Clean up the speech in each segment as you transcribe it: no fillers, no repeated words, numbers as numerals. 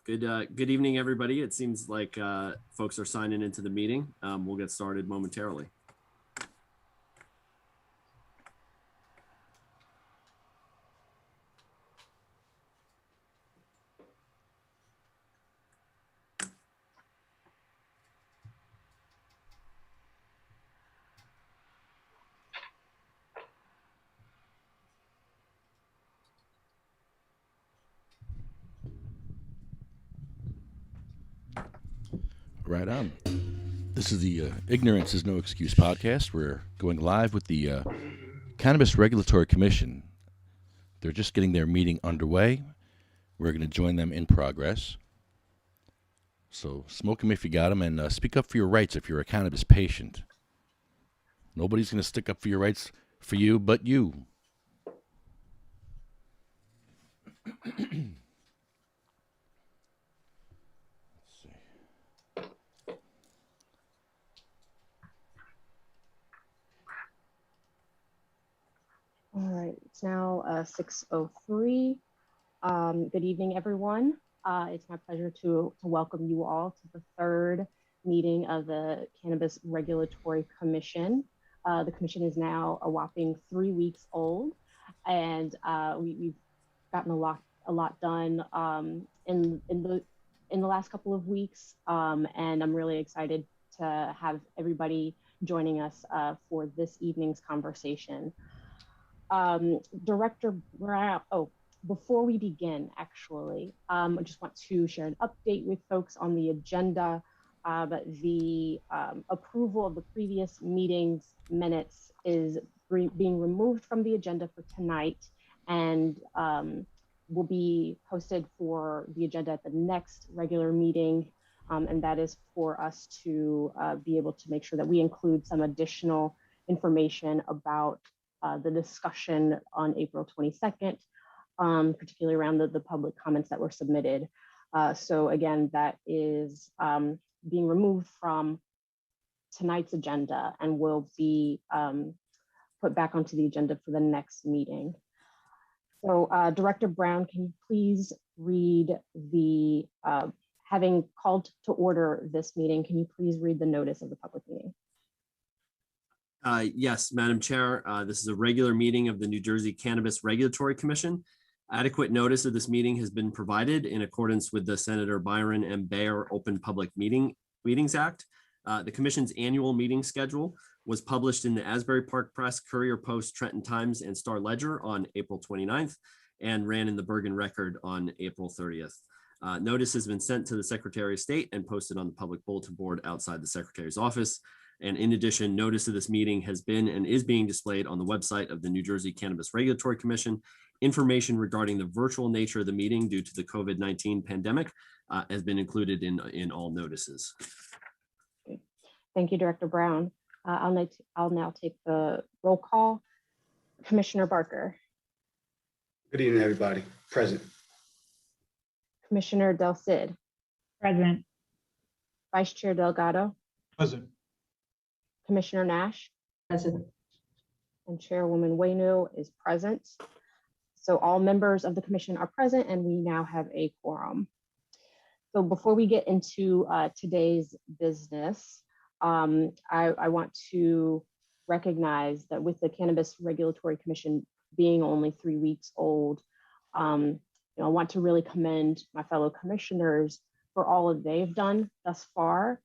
Good evening, everybody. It seems like folks are signing into the meeting. We'll get started momentarily. Right on. This is the Ignorance is No Excuse podcast. We're going live with the Cannabis Regulatory Commission. They're just getting their meeting underway. We're going to join them in progress. So smoke them if you got them, and speak up for your rights if you're a cannabis patient. Nobody's going to stick up for your rights for you but you. All right, it's now 6:03. Good evening, everyone. It's my pleasure to welcome you all to the third meeting of the Cannabis Regulatory Commission. The commission is now a whopping 3 weeks old, and we've gotten a lot done in the last couple of weeks, and I'm really excited to have everybody joining us for this evening's conversation. Director Brown, before we begin, actually, I just want to share an update with folks on the agenda. The approval of the previous meeting's minutes is being removed from the agenda for tonight, and will be posted for the agenda at the next regular meeting. And that is for us to be able to make sure that we include some additional information about the discussion on April 22nd, particularly around the public comments that were submitted. So again, that is being removed from tonight's agenda and will be put back onto the agenda for the next meeting. So Director Brown, can you please read the, having called to order this meeting, can you please read the notice of the public meeting? Yes, Madam Chair, this is a regular meeting of the New Jersey Cannabis Regulatory Commission. Adequate notice of this meeting has been provided in accordance with the Senator Byron M. Bayer Open Public Meetings Act. The Commission's annual meeting schedule was published in the Asbury Park Press, Courier Post, Trenton Times, and Star Ledger on April 29th and ran in the Bergen Record on April 30th. Notice has been sent to the Secretary of State and posted on the public bulletin board outside the Secretary's office. And in addition, notice of this meeting has been and is being displayed on the website of the New Jersey Cannabis Regulatory Commission. Information regarding the virtual nature of the meeting due to the COVID-19 pandemic has been included in all notices. Thank you, Director Brown. I'll now take the roll call. Commissioner Barker. Good evening, everybody. Present. Commissioner Del Cid. Present. Vice Chair Delgado. Present. Commissioner Nash. Present. And Chairwoman Wayno is present. So all members of the commission are present and we now have a quorum. So before we get into today's business, I want to recognize that with the Cannabis Regulatory Commission being only 3 weeks old, I want to really commend my fellow commissioners for all that they've done thus far.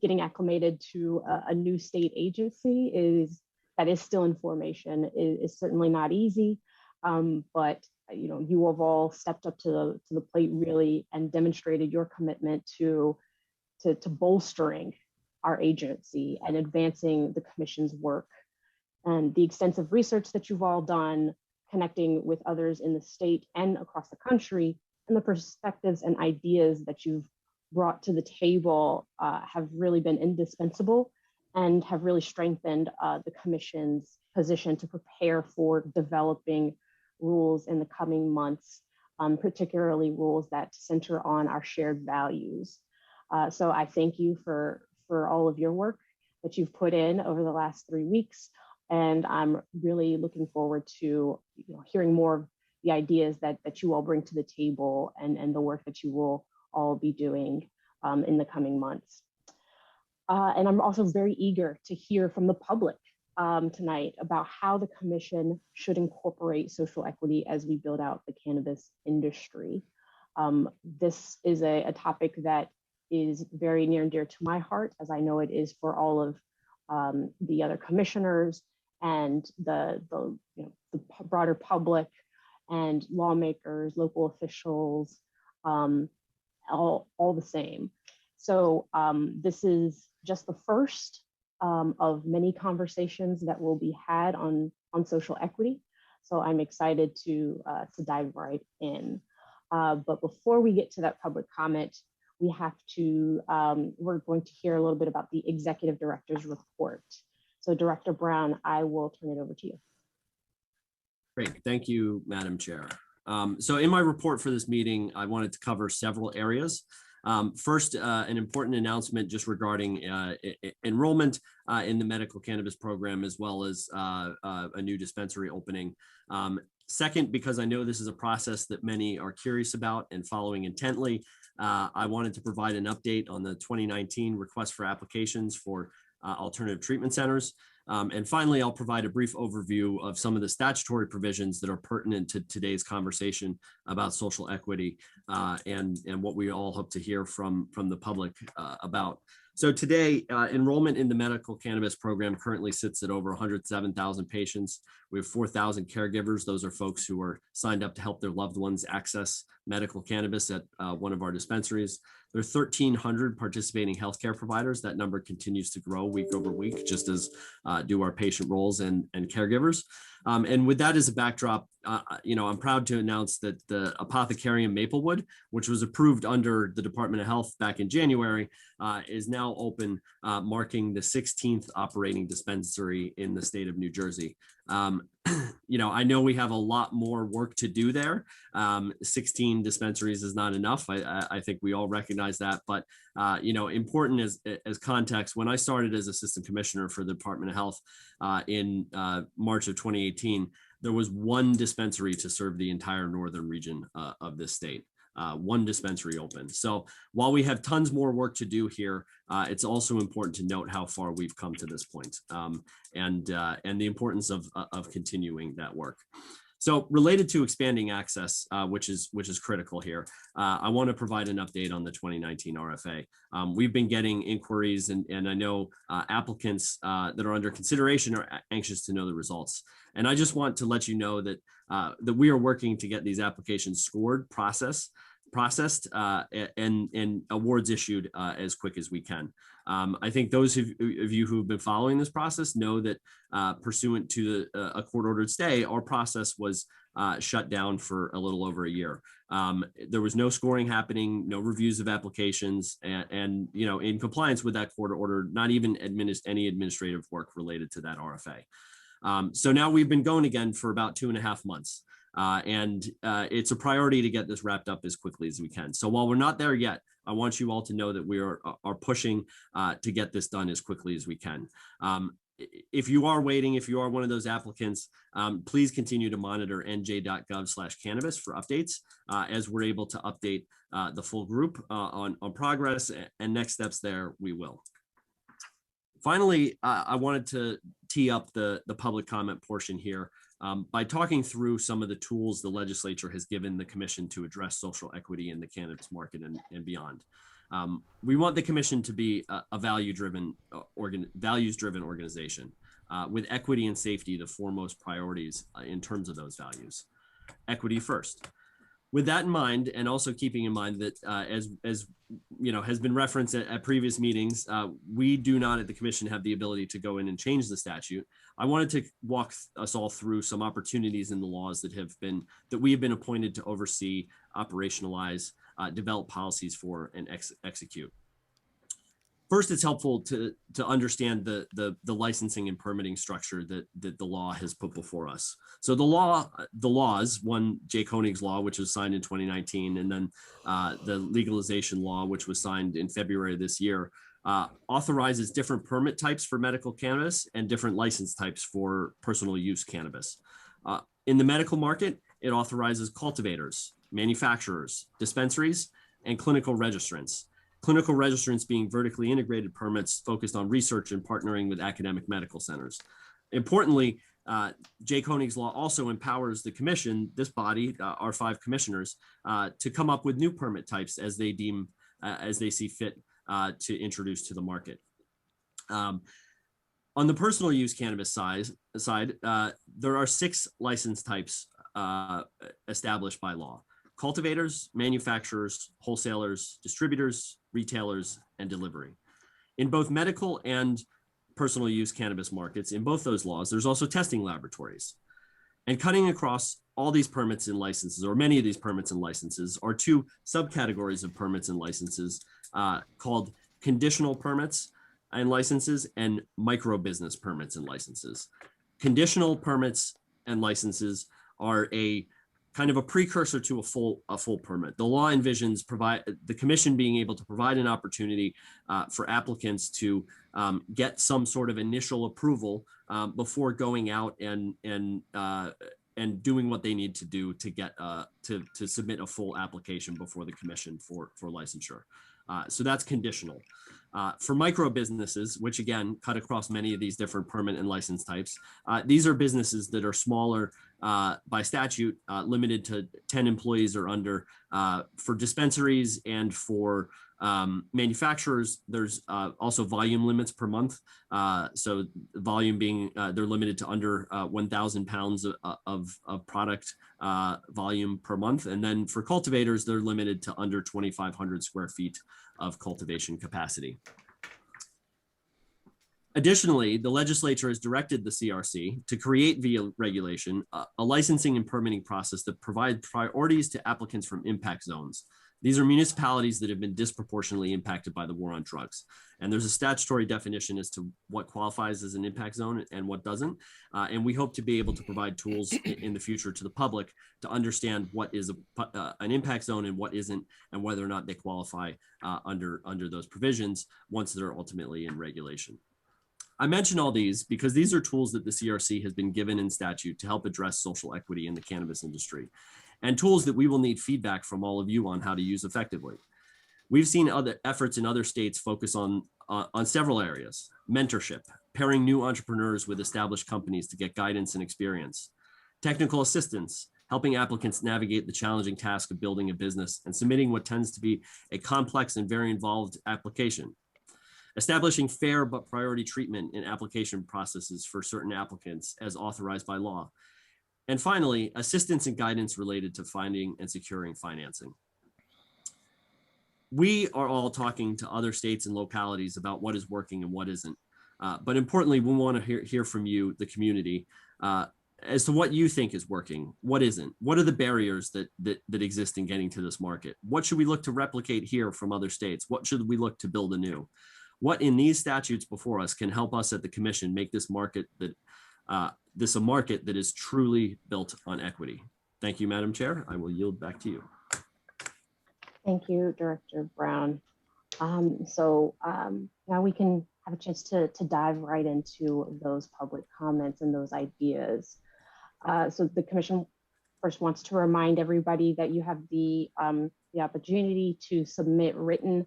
Getting acclimated to a new state agency that is still in formation is certainly not easy, but you have all stepped up to the plate really and demonstrated your commitment to bolstering our agency and advancing the commission's work. And the extensive research that you've all done, connecting with others in the state and across the country, and the perspectives and ideas that you've brought to the table have really been indispensable and have really strengthened the commission's position to prepare for developing rules in the coming months, particularly rules that center on our shared values. So I thank you for all of your work that you've put in over the last 3 weeks. And I'm really looking forward to hearing more of the ideas that you all bring to the table and the work that you will all be doing in the coming months. And I'm also very eager to hear from the public tonight about how the commission should incorporate social equity as we build out the cannabis industry. This is a topic that is very near and dear to my heart, as I know it is for all of the other commissioners and the broader public and lawmakers, local officials, all the same. So this is just the first of many conversations that will be had on social equity. So I'm excited to dive right in. But before we get to that public comment, we have to, we're going to hear a little bit about the executive director's report. So Director Brown, I will turn it over to you. Great, thank you, Madam Chair. So in my report for this meeting, I wanted to cover several areas. First, an important announcement just regarding enrollment in the medical cannabis program, as well as a new dispensary opening. Second, because I know this is a process that many are curious about and following intently, I wanted to provide an update on the 2019 request for applications for alternative treatment centers. And finally, I'll provide a brief overview of some of the statutory provisions that are pertinent to today's conversation about social equity and what we all hope to hear from the public about. So today, enrollment in the medical cannabis program currently sits at over 107,000 patients. We have 4,000 caregivers. Those are folks who are signed up to help their loved ones access medical cannabis at one of our dispensaries. There are 1,300 participating healthcare providers. That number continues to grow week over week, just as do our patient roles and caregivers. And with that as a backdrop, I'm proud to announce that the Apothecarium Maplewood, which was approved under the Department of Health back in January, is now open, marking the 16th operating dispensary in the state of New Jersey. I know we have a lot more work to do there. 16 dispensaries is not enough. I think we all recognize that. But, important as context, when I started as assistant commissioner for the Department of Health in March of 2018, there was one dispensary to serve the entire northern region of this state. One dispensary open. So while we have tons more work to do here, it's also important to note how far we've come to this point, and the importance of continuing that work. So related to expanding access, which is critical here, I want to provide an update on the 2019 RFA. We've been getting inquiries, and I know applicants that are under consideration are anxious to know the results. And I just want to let you know that that we are working to get these applications scored, processed, and awards issued as quick as we can. I think those of you who've been following this process know that pursuant to a court-ordered stay, our process was shut down for a little over a year. There was no scoring happening, no reviews of applications, and in compliance with that court order, not even any administrative work related to that RFA. So now we've been going again for about 2.5 months. And it's a priority to get this wrapped up as quickly as we can. So while we're not there yet, I want you all to know that we are pushing to get this done as quickly as we can. If you are waiting, if you are one of those applicants, please continue to monitor nj.gov/cannabis for updates as we're able to update the full group on progress and next steps there, we will. Finally, I wanted to tee up the public comment portion here by talking through some of the tools the legislature has given the commission to address social equity in the cannabis market and beyond. We want the commission to be a values-driven organization with equity and safety the foremost priorities in terms of those values. Equity first. With that in mind, and also keeping in mind that as has been referenced at previous meetings, we do not at the commission have the ability to go in and change the statute. I wanted to walk us all through some opportunities in the laws that we have been appointed to oversee, operationalize, develop policies for, and execute. First, it's helpful to understand the licensing and permitting structure that the law has put before us. So the laws, one Jay Koenig's law, which was signed in 2019, and then the legalization law, which was signed in February of this year, authorizes different permit types for medical cannabis and different license types for personal use cannabis. In the medical market, It authorizes cultivators, manufacturers, dispensaries, and clinical registrants. Clinical registrants being vertically integrated permits focused on research and partnering with academic medical centers. Importantly, Jay Koenig's law also empowers the commission, this body, our 5 commissioners, to come up with new permit types as they deem, as they see fit to introduce to the market. On the personal use cannabis side, there are 6 license types established by law: cultivators, manufacturers, wholesalers, distributors, retailers, and delivery. In both medical and personal use cannabis markets, in both those laws, there's also testing laboratories. And cutting across all these permits and licenses, or many of these permits and licenses, are 2 subcategories of permits and licenses called conditional permits and licenses and micro business permits and licenses. Conditional permits and licenses are a kind of a precursor to a full permit. The law envisions the commission being able to provide an opportunity for applicants to get some sort of initial approval before going out and doing what they need to do to get to submit a full application before the commission for licensure. So that's conditional. For micro businesses, which again cut across many of these different permit and license types, these are businesses that are smaller by statute, limited to 10 employees or under. For dispensaries and for manufacturers, there's also volume limits per month. So volume being they're limited to under 1,000 pounds of product volume per month. And then for cultivators, they're limited to under 2,500 square feet of cultivation capacity. Additionally, the legislature has directed the CRC to create via regulation a licensing and permitting process that provide priorities to applicants from impact zones. These are municipalities that have been disproportionately impacted by the war on drugs. And there's a statutory definition as to what qualifies as an impact zone and what doesn't. And we hope to be able to provide tools in the future to the public to understand what is an impact zone and what isn't, and whether or not they qualify under those provisions once they're ultimately in regulation. I mention all these because these are tools that the CRC has been given in statute to help address social equity in the cannabis industry, and tools that we will need feedback from all of you on how to use effectively. We've seen other efforts in other states focus on several areas: mentorship, pairing new entrepreneurs with established companies to get guidance and experience; technical assistance, helping applicants navigate the challenging task of building a business and submitting what tends to be a complex and very involved application; establishing fair but priority treatment in application processes for certain applicants as authorized by law; and finally, assistance and guidance related to finding and securing financing. We are all talking to other states and localities about what is working and what isn't. But importantly, we want to hear from you, the community, as to what you think is working, what isn't. What are the barriers that exist in getting to this market? What should we look to replicate here from other states? What should we look to build anew? What in these statutes before us can help us at the commission make this market a market that is truly built on equity? Thank you, Madam Chair. I will yield back to you. Thank you, Director Brown. Now we can have a chance to dive right into those public comments and those ideas. So the commission first wants to remind everybody that you have the opportunity to submit written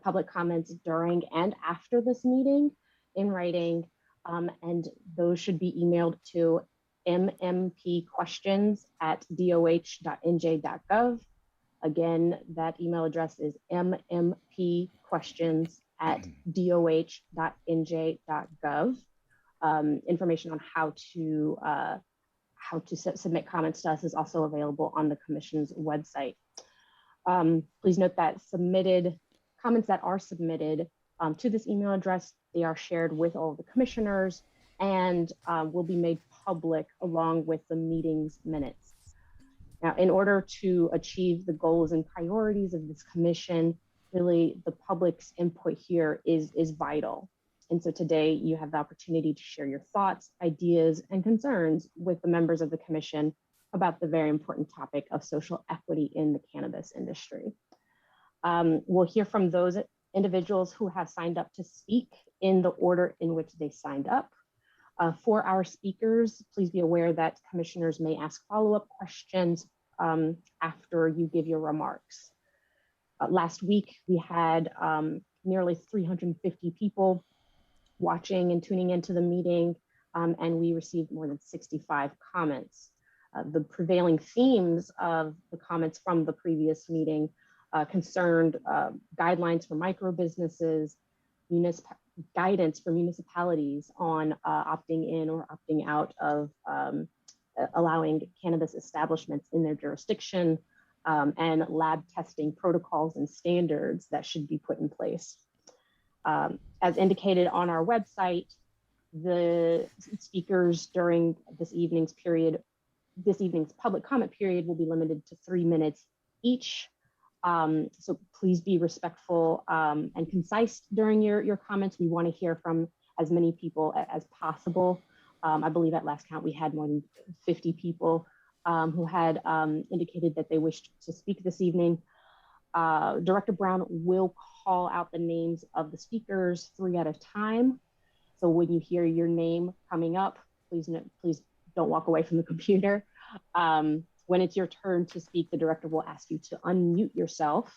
public comments during and after this meeting in writing, and those should be emailed to mmPquestions@doh.nj.gov. Again, that email address is mmPquestions@doh.nj.gov. Information on how to submit comments to us is also available on the Commission's website. Please note that comments that are submitted to this email address, they are shared with all of the commissioners and will be made public along with the meeting's minutes. Now, in order to achieve the goals and priorities of this commission, really the public's input here is vital. And so today you have the opportunity to share your thoughts, ideas, and concerns with the members of the commission about the very important topic of social equity in the cannabis industry. We'll hear from those individuals who have signed up to speak in the order in which they signed up. For our speakers, please be aware that commissioners may ask follow-up questions after you give your remarks. Last week, we had nearly 350 people watching and tuning into the meeting, and we received more than 65 comments. The prevailing themes of the comments from the previous meeting concerned guidelines for micro businesses, guidance for municipalities on opting in or opting out of allowing cannabis establishments in their jurisdiction, and lab testing protocols and standards that should be put in place. As indicated on our website, the speakers during this evening's public comment period will be limited to 3 minutes each. So please be respectful and concise during your comments. We want to hear from as many people as possible. I believe at last count, we had more than 50 people who had indicated that they wished to speak this evening. Director Brown will call out the names of the speakers 3 at a time. So when you hear your name coming up, please don't walk away from the computer. When it's your turn to speak, the director will ask you to unmute yourself.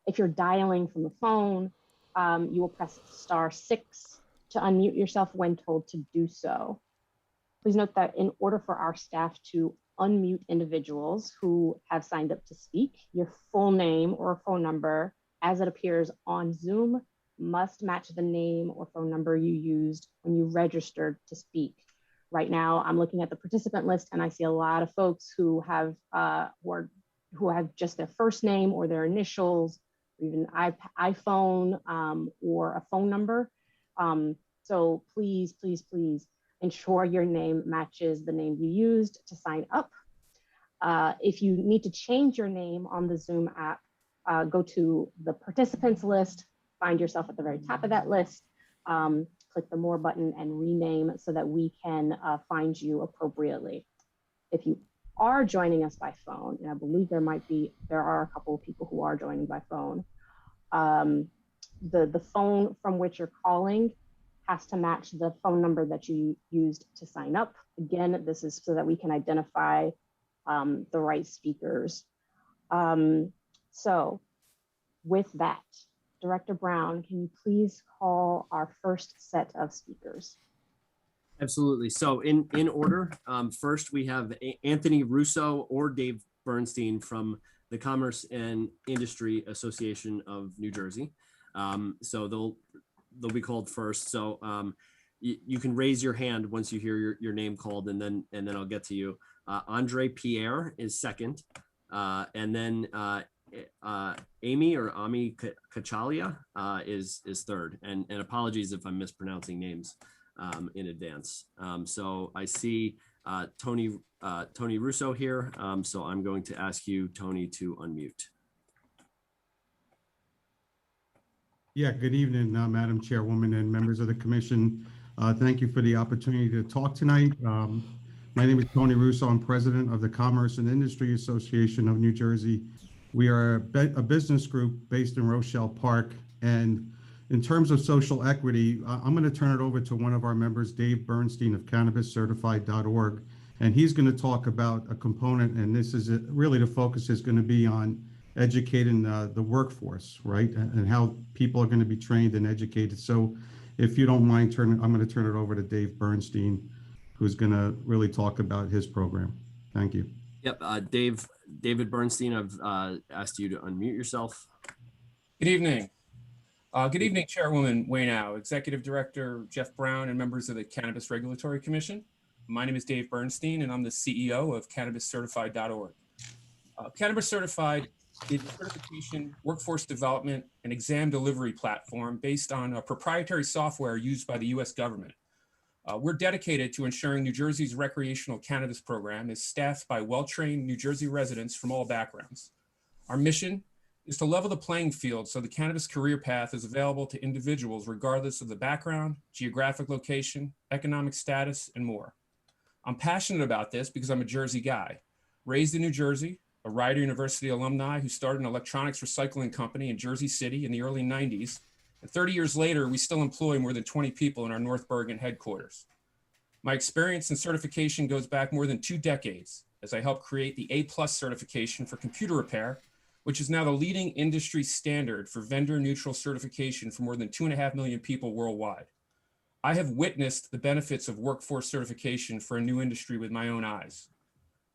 If you're dialing from the phone, you will press *6 to unmute yourself when told to do so. Please note that in order for our staff to unmute individuals who have signed up to speak, your full name or phone number as it appears on Zoom must match the name or phone number you used when you registered to speak. Right now, I'm looking at the participant list and I see a lot of folks who have just their first name or their initials, or even iPhone or a phone number. So please ensure your name matches the name you used to sign up. If you need to change your name on the Zoom app, go to the participants list, find yourself at the very top of that list, click the More button and rename so that we can find you appropriately. If you are joining us by phone, and I believe there are a couple of people who are joining by phone, the phone from which you're calling has to match the phone number that you used to sign up. Again, this is so that we can identify the right speakers. So with that, Director Brown, can you please call our first set of speakers? Absolutely. So in order, first we have Anthony Russo or Dave Bernstein from the Commerce and Industry Association of New Jersey. So they'll be called first. So you can raise your hand once you hear your name called, and then I'll get to you. Andre Pierre is second, and then Amy or Ami Kachalia is third. And apologies if I'm mispronouncing names in advance. So I see Tony Russo here. So I'm going to ask you, Tony, to unmute. Yeah, good evening, Madam Chairwoman and members of the commission. Thank you for the opportunity to talk tonight. My name is Tony Russo. I'm president of the Commerce and Industry Association of New Jersey. We are a business group based in Rochelle Park. And in terms of social equity, I'm going to turn it over to one of our members, Dave Bernstein of CannabisCertified.org. And he's going to talk about a component, and this is really the focus is going to be on educating the workforce, right? And how people are going to be trained and educated. So if you don't mind, I'm going to turn it over to Dave Bernstein, who's going to really talk about his program. Thank you. Yep, David Bernstein, I've asked you to unmute yourself. Good evening. Good evening, Chairwoman Waynow, Executive Director Jeff Brown, and members of the Cannabis Regulatory Commission. My name is Dave Bernstein, and I'm the CEO of CannabisCertified.org. Cannabis Certified is a certification, workforce development, and exam delivery platform based on a proprietary software used by the U.S. government. We're dedicated to ensuring New Jersey's recreational cannabis program is staffed by well-trained New Jersey residents from all backgrounds. Our mission is to level the playing field so the cannabis career path is available to individuals regardless of the background, geographic location, economic status, and more. I'm passionate about this because I'm a Jersey guy, raised in New Jersey, a Rider University alumni who started an electronics recycling company in Jersey City in the early 90s. And 30 years later, we still employ more than 20 people in our North Bergen headquarters. My experience in certification goes back more than 2 decades as I helped create the A+ certification for computer repair, which is now the leading industry standard for vendor neutral certification for more than 2.5 million people worldwide. I have witnessed the benefits of workforce certification for a new industry with my own eyes.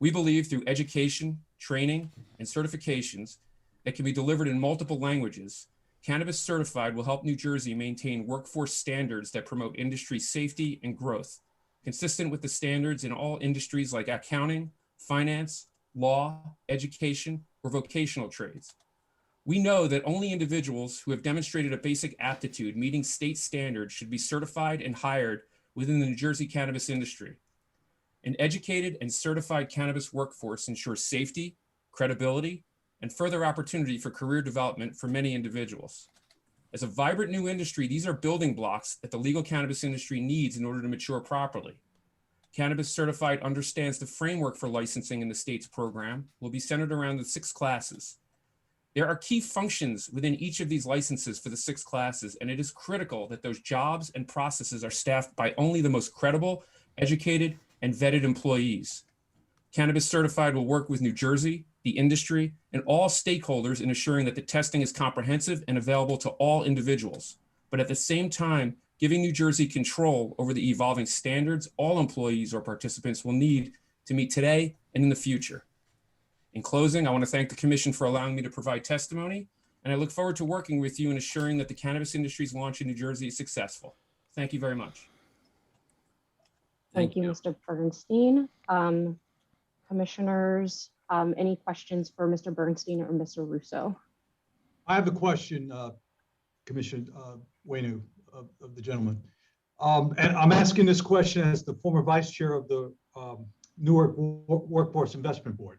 We believe through education, training, and certifications that can be delivered in multiple languages, Cannabis Certified will help New Jersey maintain workforce standards that promote industry safety and growth, consistent with the standards in all industries like accounting, finance, law, education, or vocational trades. We know that only individuals who have demonstrated a basic aptitude meeting state standards should be certified and hired within the New Jersey cannabis industry. An educated and certified cannabis workforce ensures safety, credibility, and further opportunity for career development for many individuals. As a vibrant new industry, these are building blocks that the legal cannabis industry needs in order to mature properly. Cannabis Certified understands the framework for licensing in the state's program will be centered around the 6 classes. There are key functions within each of these licenses for the 6 classes, and it is critical that those jobs and processes are staffed by only the most credible, educated, and vetted employees. Cannabis Certified will work with New Jersey, the industry, and all stakeholders in ensuring that the testing is comprehensive and available to all individuals, but at the same time, giving New Jersey control over the evolving standards all employees or participants will need to meet today and in the future. In closing, I want to thank the Commission for allowing me to provide testimony, and I look forward to working with you in assuring that the cannabis industry's launch in New Jersey is successful. Thank you very much. Thank you, Mr. Bernstein. Commissioners, any questions for Mr. Bernstein or Mr. Russo? I have a question, Commissioner Waynu, of the gentleman. And I'm asking this question as the former vice chair of the Newark Workforce Investment Board.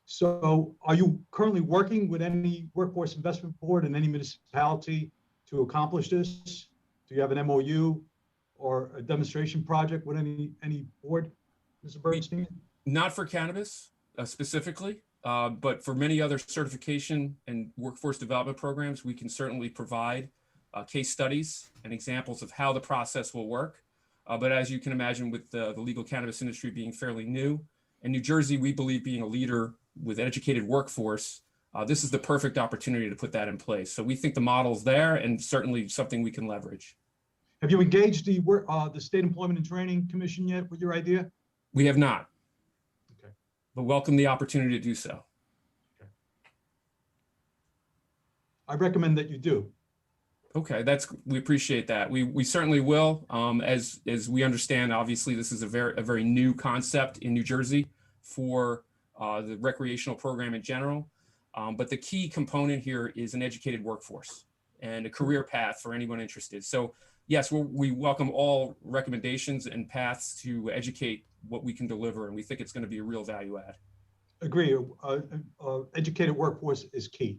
So are you currently working with any workforce investment board in any municipality to accomplish this? Do you have an MOU or a demonstration project with any board, Mr. Bernstein? Not for cannabis specifically, but for many other certification and workforce development programs, we can certainly provide case studies and examples of how the process will work. But as you can imagine, with the legal cannabis industry being fairly new, and New Jersey, we believe being a leader with an educated workforce, this is the perfect opportunity to put that in place. So we think the model's there and certainly something we can leverage. Have you engaged the State Employment and Training Commission yet with your idea? We have not. Okay. But welcome the opportunity to do so. Okay. I recommend that you do. Okay, we appreciate that. We certainly will. As we understand, obviously, this is a very new concept in New Jersey for the recreational program in general. But the key component here is an educated workforce and a career path for anyone interested. So yes, we welcome all recommendations and paths to educate what we can deliver, and we think it's going to be a real value add. Agree. Educated workforce is key.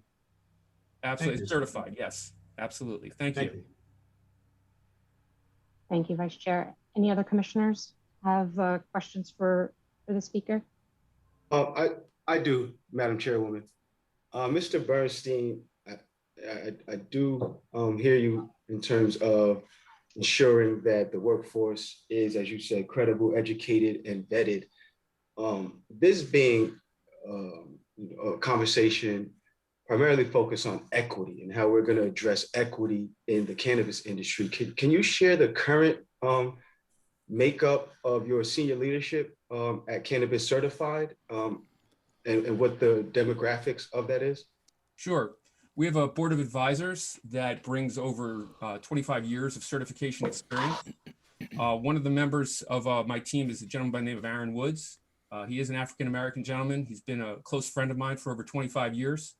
Absolutely. Certified, yes. Absolutely. Thank you. Thank you, Vice Chair. Any other commissioners have questions for the speaker? I do, Madam Chairwoman. Mr. Bernstein, I do hear you in terms of ensuring that the workforce is, as you said, credible, educated, and vetted. This being a conversation primarily focused on equity and how we're going to address equity in the cannabis industry. Can you share the current makeup of your senior leadership at Cannabis Certified and what the demographics of that is? Sure. We have a board of advisors that brings over 25 years of certification experience. One of the members of my team is a gentleman by the name of Aaron Woods. He is an African-American gentleman. He's been a close friend of mine for over 25 years.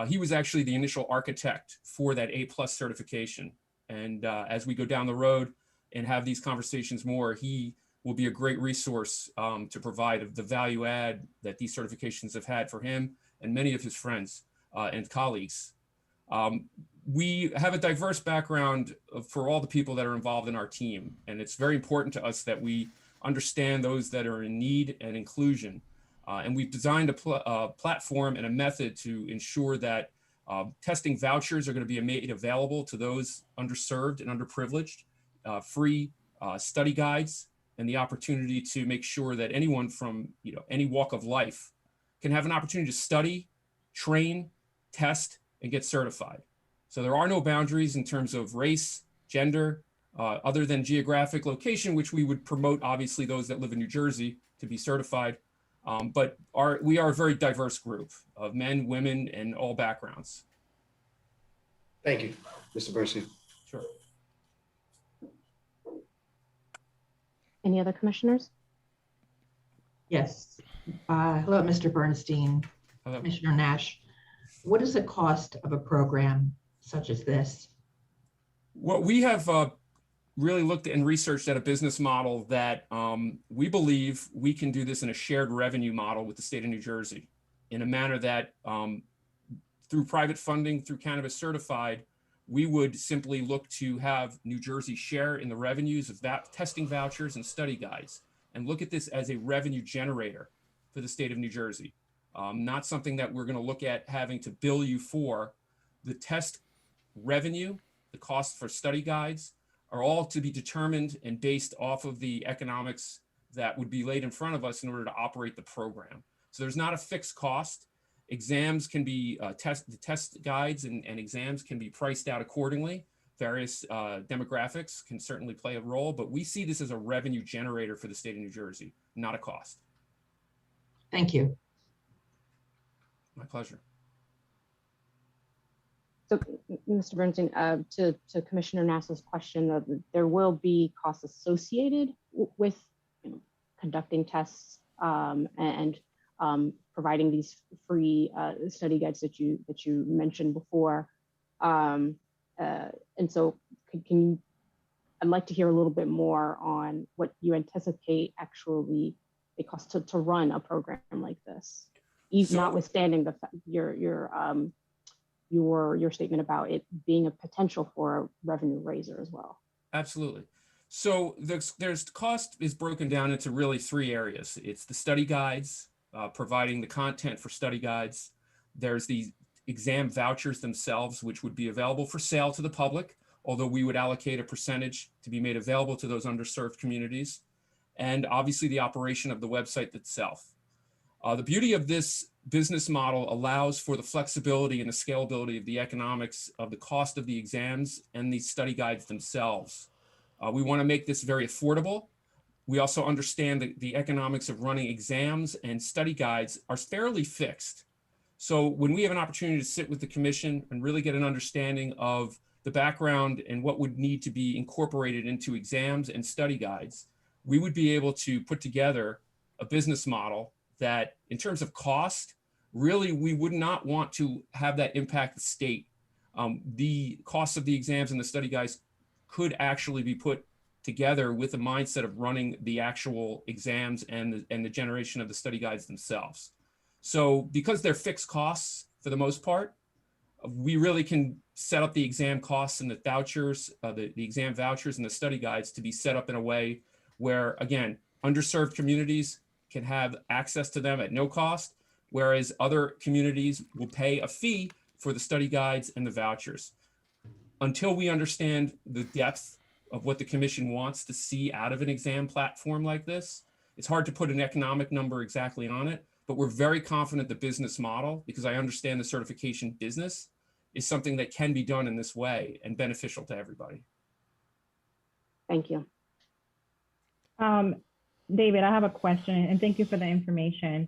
He was actually the initial architect for that A+ certification. And as we go down the road and have these conversations more, he will be a great resource to provide the value add that these certifications have had for him and many of his friends and colleagues. We have a diverse background for all the people that are involved in our team. And it's very important to us that we understand those that are in need and inclusion. And we've designed a platform and a method to ensure that testing vouchers are going to be made available to those underserved and underprivileged, free study guides, and the opportunity to make sure that anyone from any walk of life can have an opportunity to study, train, test, and get certified. So there are no boundaries in terms of race, gender, other than geographic location, which we would promote, obviously, those that live in New Jersey to be certified. But we are a very diverse group of men, women, and all backgrounds. Thank you, Mr. Bernstein. Sure. Any other commissioners? Yes. Hello, Mr. Bernstein, Hello. Commissioner Nash. What is the cost of a program such as this? Well, we have really looked and researched at a business model that we believe we can do this in a shared revenue model with the state of New Jersey in a manner that through private funding, through Cannabis Certified, we would simply look to have New Jersey share in the revenues of that testing vouchers and study guides, and look at this as a revenue generator for the state of New Jersey. Not something that we're going to look at having to bill you for. The test revenue, the cost for study guides are all to be determined and based off of the economics that would be laid in front of us in order to operate the program. So there's not a fixed cost. Exams can be the test guides and exams can be priced out accordingly. Various demographics can certainly play a role, but we see this as a revenue generator for the state of New Jersey, not a cost. Thank you. My pleasure. So, Mr. Bernstein, to Commissioner Nassau's question, there will be costs associated with conducting tests and providing these free study guides that you mentioned before. And so, can you? I'd like to hear a little bit more on what you anticipate actually it costs to run a program like this, notwithstanding your statement about it being a potential for a revenue raiser as well. Absolutely. So there's cost is broken down into really three areas. It's the study guides, providing the content for study guides. There's the exam vouchers themselves, which would be available for sale to the public, although we would allocate a percentage to be made available to those underserved communities. And obviously the operation of the website itself. The beauty of this business model allows for the flexibility and the scalability of the economics of the cost of the exams and the study guides themselves. We want to make this very affordable. We also understand that the economics of running exams and study guides are fairly fixed. So when we have an opportunity to sit with the commission and really get an understanding of the background and what would need to be incorporated into exams and study guides, we would be able to put together a business model that in terms of cost, really, we would not want to have that impact the state. The costs of the exams and the study guides could actually be put together with a mindset of running the actual exams and the generation of the study guides themselves. So because they're fixed costs for the most part, we really can set up the exam costs and the vouchers, the exam vouchers and the study guides to be set up in a way where, again, underserved communities can have access to them at no cost, whereas other communities will pay a fee for the study guides and the vouchers. Until we understand the depth of what the commission wants to see out of an exam platform like this, it's hard to put an economic number exactly on it, but we're very confident the business model, because I understand the certification business, is something that can be done in this way and beneficial to everybody. Thank you. David, I have a question, and thank you for the information.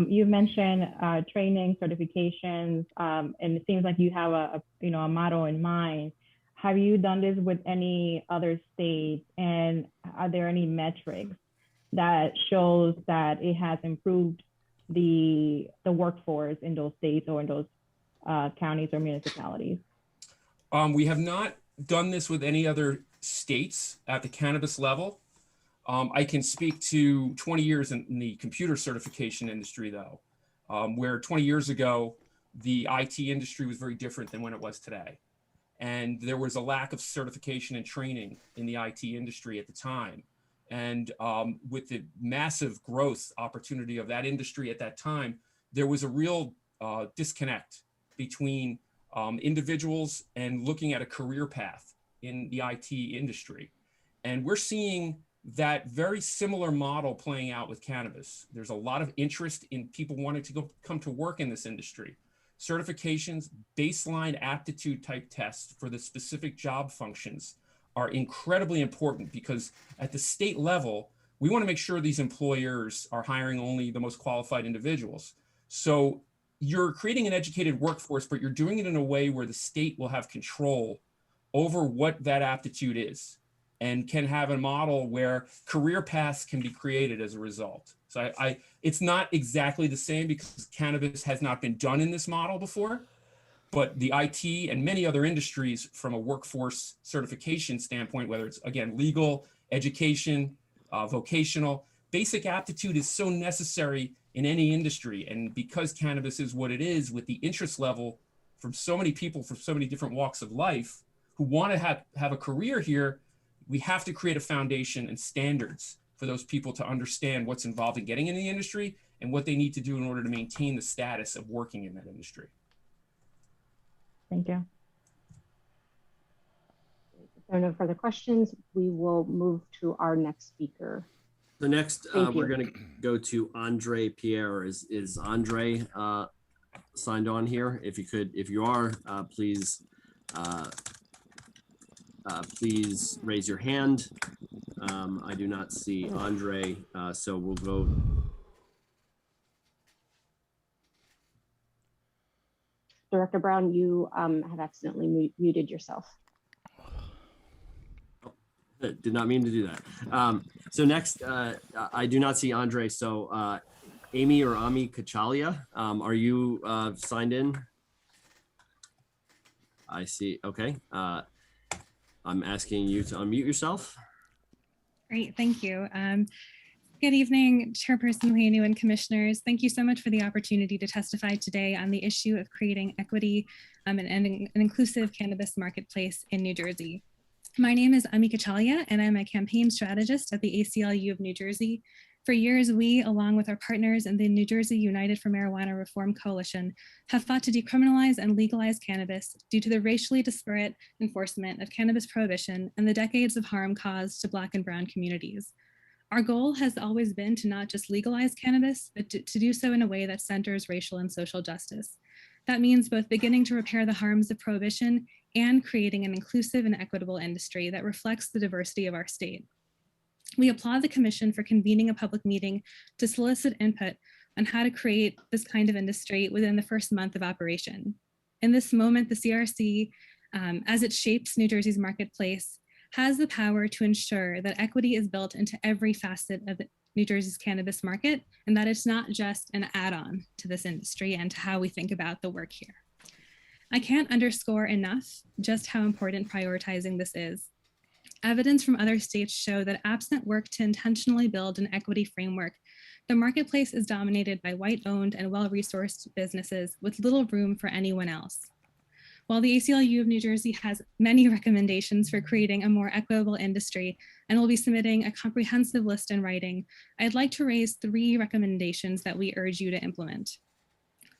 You mentioned training, certifications, and it seems like you have a model in mind. Have you done this with any other states, and are there any metrics that shows that it has improved the workforce in those states or in those counties or municipalities? We have not done this with any other states at the cannabis level. I can speak to 20 years in the computer certification industry, though, where 20 years ago, the IT industry was very different than when it was today. And there was a lack of certification and training in the IT industry at the time. And with the massive growth opportunity of that industry at that time, there was a real disconnect between individuals and looking at a career path in the IT industry. And we're seeing that very similar model playing out with cannabis. There's a lot of interest in people wanting to come to work in this industry. Certifications, baseline aptitude type tests for the specific job functions are incredibly important, because at the state level, we want to make sure these employers are hiring only the most qualified individuals. So you're creating an educated workforce, but you're doing it in a way where the state will have control over what that aptitude is, and can have a model where career paths can be created as a result. So it's not exactly the same, because cannabis has not been done in this model before, but the IT and many other industries, from a workforce certification standpoint, whether it's, again, legal, education, vocational, basic aptitude is so necessary in any industry. And because cannabis is what it is, with the interest level from so many people from so many different walks of life who want to have a career here, we have to create a foundation and standards for those people to understand what's involved in getting in the industry and what they need to do in order to maintain the status of working in that industry. Thank you. If there are no further questions, we will move to our next speaker. So next, Thank we're you. going to go to Andre Pierre. Is Andre signed on here? If you are, please raise your hand. I do not see Andre, so we'll go. Director Brown, you have accidentally muted yourself. Did not mean to do that. So next, I do not see Andre. So Amy or Ami Kachalia, are you signed in? I see. Okay. I'm asking you to unmute yourself. Great, thank you. Good evening, Chairperson Huenu and Commissioners. Thank you so much for the opportunity to testify today on the issue of creating equity and an inclusive cannabis marketplace in New Jersey. My name is Ami Kachalia, and I'm a campaign strategist at the ACLU of New Jersey. For years, we, along with our partners in the New Jersey United for Marijuana Reform Coalition, have fought to decriminalize and legalize cannabis due to the racially disparate enforcement of cannabis prohibition and the decades of harm caused to Black and Brown communities. Our goal has always been to not just legalize cannabis, but to do so in a way that centers racial and social justice. That means both beginning to repair the harms of prohibition and creating an inclusive and equitable industry that reflects the diversity of our state. We applaud the Commission for convening a public meeting to solicit input on how to create this kind of industry within the first month of operation. In this moment, the CRC, as it shapes New Jersey's marketplace, has the power to ensure that equity is built into every facet of New Jersey's cannabis market, and that it's not just an add-on to this industry and to how we think about the work here. I can't underscore enough just how important prioritizing this is. Evidence from other states show that absent work to intentionally build an equity framework, the marketplace is dominated by white-owned and well-resourced businesses with little room for anyone else. While the ACLU of New Jersey has many recommendations for creating a more equitable industry and will be submitting a comprehensive list in writing, I'd like to raise 3 recommendations that we urge you to implement.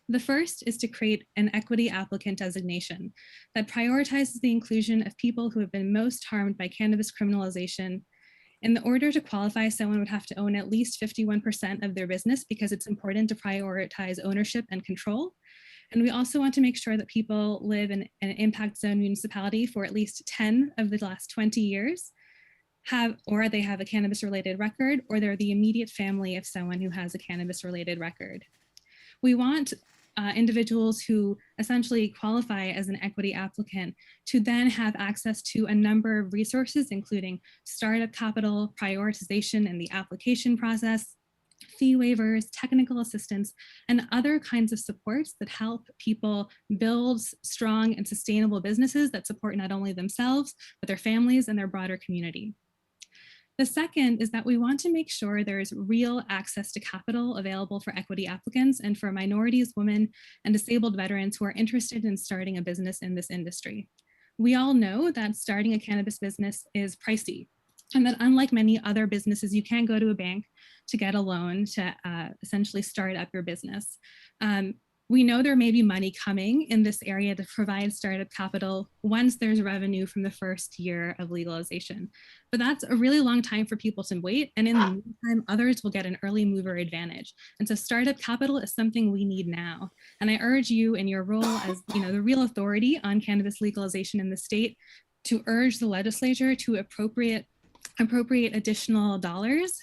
The first is to create an equity applicant designation that prioritizes the inclusion of people who have been most harmed by cannabis criminalization. In order to qualify, someone would have to own at least 51% of their business, because it's important to prioritize ownership and control. And we also want to make sure that people live in an impact zone municipality for at least 10 of the last 20 years, or they have a cannabis related record, or they're the immediate family of someone who has a cannabis related record. We want individuals who essentially qualify as an equity applicant to then have access to a number of resources, including startup capital, prioritization in the application process, fee waivers, technical assistance, and other kinds of supports that help people build strong and sustainable businesses that support not only themselves, but their families and their broader community. The second is that we want to make sure there's real access to capital available for equity applicants and for minorities, women, and disabled veterans who are interested in starting a business in this industry. We all know that starting a cannabis business is pricey, and that unlike many other businesses, you can't go to a bank to get a loan to essentially start up your business. We know there may be money coming in this area to provide startup capital once there's revenue from the first year of legalization. But that's a really long time for people to wait. And in the meantime, others will get an early mover advantage. And so startup capital is something we need now. And I urge you in your role as the real authority on cannabis legalization in the state to urge the legislature to appropriate additional dollars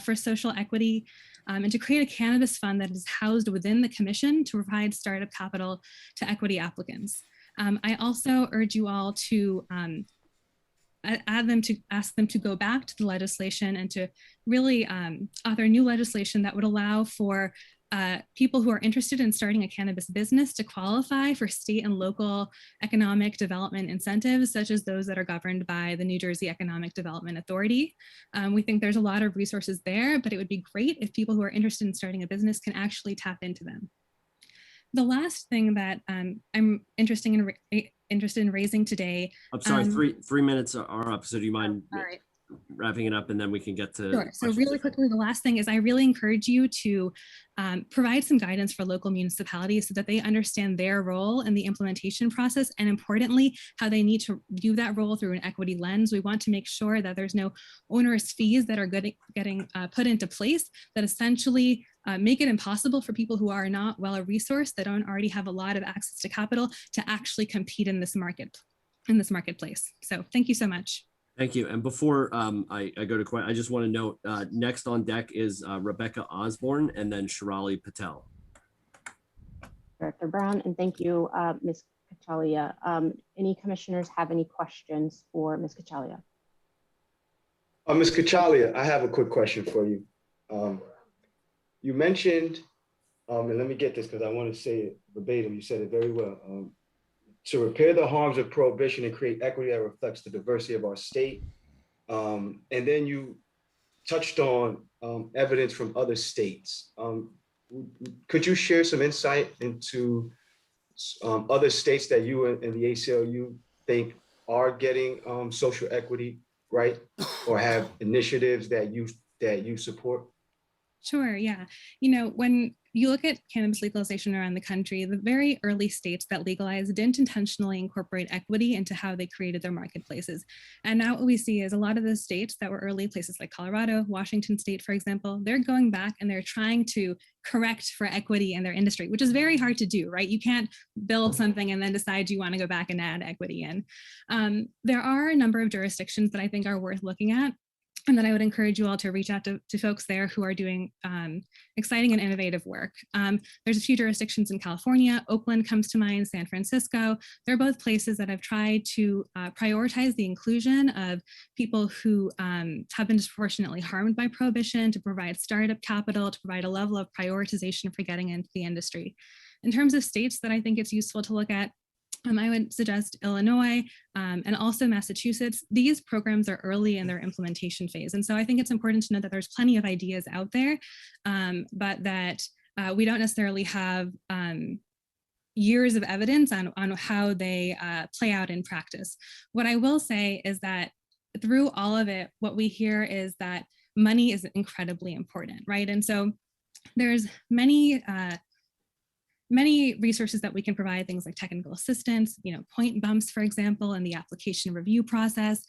for social equity and to create a cannabis fund that is housed within the commission to provide startup capital to equity applicants. I also urge you all to ask them to go back to the legislation and to really author new legislation that would allow for people who are interested in starting a cannabis business to qualify for state and local economic development incentives, such as those that are governed by the New Jersey Economic Development Authority. We think there's a lot of resources there, but it would be great if people who are interested in starting a business can actually tap into them. The last thing that I'm interested in raising today. I'm sorry, 3 minutes are up. So do you mind all right. wrapping it up and then we can get to. Sure. So really quickly, the last thing is I really encourage you to provide some guidance for local municipalities so that they understand their role in the implementation process, and importantly, how they need to view that role through an equity lens. We want to make sure that there's no onerous fees that are getting put into place that essentially make it impossible for people who are not well-resourced, that don't already have a lot of access to capital, to actually compete in this marketplace. So thank you so much. Thank you. And before I go to question, I just want to note next on deck is Rebecca Osborne and then Shirali Patel. Director Brown, and thank you, Ms. Kachalia. Any commissioners have any questions for Ms. Kachalia? Ms. Kachalia, I have a quick question for you. You mentioned, and let me get this because I want to say it verbatim, you said it very well. To repair the harms of prohibition and create equity that reflects the diversity of our state. And then you touched on evidence from other states. Could you share some insight into other states that you and the ACLU think are getting social equity right, or have initiatives that you support? Sure, yeah. When you look at cannabis legalization around the country, the very early states that legalized didn't intentionally incorporate equity into how they created their marketplaces. And now what we see is a lot of the states that were early, places like Colorado, Washington State, for example, they're going back and they're trying to correct for equity in their industry, which is very hard to do, right? You can't build something and then decide you want to go back and add equity in. There are a number of jurisdictions that I think are worth looking at, and then I would encourage you all to reach out to folks there who are doing exciting and innovative work. There's a few jurisdictions in California. Oakland comes to mind, San Francisco. They're both places that have tried to prioritize the inclusion of people who have been disproportionately harmed by prohibition, to provide startup capital, to provide a level of prioritization for getting into the industry. In terms of states that I think it's useful to look at, I would suggest Illinois and also Massachusetts. These programs are early in their implementation phase. And so I think it's important to know that there's plenty of ideas out there, but that we don't necessarily have years of evidence on how they play out in practice. What I will say is that through all of it, what we hear is that money is incredibly important, right? And so there's many resources that we can provide, things like technical assistance, point bumps, for example, in the application review process,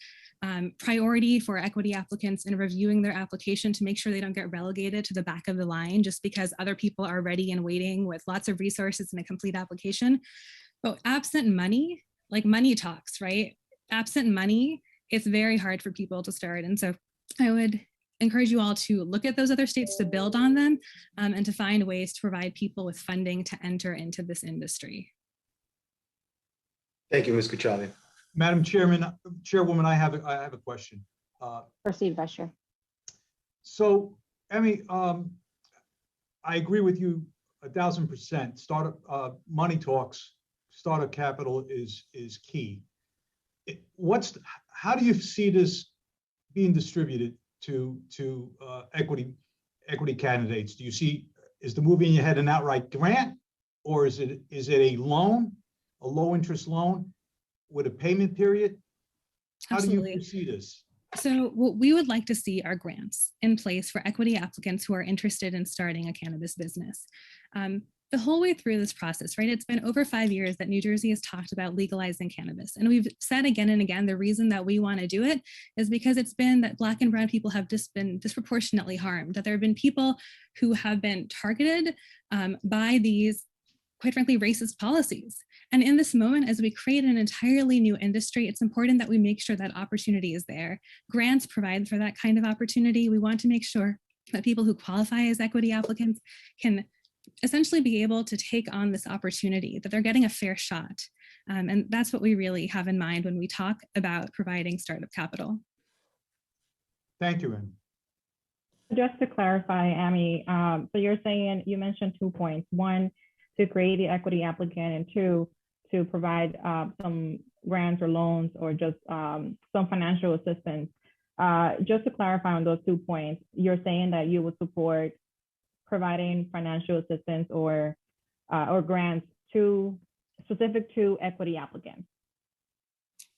priority for equity applicants in reviewing their application to make sure they don't get relegated to the back of the line just because other people are ready and waiting with lots of resources and a complete application. But absent money, like money talks, right? Absent money, it's very hard for people to start. And so I would encourage you all to look at those other states, to build on them, and to find ways to provide people with funding to enter into this industry. Thank you, Ms. Kachalia. Madam Chairwoman, I have a question. Proceed, Vice Chair. So, Emmy, I agree with you 1,000%. Startup money talks. Startup capital is key. How do you see this being distributed to equity candidates? Do you see, is the movie in your head an outright grant, or is it a loan, a low interest loan with a payment period? How Absolutely. do you foresee this? So what we would like to see are grants in place for equity applicants who are interested in starting a cannabis business. the whole way through this process, right? It's been over 5 years that New Jersey has talked about legalizing cannabis. And we've said again and again, the reason that we want to do it is because it's been that Black and brown people have just been disproportionately harmed, that there have been people who have been targeted by these, quite frankly, racist policies. And in this moment, as we create an entirely new industry, it's important that we make sure that opportunity is there. Grants provide for that kind of opportunity. We want to make sure that people who qualify as equity applicants can essentially be able to take on this opportunity, that they're getting a fair shot. And that's what we really have in mind when we talk about providing startup capital. Thank you, Amy. Just to clarify, Amy, so you're saying, you mentioned 2 points. One, to create the equity applicant, and two, to provide some grants or loans or just some financial assistance. Just to clarify on those 2 points, you're saying that you would support providing financial assistance or grants specific to equity applicants.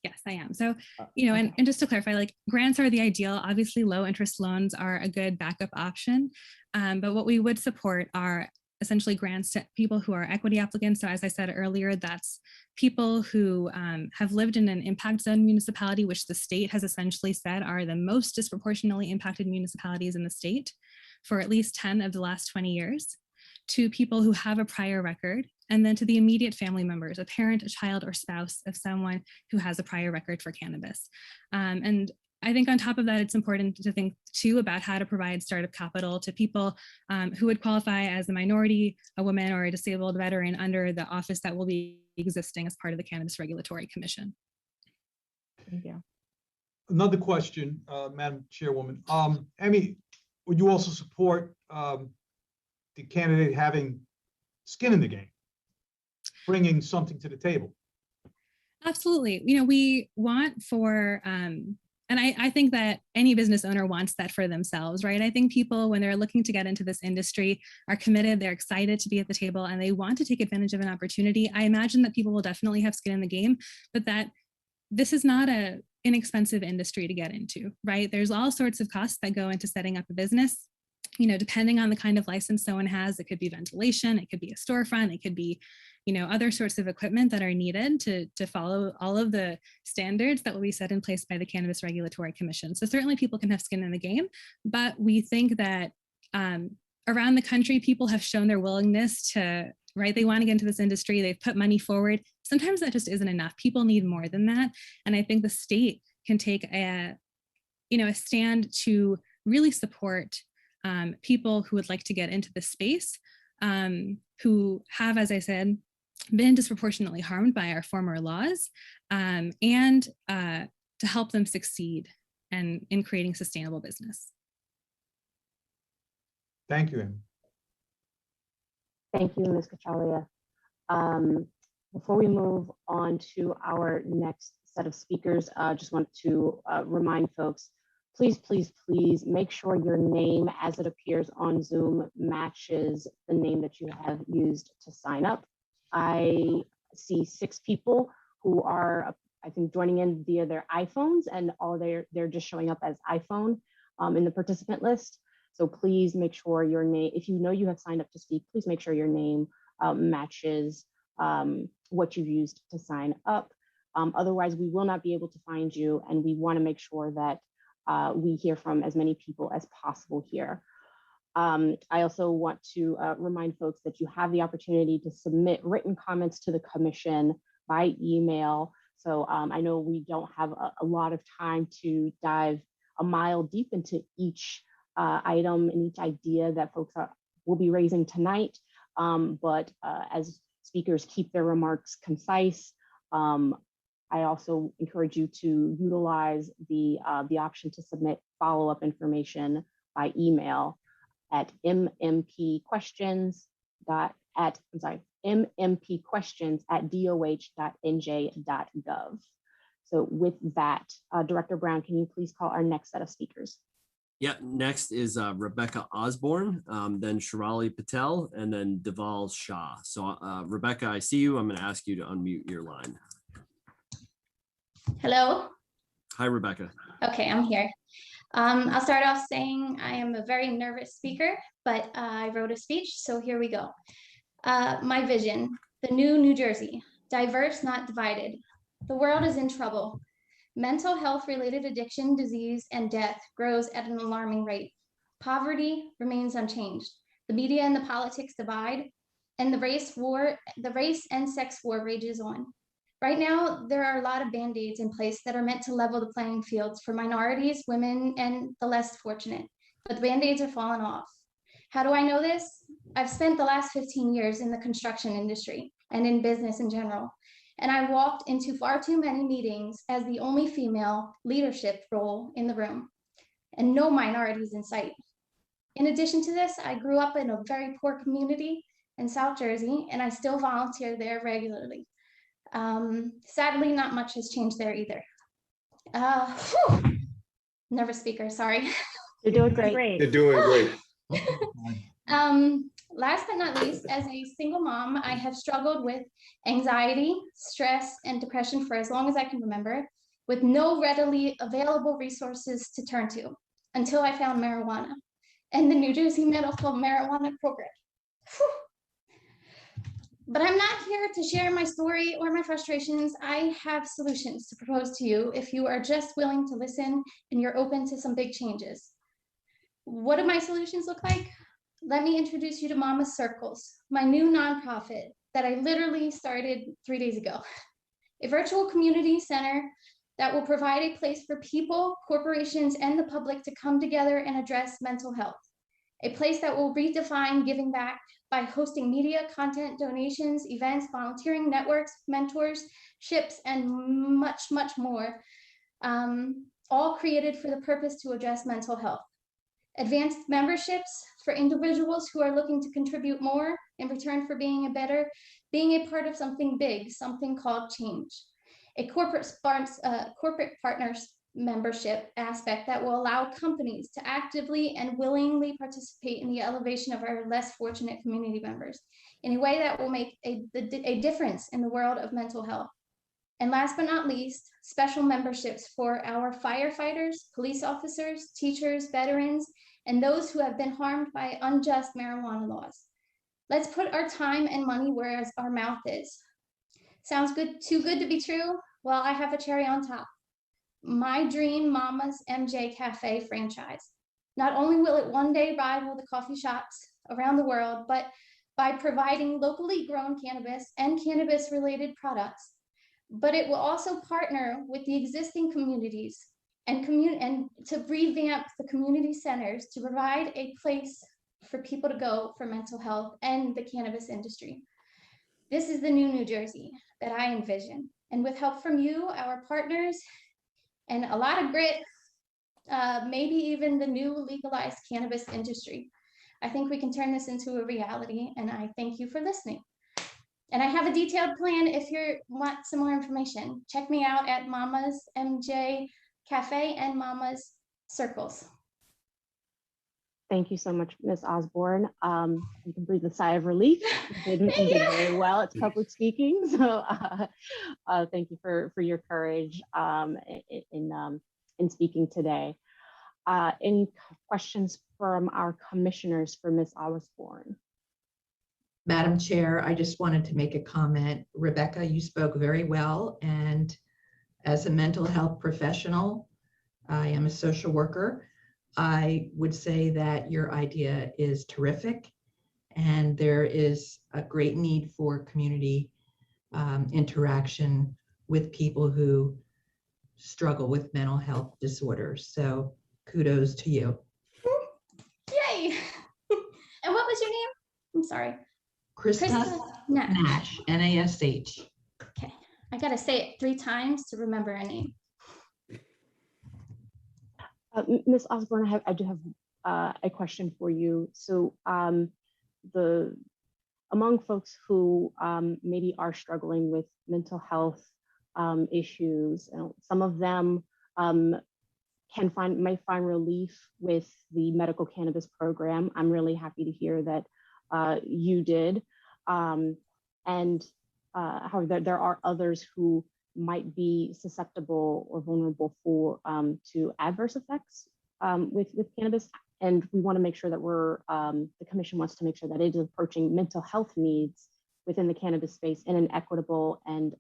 Yes, I am. So, and just to clarify, like, grants are the ideal. Obviously, low interest loans are a good backup option. But what we would support are essentially grants to people who are equity applicants. So as I said earlier, that's people who have lived in an impact zone municipality, which the state has essentially said are the most disproportionately impacted municipalities in the state for at least 10 of the last 20 years, to people who have a prior record, and then to the immediate family members, a parent, a child, or spouse of someone who has a prior record for cannabis. And I think on top of that, it's important to think too about how to provide startup capital to people who would qualify as a minority, a woman, or a disabled veteran under the office that will be existing as part of the Cannabis Regulatory Commission. Thank you. Another question, Madam Chairwoman. Amy, would you also support the candidate having skin in the game, bringing something to the table? Absolutely. We want for, and I think that any business owner wants that for themselves, right? I think people, when they're looking to get into this industry, are committed, they're excited to be at the table, and they want to take advantage of an opportunity. I imagine that people will definitely have skin in the game, but that this is not an inexpensive industry to get into, right? There's all sorts of costs that go into setting up a business. Depending on the kind of license someone has, it could be ventilation, it could be a storefront, it could be, other sorts of equipment that are needed to follow all of the standards that will be set in place by the Cannabis Regulatory Commission. So certainly people can have skin in the game, but we think that around the country, people have shown their willingness to, right? They want to get into this industry, they've put money forward. Sometimes that just isn't enough. People need more than that. And I think the state can take a stand to really support people who would like to get into this space, who have, as I said, been disproportionately harmed by our former laws, and to help them succeed and in creating sustainable business. Thank you, Amy. Thank you, Ms. Kachalia. Before we move on to our next set of speakers, I just want to remind folks, please, please, please make sure your name as it appears on Zoom matches the name that you have used to sign up. I see 6 people who are, I think, joining in via their iPhones, and they're just showing up as iPhone in the participant list. So please make sure your name, if you know you have signed up to speak, please make sure your name matches what you've used to sign up. Otherwise, we will not be able to find you, and we want to make sure that we hear from as many people as possible here. I also want to remind folks that you have the opportunity to submit written comments to the commission by email. So I know we don't have a lot of time to dive a mile deep into each item and each idea that folks will be raising tonight. But as speakers keep their remarks concise, I also encourage you to utilize the option to submit follow-up information by email at mmpquestions@doh.nj.gov. So with that, Director Brown, can you please call our next set of speakers? Yeah, next is Rebecca Osborne, then Shirali Patel, and then Deval Shah. So Rebecca, I see you. I'm going to ask you to unmute your line. Hello. Hi, Rebecca. Okay, I'm here. I'll start off saying I am a very nervous speaker, but I wrote a speech, so here we go. My vision, the new New Jersey, diverse, not divided. The world is in trouble. Mental health-related addiction, disease, and death grows at an alarming rate. Poverty remains unchanged. The media and the politics divide, and the race and sex war rages on. Right now, there are a lot of band-aids in place that are meant to level the playing fields for minorities, women, and the less fortunate, but the band-aids are falling off. How do I know this? I've spent the last 15 years in the construction industry and in business in general, and I walked into far too many meetings as the only female leadership role in the room, and no minorities in sight. In addition to this, I grew up in a very poor community in South Jersey, and I still volunteer there regularly. Sadly, not much has changed there either. Nervous speaker, sorry. You're doing great. You're doing great. Last but not least, as a single mom, I have struggled with anxiety, stress, and depression for as long as I can remember, with no readily available resources to turn to until I found marijuana and the New Jersey medical marijuana program. Whew. But I'm not here to share my story or my frustrations. I have solutions to propose to you if you are just willing to listen and you're open to some big changes. What do my solutions look like? Let me introduce you to Mama's Circles, my new nonprofit that I literally started 3 days ago. A virtual community center that will provide a place for people, corporations, and the public to come together and address mental health. A place that will redefine giving back by hosting media, content, donations, events, volunteering, networks, mentorships, and much, much more, all created for the purpose to address mental health. Advanced memberships for individuals who are looking to contribute more in return for being a part of something big, something called change. A corporate partners membership aspect that will allow companies to actively and willingly participate in the elevation of our less fortunate community members in a way that will make a difference in the world of mental health. And last but not least, special memberships for our firefighters, police officers, teachers, veterans, and those who have been harmed by unjust marijuana laws. Let's put our time and money where our mouth is. Sounds good, too good to be true? Well, I have a cherry on top. My dream Mama's MJ Cafe franchise. Not only will it one day rival the coffee shops around the world, but by providing locally grown cannabis and cannabis-related products, but it will also partner with the existing communities and to revamp the community centers to provide a place for people to go for mental health and the cannabis industry. This is the new New Jersey that I envision. And with help from you, our partners, and a lot of grit, maybe even the new legalized cannabis industry, I think we can turn this into a reality, and I thank you for listening. And I have a detailed plan if you want some more information. Check me out at Mama's MJ Cafe and Mama's Circles. Thank you so much, Ms. Osborne. You can breathe a sigh of relief. You did very well. It's public speaking, so thank you for your courage in speaking today. Any questions from our commissioners for Ms. Osborne? Madam Chair, I just wanted to make a comment. Rebecca, you spoke very well, and as a mental health professional, I am a social worker. I would say that your idea is terrific, and there is a great need for community interaction with people who struggle with mental health disorders. So kudos to you. Yay! And what was your name? I'm sorry. Krista Nash, N-A-S-H. Okay, I gotta say it 3 times to remember a name. Ms. Osborne, I do have a question for you. So among folks who maybe are struggling with mental health issues, some of them might find relief with the medical cannabis program. I'm really happy to hear that you did. However, there are others who might be susceptible or vulnerable to adverse effects with cannabis. And we want to make sure that the commission wants to make sure that it is approaching mental health needs within the cannabis space in an equitable and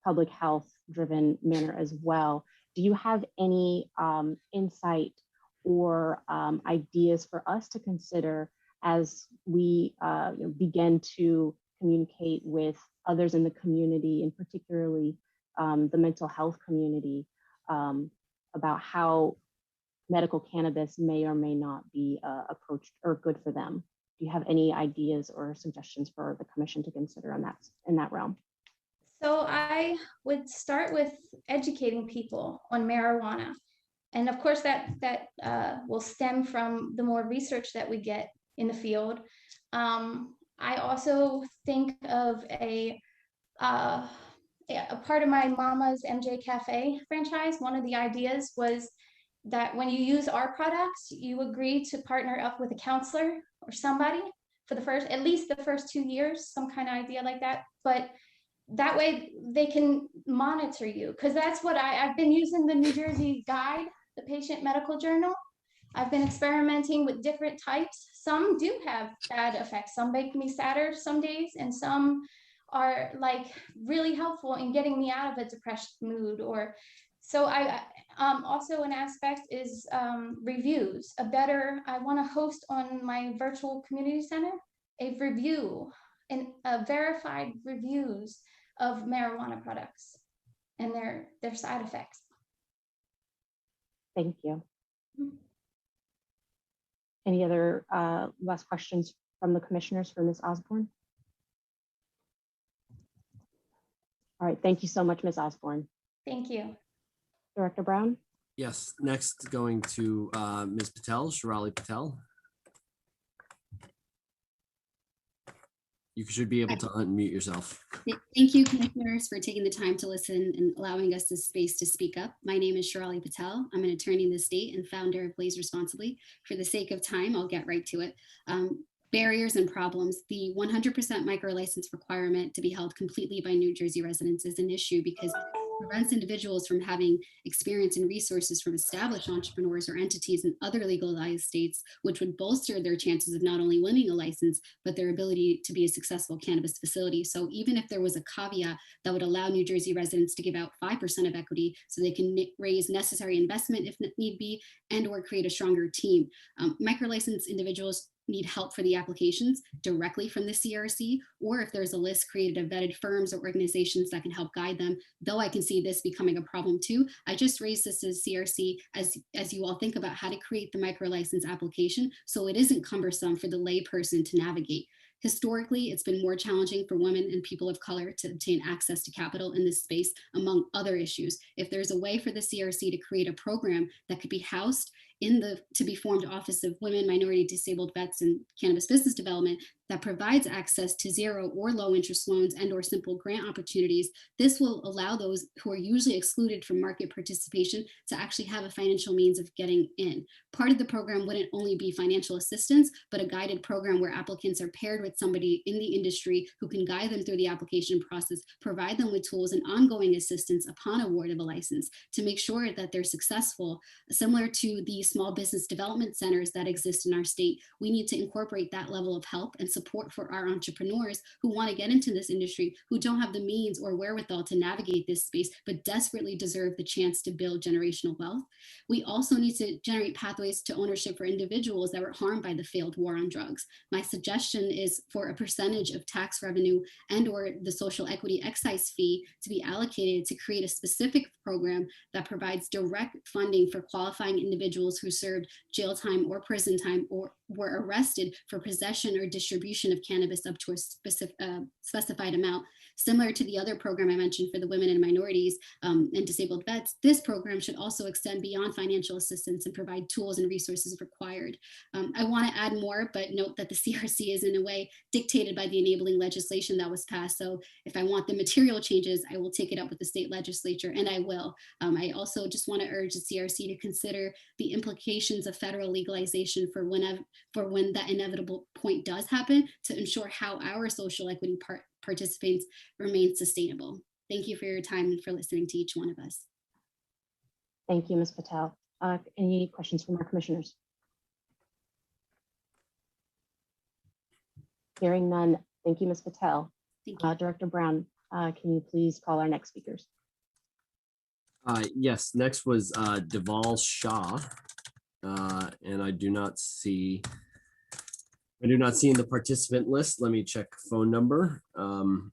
public health driven manner as well. Do you have any insight or ideas for us to consider as we begin to communicate with others in the community, and particularly the mental health community, about how medical cannabis may or may not be approached or good for them? Do you have any ideas or suggestions for the commission to consider in that realm? So I would start with educating people on marijuana. And of course that will stem from the more research that we get in the field. I also think of a part of my mama's MJ Cafe franchise. One of the ideas was that when you use our products, you agree to partner up with a counselor or somebody for at least the first 2 years, some kind of idea like that. But that way they can monitor you, because that's what I've been using the New Jersey Guide, the Patient Medical Journal. I've been experimenting with different types. Some do have bad effects. Some make me sadder some days, and some are like really helpful in getting me out of a depressed mood. Or so I also an aspect is reviews. I want to host on my virtual community center a review and verified reviews of marijuana products and their side effects. Thank you. Any other last questions from the commissioners for Ms. Osborne? All right, thank you so much, Ms. Osborne. Thank you. Director Brown? Yes, next going to Ms. Patel, Shirali Patel. You should be able to unmute yourself. Thank you, commissioners, for taking the time to listen and allowing us this space to speak up. My name is Shirali Patel. I'm an attorney in the state and founder of Blaze Responsibly. For the sake of time, I'll get right to it. Barriers and problems. The 100% micro license requirement to be held completely by New Jersey residents is an issue because it prevents individuals from having experience and resources from established entrepreneurs or entities in other legalized states, which would bolster their chances of not only winning a license, but their ability to be a successful cannabis facility. So even if there was a caveat that would allow New Jersey residents to give out 5% of equity so they can raise necessary investment if need be, and or create a stronger team. Micro license individuals need help for the applications directly from the CRC, or if there's a list created of vetted firms or organizations that can help guide them, though I can see this becoming a problem too. I just raised this as CRC as you all think about how to create the micro license application so it isn't cumbersome for the lay person to navigate. Historically, it's been more challenging for women and people of color to obtain access to capital in this space, among other issues. If there's a way for the CRC to create a program that could be housed in the to be formed Office of Women, Minority, Disabled Vets and Cannabis Business Development that provides access to zero or low interest loans and or simple grant opportunities, this will allow those who are usually excluded from market participation to actually have a financial means of getting in. Part of the program wouldn't only be financial assistance, but a guided program where applicants are paired with somebody in the industry who can guide them through the application process, provide them with tools and ongoing assistance upon award of a license to make sure that they're successful. Similar to the small business development centers that exist in our state, we need to incorporate that level of help and support for our entrepreneurs who want to get into this industry, who don't have the means or wherewithal to navigate this space, but desperately deserve the chance to build generational wealth. We also need to generate pathways to ownership for individuals that were harmed by the failed war on drugs. My suggestion is for a percentage of tax revenue and or the social equity excise fee to be allocated to create a specific program that provides direct funding for qualifying individuals who served jail time or prison time or were arrested for possession or distribution of cannabis up to a specified amount. Similar to the other program I mentioned for the women and minorities and disabled vets, this program should also extend beyond financial assistance and provide tools and resources required. I want to add more, but note that the CRC is in a way dictated by the enabling legislation that was passed. So if I want the material changes, I will take it up with the state legislature, and I will. I also just want to urge the CRC to consider the implications of federal legalization for when that inevitable point does happen, to ensure how our social equity participants remain sustainable. Thank you for your time and for listening to each one of us. Thank you, Ms. Patel. Any questions from our commissioners? Hearing none, thank you, Ms. Patel. Thank you. Director Brown, can you please call our next speakers? Yes, next was Deval Shah. And I do not see in the participant list. Let me check phone number. No.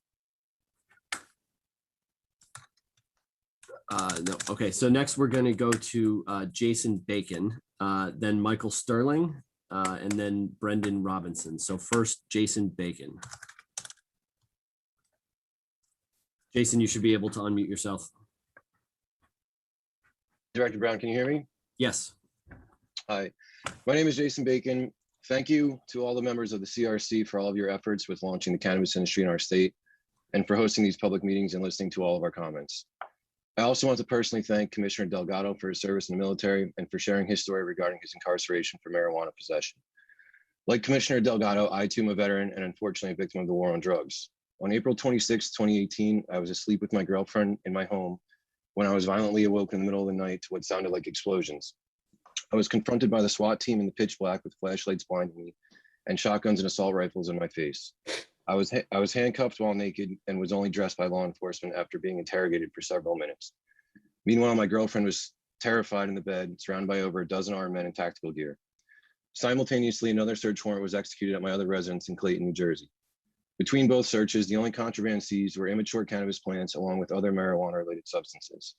Okay, so next we're going to go to Jason Bacon, then Michael Sterling, and then Brendan Robinson. So first, Jason Bacon. Jason, you should be able to unmute yourself. Director Brown, can you hear me? Yes. Hi, my name is Jason Bacon. Thank you to all the members of the CRC for all of your efforts with launching the cannabis industry in our state and for hosting these public meetings and listening to all of our comments. I also want to personally thank Commissioner Delgado for his service in the military and for sharing his story regarding his incarceration for marijuana possession. Like Commissioner Delgado, I too am a veteran and unfortunately a victim of the war on drugs. On April 26, 2018, I was asleep with my girlfriend in my home when I was violently awoke in the middle of the night to what sounded like explosions. I was confronted by the SWAT team in the pitch black with flashlights blinding me and shotguns and assault rifles in my face. I was handcuffed while naked and was only dressed by law enforcement after being interrogated for several minutes. Meanwhile, my girlfriend was terrified in the bed, surrounded by over a dozen armed men in tactical gear. Simultaneously, another search warrant was executed at my other residence in Clayton, New Jersey. Between both searches, the only contraband seized were immature cannabis plants along with other marijuana-related substances.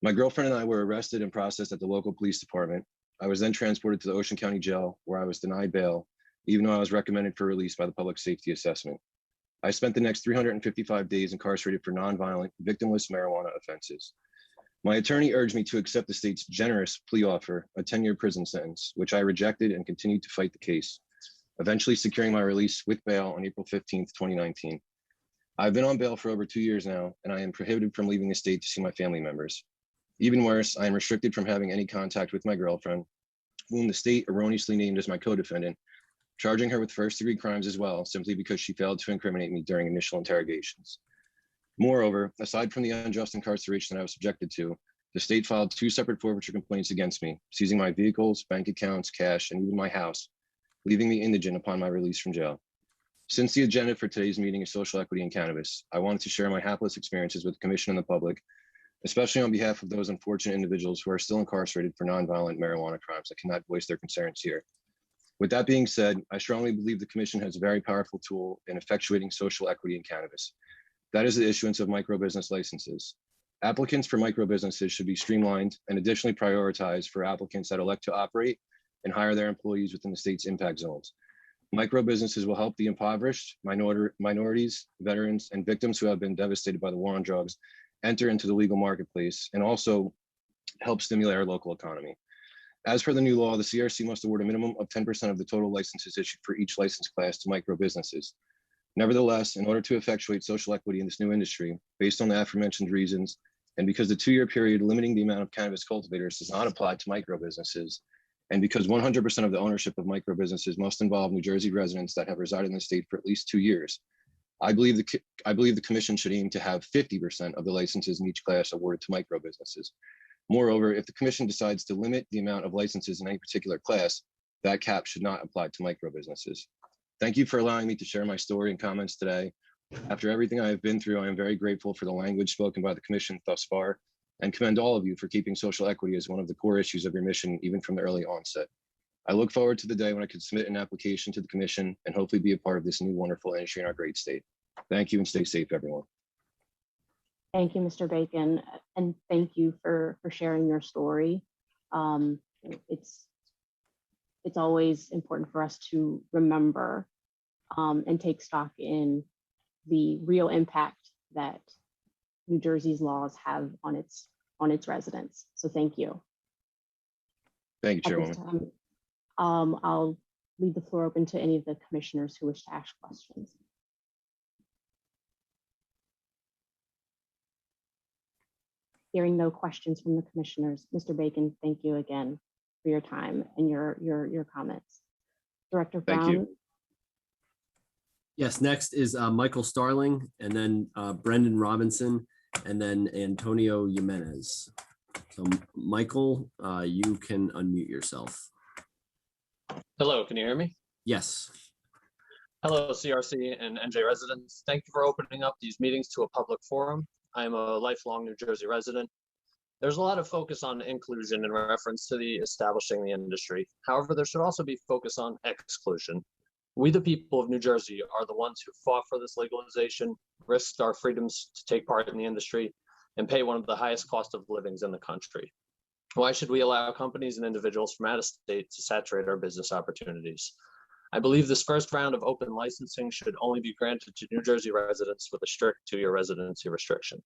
My girlfriend and I were arrested and processed at the local police department. I was then transported to the Ocean County Jail, where I was denied bail, even though I was recommended for release by the Public Safety Assessment. I spent the next 355 days incarcerated for nonviolent, victimless marijuana offenses. My attorney urged me to accept the state's generous plea offer, a 10-year prison sentence, which I rejected and continued to fight the case, eventually securing my release with bail on April 15th, 2019. I've been on bail for over 2 years now, and I am prohibited from leaving the state to see my family members. Even worse, I am restricted from having any contact with my girlfriend, whom the state erroneously named as my co-defendant, charging her with first-degree crimes as well, simply because she failed to incriminate me during initial interrogations. Moreover, aside from the unjust incarceration that I was subjected to, the state filed 2 separate forfeiture complaints against me, seizing my vehicles, bank accounts, cash, and even my house, leaving me indigent upon my release from jail. Since the agenda for today's meeting is social equity in cannabis, I wanted to share my hapless experiences with the Commission and the public, especially on behalf of those unfortunate individuals who are still incarcerated for nonviolent marijuana crimes that cannot voice their concerns here. With that being said, I strongly believe the Commission has a very powerful tool in effectuating social equity in cannabis. That is the issuance of micro-business licenses. Applicants for micro-businesses should be streamlined and additionally prioritized for applicants that elect to operate and hire their employees within the state's impact zones. Micro-businesses will help the impoverished, minorities, veterans, and victims who have been devastated by the war on drugs enter into the legal marketplace and also help stimulate our local economy. As per the new law, the CRC must award a minimum of 10% of the total licenses issued for each license class to micro businesses. Nevertheless, in order to effectuate social equity in this new industry, based on the aforementioned reasons, and because the 2-year period limiting the amount of cannabis cultivators does not apply to micro businesses, and because 100% of the ownership of micro businesses must involve New Jersey residents that have resided in the state for at least 2 years, I believe the Commission should aim to have 50% of the licenses in each class awarded to micro businesses. Moreover, if the Commission decides to limit the amount of licenses in any particular class, that cap should not apply to micro businesses. Thank you for allowing me to share my story and comments today. After everything I have been through, I am very grateful for the language spoken by the Commission thus far and commend all of you for keeping social equity as one of the core issues of your mission, even from the early onset. I look forward to the day when I can submit an application to the Commission and hopefully be a part of this new wonderful industry in our great state. Thank you and stay safe, everyone. Thank you, Mr. Bacon, and thank you for sharing your story. It's always important for us to remember and take stock in the real impact that New Jersey's laws have on its residents. So thank you. Thank you, At this Chairwoman. time, I'll leave the floor open to any of the commissioners who wish to ask questions. Hearing no questions from the commissioners, Mr. Bacon, thank you again for your time and your comments. Director Brown. Thank you. Yes, next is Michael Starling, and then Brendan Robinson, and then Antonio Jimenez. So Michael, you can unmute yourself. Hello, can you hear me? Yes. Hello, CRC and NJ residents. Thank you for opening up these meetings to a public forum. I am a lifelong New Jersey resident. There's a lot of focus on inclusion in reference to the establishing the industry. However, there should also be focus on exclusion. We, the people of New Jersey, are the ones who fought for this legalization, risked our freedoms to take part in the industry, and pay one of the highest cost of livings in the country. Why should we allow companies and individuals from out of state to saturate our business opportunities? I believe this first round of open licensing should only be granted to New Jersey residents with a strict 2-year residency restriction.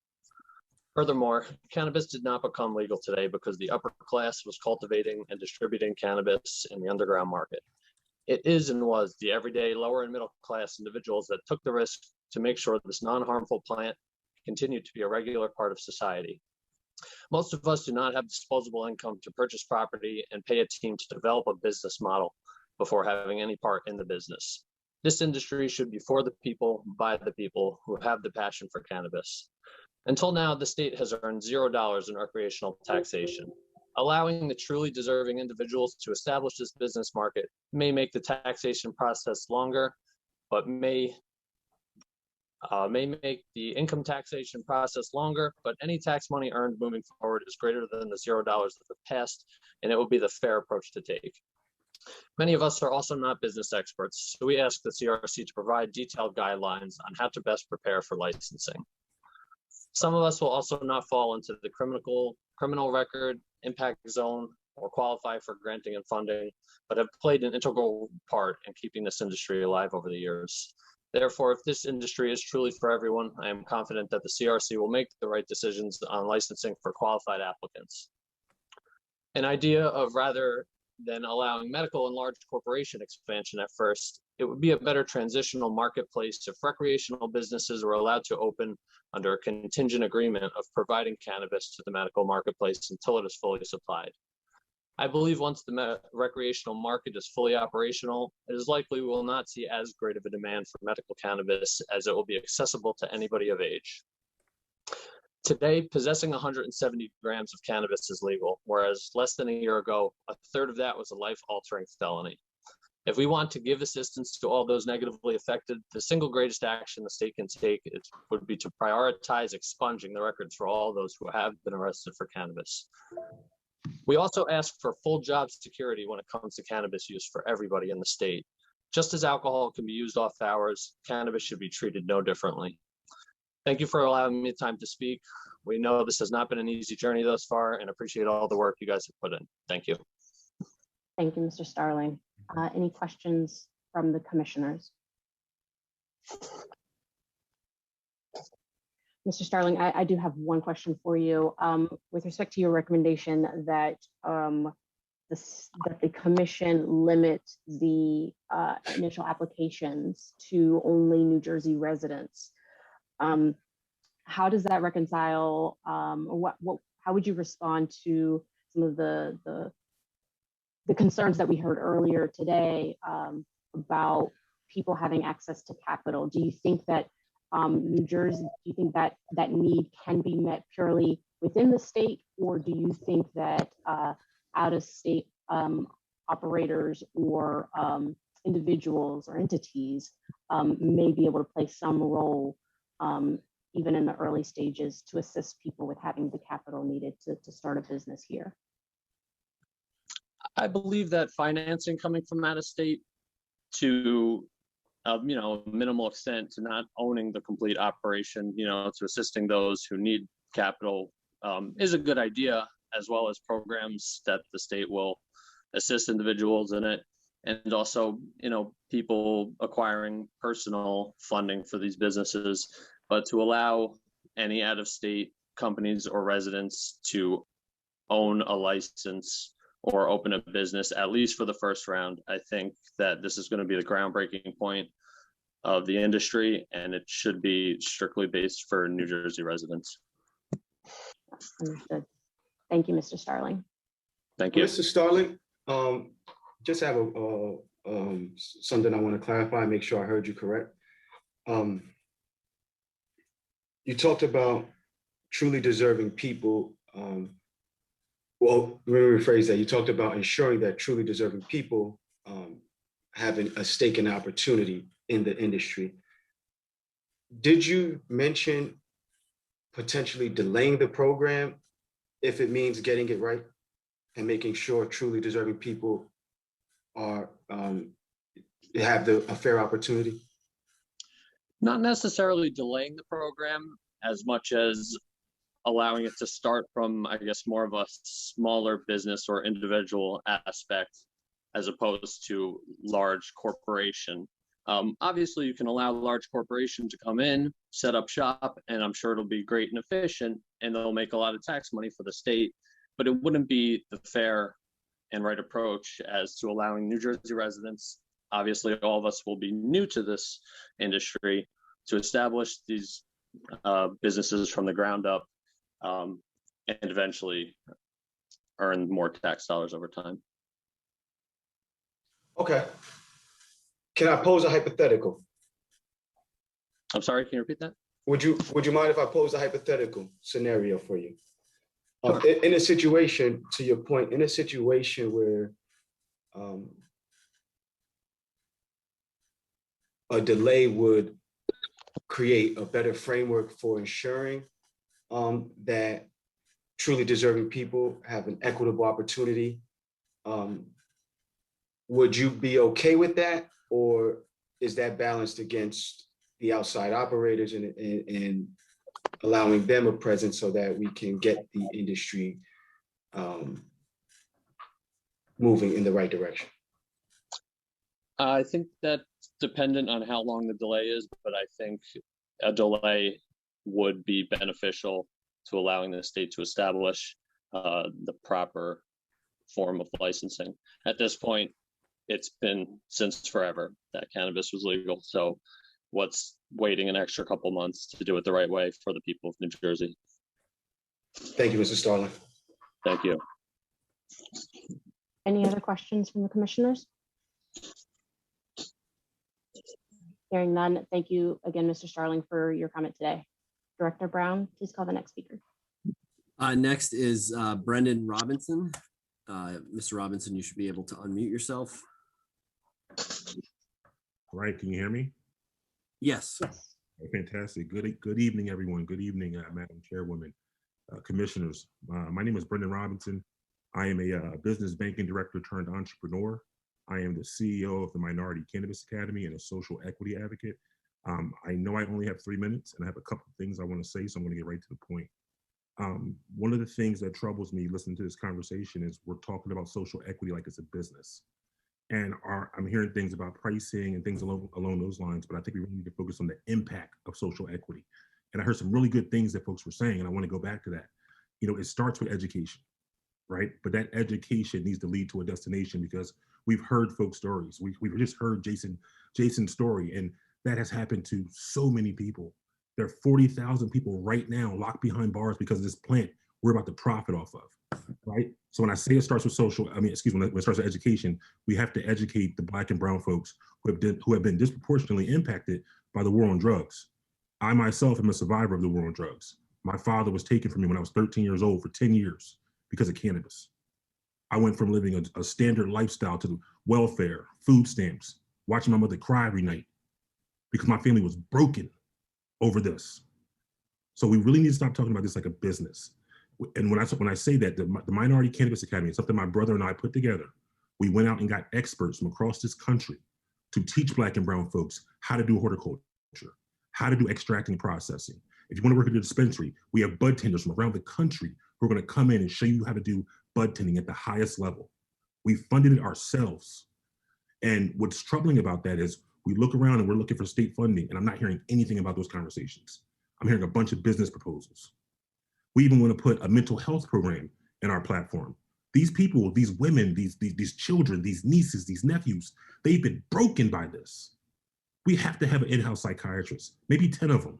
Furthermore, cannabis did not become legal today because the upper class was cultivating and distributing cannabis in the underground market. It is and was the everyday lower and middle class individuals that took the risk to make sure this non-harmful plant continued to be a regular part of society. Most of us do not have disposable income to purchase property and pay a team to develop a business model before having any part in the business. This industry should be for the people, by the people who have the passion for cannabis. Until now, the state has earned $0 in recreational taxation. Allowing the truly deserving individuals to establish this business market may make the taxation process longer, but may make the income taxation process longer, but any tax money earned moving forward is greater than the $0 that have passed, and it will be the fair approach to take. Many of us are also not business experts, so we ask the CRC to provide detailed guidelines on how to best prepare for licensing. Some of us will also not fall into the criminal record, impact zone, or qualify for granting and funding, but have played an integral part in keeping this industry alive over the years. Therefore, if this industry is truly for everyone, I am confident that the CRC will make the right decisions on licensing for qualified applicants. An idea of rather than allowing medical and large corporation expansion at first, it would be a better transitional marketplace if recreational businesses were allowed to open under a contingent agreement of providing cannabis to the medical marketplace until it is fully supplied. I believe once the recreational market is fully operational, it is likely we will not see as great of a demand for medical cannabis as it will be accessible to anybody of age. Today, possessing 170 grams of cannabis is legal, whereas less than a year ago, a third of that was a life-altering felony. If we want to give assistance to all those negatively affected, the single greatest action the state can take would be to prioritize expunging the records for all those who have been arrested for cannabis. We also ask for full job security when it comes to cannabis use for everybody in the state. Just as alcohol can be used off hours, cannabis should be treated no differently. Thank you for allowing me time to speak. We know this has not been an easy journey thus far and appreciate all the work you guys have put in. Thank you. Thank you, Mr. Starling. Any questions from the commissioners? Mr. Starling, I do have one question for you. With respect to your recommendation that the commission limit the initial applications to only New Jersey residents, how does that reconcile, or how would you respond to some of the concerns that we heard earlier today about people having access to capital? Do you think that New Jersey, do you think that that need can be met purely within the state, or do you think that out-of-state operators or individuals or entities may be able to play some role even in the early stages to assist people with having the capital needed to start a business here? I believe that financing coming from out of state to minimal extent to not owning the complete operation, to assisting those who need capital is a good idea, as well as programs that the state will assist individuals in it. And also, people acquiring personal funding for these businesses, but to allow any out-of-state companies or residents to own a license or open a business, at least for the first round, I think that this is going to be the groundbreaking point of the industry, and it should be strictly based for New Jersey residents. Understood. Thank you, Mr. Starling. Thank you. Mr. Starling, just have something I want to clarify, make sure I heard you correct. You talked about truly deserving people. Well, let me rephrase that. You talked about ensuring that truly deserving people having a stake in opportunity in the industry. Did you mention potentially delaying the program if it means getting it right and making sure truly deserving people are have a fair opportunity? Not necessarily delaying the program as much as allowing it to start from, I guess, more of a smaller business or individual aspect as opposed to large corporation. Obviously, you can allow large corporation to come in, set up shop, and I'm sure it'll be great and efficient, and they'll make a lot of tax money for the state, but it wouldn't be the fair and right approach as to allowing New Jersey residents, obviously all of us will be new to this industry, to establish these businesses from the ground up and eventually earn more tax dollars over time. Okay. Can I pose a hypothetical? I'm sorry, can you repeat that? Would you mind if I pose a hypothetical scenario for you? In a situation, to your point, in a situation where a delay would create a better framework for ensuring that truly deserving people have an equitable opportunity, would you be okay with that? Or is that balanced against the outside operators and allowing them a presence so that we can get the industry moving in the right direction? I think that's dependent on how long the delay is, but I think a delay would be beneficial to allowing the state to establish the proper form of licensing. At this point, it's been since forever that cannabis was legal. So what's waiting an extra couple months to do it the right way for the people of New Jersey? Thank you, Mr. Starling. Thank you. Any other questions from the commissioners? Hearing none, thank you again, Mr. Starling, for your comment today. Director Brown, please call the next speaker. Next is Brendan Robinson. Mr. Robinson, you should be able to unmute yourself. All right, can you hear me? Yes. Yes. Fantastic. Good evening, everyone. Good evening, Madam Chairwoman, commissioners. My name is Brendan Robinson. I am a business banking director turned entrepreneur. I am the CEO of the Minority Cannabis Academy and a social equity advocate. I know I only have 3 minutes and I have a couple of things I want to say, so I'm going to get right to the point. One of the things that troubles me listening to this conversation is we're talking about social equity like it's a business. And I'm hearing things about pricing and things along those lines, but I think we really need to focus on the impact of social equity. And I heard some really good things that folks were saying, and I want to go back to that. You know, it starts with education, right? But that education needs to lead to a destination because we've heard folks' stories. We've just heard Jason's story, and that has happened to so many people. There are 40,000 people right now locked behind bars because of this plant we're about to profit off of, right? So when I say it starts with when it starts with education, we have to educate the Black and brown folks who have been disproportionately impacted by the war on drugs. I myself am a survivor of the war on drugs. My father was taken from me when I was 13 years old for 10 years because of cannabis. I went from living a standard lifestyle to welfare, food stamps, watching my mother cry every night because my family was broken over this. So we really need to stop talking about this like a business. And when I say that, the Minority Cannabis Academy is something my brother and I put together. We went out and got experts from across this country to teach Black and brown folks how to do horticulture, how to do extracting processing. If you want to work at a dispensary, we have bud tenders from around the country who are going to come in and show you how to do bud tending at the highest level. We funded it ourselves. And what's troubling about that is we look around and we're looking for state funding, and I'm not hearing anything about those conversations. I'm hearing a bunch of business proposals. We even want to put a mental health program in our platform. These people, these women, these children, these nieces, these nephews, they've been broken by this. We have to have an in-house psychiatrist, maybe 10 of them.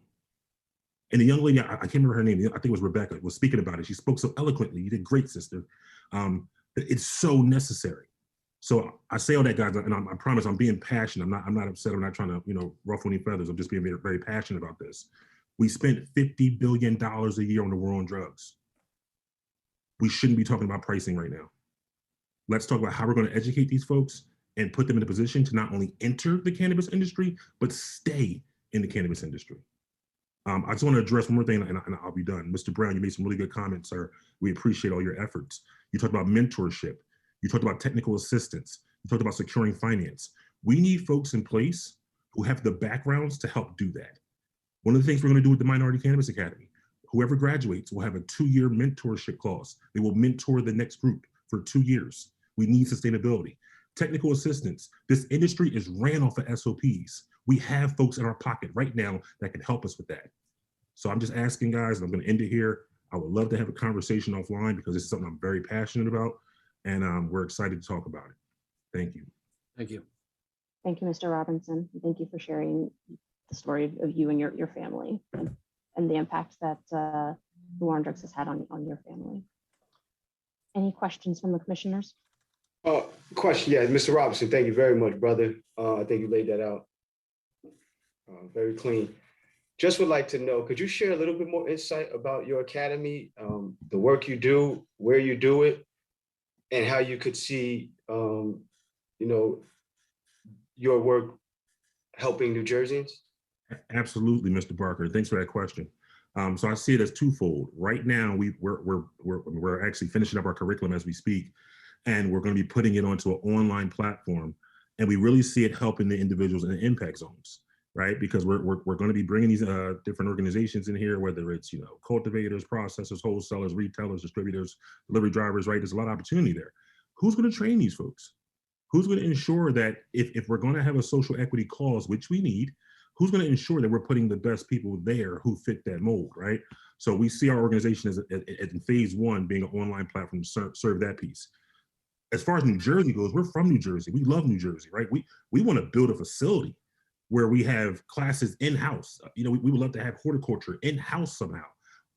And the young lady, I can't remember her name, I think it was Rebecca, was speaking about it. She spoke so eloquently. You did great, sister. It's so necessary. So I say all that, guys, and I promise I'm being passionate. I'm not upset. I'm not trying to, ruffle any feathers. I'm just being very, very passionate about this. We spent $50 billion a year on the war on drugs. We shouldn't be talking about pricing right now. Let's talk about how we're going to educate these folks and put them in a position to not only enter the cannabis industry, but stay in the cannabis industry. I just want to address one more thing, and I'll be done. Mr. Brown, you made some really good comments, sir. We appreciate all your efforts. You talked about mentorship. You talked about technical assistance. You talked about securing finance. We need folks in place who have the backgrounds to help do that. One of the things we're going to do with the Minority Cannabis Academy, whoever graduates will have a 2-year mentorship clause. They will mentor the next group for 2 years. We need sustainability. Technical assistance. This industry is ran off of SOPs. We have folks in our pocket right now that can help us with that. So I'm just asking, guys, and I'm going to end it here. I would love to have a conversation offline because this is something I'm very passionate about, and we're excited to talk about it. Thank you. Thank you. Thank you, Mr. Robinson. Thank you for sharing the story of you and your family and the impact that the war on drugs has had on your family. Any questions from the commissioners? Question, yeah, Mr. Robinson, thank you very much, brother. I think you laid that out very clean. Just would like to know, could you share a little bit more insight about your academy, the work you do, where you do it, and how you could see, your work helping New Jerseyans? Absolutely, Mr. Barker. Thanks for that question. So I see it as twofold. Right now, we're actually finishing up our curriculum as we speak, and we're going to be putting it onto an online platform, and we really see it helping the individuals in the impact zones, right? Because we're going to be bringing these different organizations in here, whether it's cultivators, processors, wholesalers, retailers, distributors, delivery drivers, right? There's a lot of opportunity there. Who's going to train these folks? Who's going to ensure that if we're going to have a social equity clause, which we need, who's going to ensure that we're putting the best people there who fit that mold, right? So we see our organization as in phase 1 being an online platform to serve that piece. As far as New Jersey goes, we're from New Jersey. We love New Jersey, right? We want to build a facility where we have classes in-house. We would love to have horticulture in-house somehow.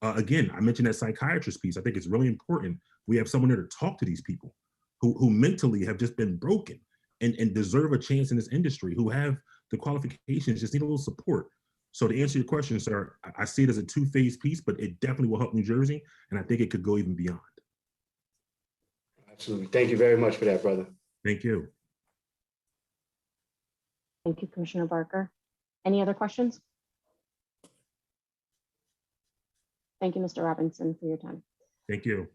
Again, I mentioned that psychiatrist piece. I think it's really important. We have someone there to talk to these people who mentally have just been broken and deserve a chance in this industry, who have the qualifications, just need a little support. So to answer your question, sir, I see it as a 2-phase piece, but it definitely will help New Jersey, and I think it could go even beyond. Absolutely. Thank you very much for that, brother. Thank you. Thank you, Commissioner Barker. Any other questions? Thank you, Mr. Robinson, for your time. Thank you.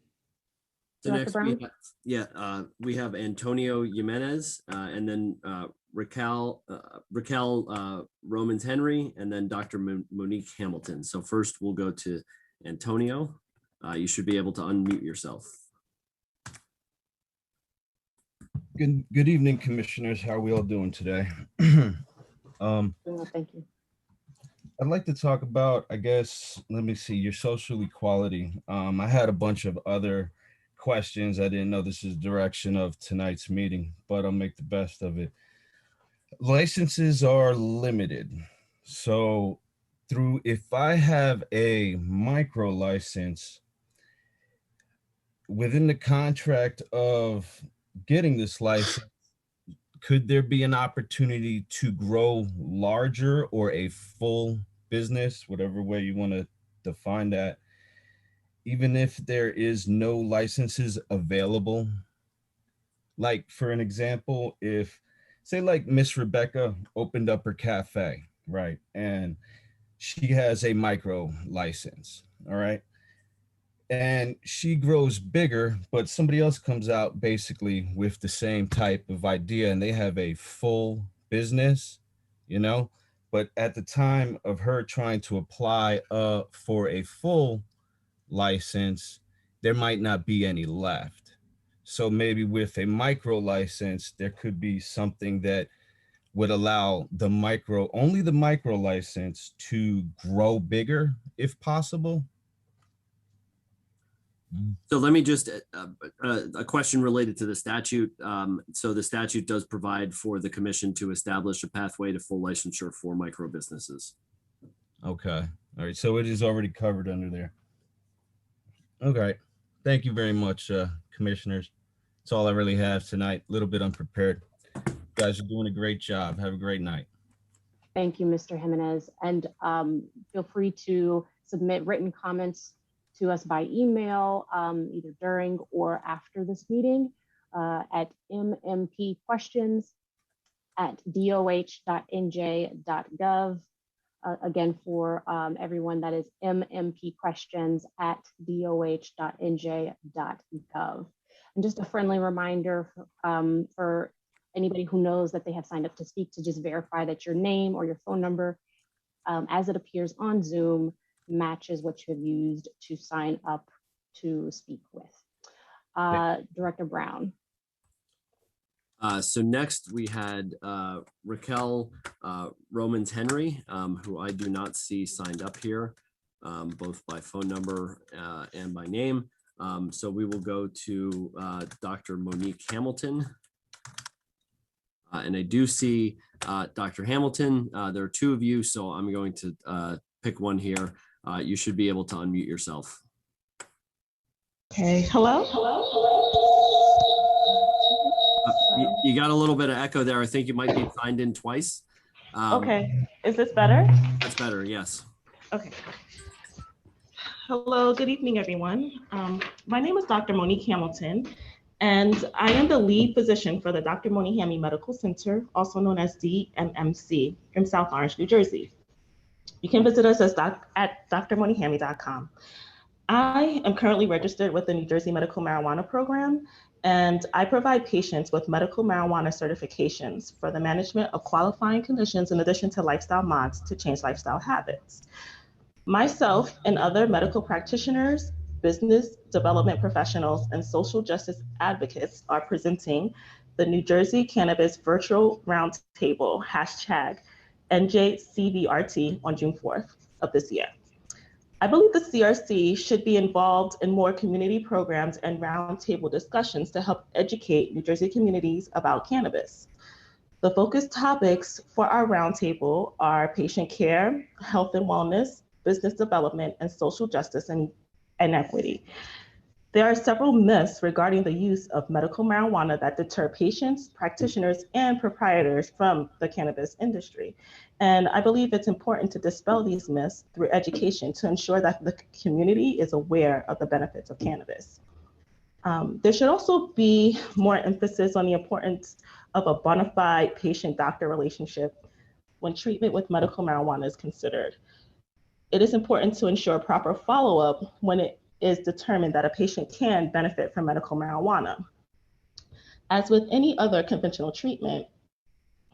So Director next, Brown? we have Antonio Jimenez, and then Raquel Romans Henry, and then Dr. Monique Hamilton. So first we'll go to Antonio. You should be able to unmute yourself. Good evening, commissioners. How are we all doing today? Thank you. I'd like to talk about, I guess, let me see, your social equality. I had a bunch of other questions. I didn't know this is the direction of tonight's meeting, but I'll make the best of it. Licenses are limited. So if I have a micro license, within the contract of getting this license, could there be an opportunity to grow larger or a full business, whatever way you want to define that, even if there is no licenses available? Like, for an example, if, say, like Miss Rebecca opened up her cafe, right? And she has a micro license, all right? And she grows bigger, but somebody else comes out basically with the same type of idea and they have a full business, but at the time of her trying to apply for a full license, there might not be any left. So maybe with a micro license, there could be something that would allow only the micro license to grow bigger if possible. So let me just, a question related to the statute. So the statute does provide for the commission to establish a pathway to full licensure for micro businesses. Okay. All right. So it is already covered under there. Okay. Thank you very much, commissioners. That's all I really have tonight. A little bit unprepared. You guys are doing a great job. Have a great night. Thank you, Mr. Jimenez. And feel free to submit written comments to us by email, either during or after this meeting. at mmPquestions@doh.nj.gov. Again, for everyone, that is mmPquestions@doh.nj.gov. And just a friendly reminder for anybody who knows that they have signed up to speak, to just verify that your name or your phone number, as it appears on Zoom, matches what you have used to sign up to speak with. Director Brown. So next we had Raquel Romans Henry, who I do not see signed up here, both by phone number and by name. So we will go to Dr. Monique Hamilton. And I do see Dr. Hamilton. There are two of you, so I'm going to pick one here. You should be able to unmute yourself. Okay, hello? You got a little bit of echo there. I think you might be signed in twice. Okay, is this better? That's better, yes. Okay. Hello, good evening, everyone. My name is Dr. Monique Hamilton, and I am the lead physician for the Dr. Moni Hammy Medical Center, also known as DMMC, in South Orange, New Jersey. You can visit us at drmonihammy.com. I am currently registered with the New Jersey Medical Marijuana Program, and I provide patients with medical marijuana certifications for the management of qualifying conditions in addition to lifestyle mods to change lifestyle habits. Myself and other medical practitioners, business development professionals, and social justice advocates are presenting the New Jersey Cannabis Virtual Roundtable, #NJCVRT, on June 4th of this year. I believe the CRC should be involved in more community programs and roundtable discussions to help educate New Jersey communities about cannabis. The focus topics for our roundtable are patient care, health and wellness, business development, and social justice and equity. There are several myths regarding the use of medical marijuana that deter patients, practitioners, and proprietors from the cannabis industry. And I believe it's important to dispel these myths through education to ensure that the community is aware of the benefits of cannabis. There should also be more emphasis on the importance of a bona fide patient-doctor relationship when treatment with medical marijuana is considered. It is important to ensure proper follow-up when it is determined that a patient can benefit from medical marijuana. As with any other conventional treatment,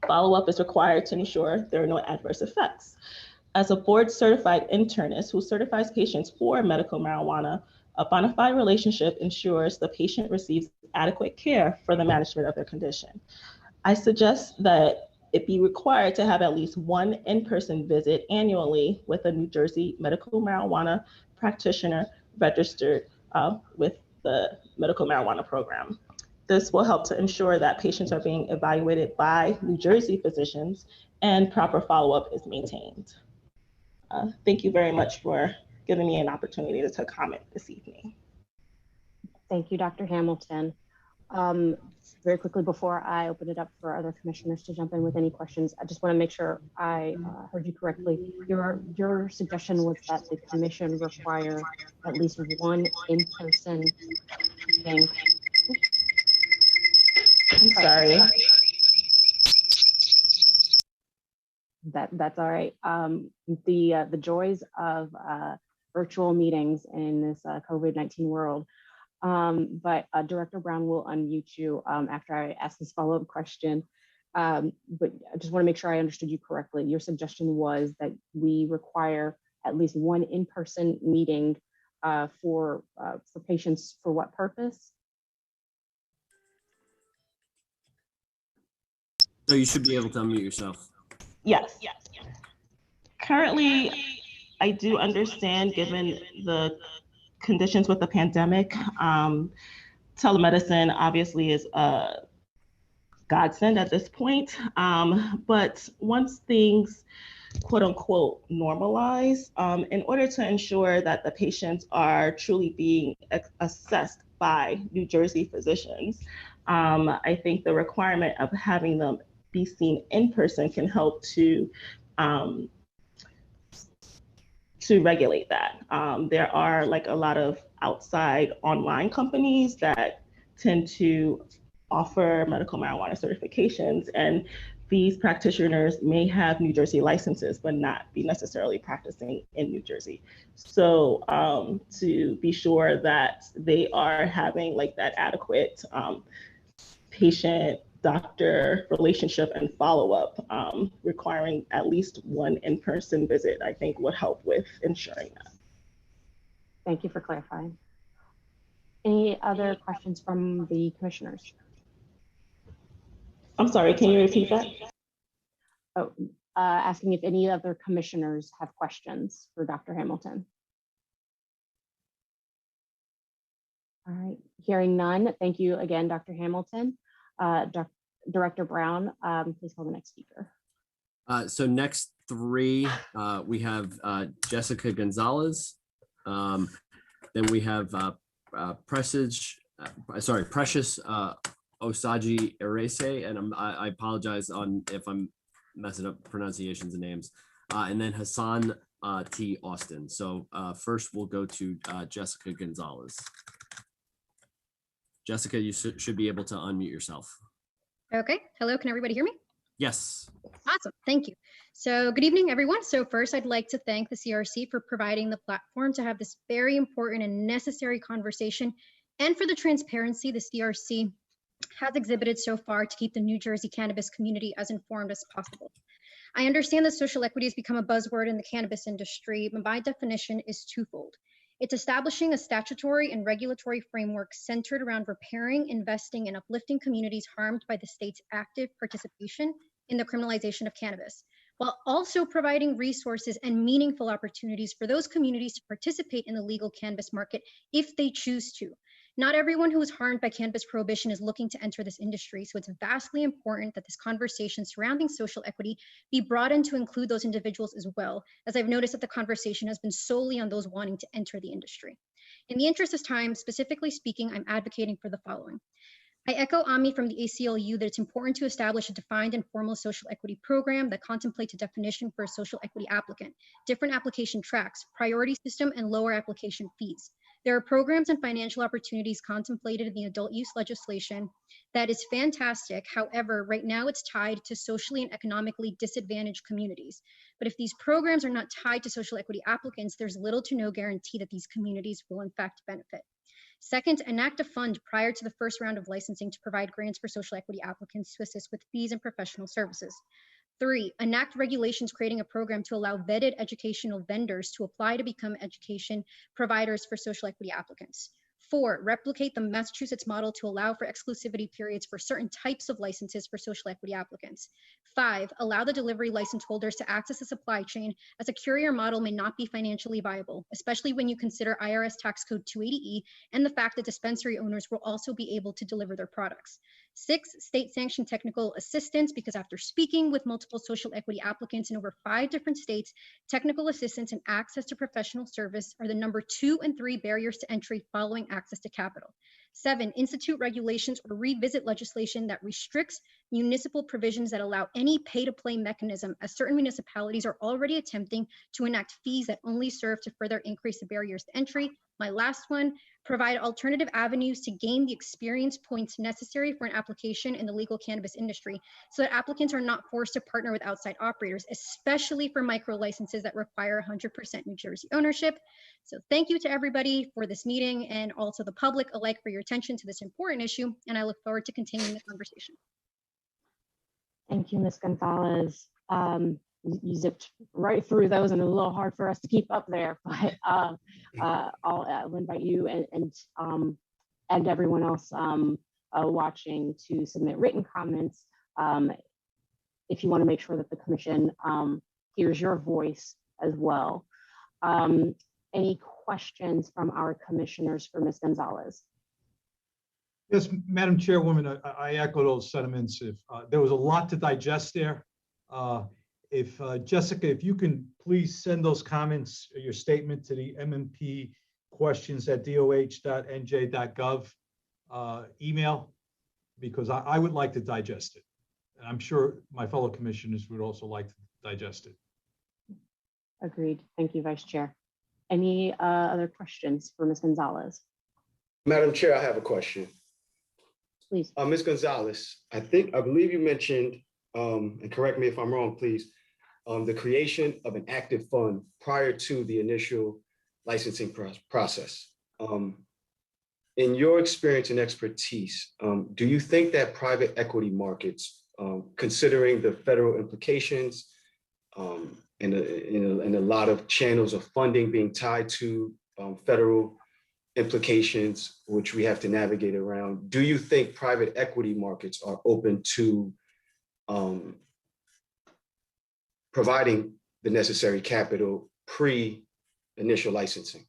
follow-up is required to ensure there are no adverse effects. As a board-certified internist who certifies patients for medical marijuana, a bona fide relationship ensures the patient receives adequate care for the management of their condition. I suggest that it be required to have at least one in-person visit annually with a New Jersey medical marijuana practitioner registered with the medical marijuana program. This will help to ensure that patients are being evaluated by New Jersey physicians and proper follow-up is maintained. Thank you very much for giving me an opportunity to comment this evening. Thank you, Dr. Hamilton. Very quickly, before I open it up for other commissioners to jump in with any questions, I just want to make sure I heard you correctly. Your suggestion was that the commission require at least one in-person meeting. I'm sorry. That's all right. The joys of virtual meetings in this COVID-19 world. But Director Brown will unmute you after I ask this follow-up question. But I just want to make sure I understood you correctly. Your suggestion was that we require at least one in-person meeting for patients for what purpose? So you should be able to unmute yourself. Yes. Currently, I do understand, given the conditions with the pandemic, telemedicine obviously is a godsend at this point. But once things, quote unquote, normalize, in order to ensure that the patients are truly being assessed by New Jersey physicians, I think the requirement of having them be seen in person can help to regulate that. There are like a lot of outside online companies that tend to offer medical marijuana certifications, and these practitioners may have New Jersey licenses, but not be necessarily practicing in New Jersey. So to be sure that they are having like that adequate patient-doctor relationship and follow-up, requiring at least one in-person visit, I think would help with ensuring that. Thank you for clarifying. Any other questions from the commissioners? I'm sorry, can you repeat that? Oh, asking if any other commissioners have questions for Dr. Hamilton. All right, hearing none. Thank you again, Dr. Hamilton. Director Brown, please call the next speaker. So next three, we have Jessica Gonzalez. Then we have Precious Osaji Erese, and I apologize if I'm messing up pronunciations and names. And then Hassan T. Austin. So first we'll go to Jessica Gonzalez. Jessica, you should be able to unmute yourself. Okay. Hello, can everybody hear me? Yes. Awesome. Thank you. So good evening, everyone. So first, I'd like to thank the CRC for providing the platform to have this very important and necessary conversation, and for the transparency the CRC has exhibited so far to keep the New Jersey cannabis community as informed as possible. I understand that social equity has become a buzzword in the cannabis industry, but by definition is twofold. It's establishing a statutory and regulatory framework centered around repairing, investing, and uplifting communities harmed by the state's active participation in the criminalization of cannabis, while also providing resources and meaningful opportunities for those communities to participate in the legal cannabis market if they choose to. Not everyone who is harmed by cannabis prohibition is looking to enter this industry, so it's vastly important that this conversation surrounding social equity be brought in to include those individuals as well, as I've noticed that the conversation has been solely on those wanting to enter the industry. In the interest of time, specifically speaking, I'm advocating for the following. I echo Ami from the ACLU that it's important to establish a defined and formal social equity program that contemplates a definition for a social equity applicant, different application tracks, priority system, and lower application fees. There are programs and financial opportunities contemplated in the adult use legislation that is fantastic. However, right now it's tied to socially and economically disadvantaged communities. But if these programs are not tied to social equity applicants, there's little to no guarantee that these communities will in fact benefit. Second, enact a fund prior to the first round of licensing to provide grants for social equity applicants to assist with fees and professional services. 3, enact regulations creating a program to allow vetted educational vendors to apply to become education providers for social equity applicants. 4, replicate the Massachusetts model to allow for exclusivity periods for certain types of licenses for social equity applicants. 5, allow the delivery license holders to access the supply chain, as a courier model may not be financially viable, especially when you consider IRS tax code 280E and the fact that dispensary owners will also be able to deliver their products. 6, state sanctioned technical assistance, because after speaking with multiple social equity applicants in over 5 different states, technical assistance and access to professional service are the number 2 and 3 barriers to entry following access to capital. 7, institute regulations or revisit legislation that restricts municipal provisions that allow any pay-to-play mechanism, as certain municipalities are already attempting to enact fees that only serve to further increase the barriers to entry. My last one, provide alternative avenues to gain the experience points necessary for an application in the legal cannabis industry, so that applicants are not forced to partner with outside operators, especially for micro licenses that require 100% New Jersey ownership. So thank you to everybody for this meeting, and also the public alike for your attention to this important issue, and I look forward to continuing the conversation. Thank you, Ms. Gonzalez. You zipped right through those, and a little hard for us to keep up there, but I'll invite you and everyone else watching to submit written comments if you want to make sure that the commission hears your voice as well. Any questions from our commissioners for Ms. Gonzalez? Yes, Madam Chairwoman, I echo those sentiments. If there was a lot to digest there. If Jessica, if you can please send those comments, your statement to the MMP questions at doh.nj.gov email, because I would like to digest it. And I'm sure my fellow commissioners would also like to digest it. Agreed. Thank you, Vice Chair. Any other questions for Ms. Gonzalez? Madam Chair, I have a question. Please. Ms. Gonzalez, I believe you mentioned, and correct me if I'm wrong, please, the creation of an active fund prior to the initial licensing process. In your experience and expertise, do you think that private equity markets, considering the federal implications and a lot of channels of funding being tied to federal implications, which we have to navigate around, do you think private equity markets are open to providing the necessary capital pre-initial licensing?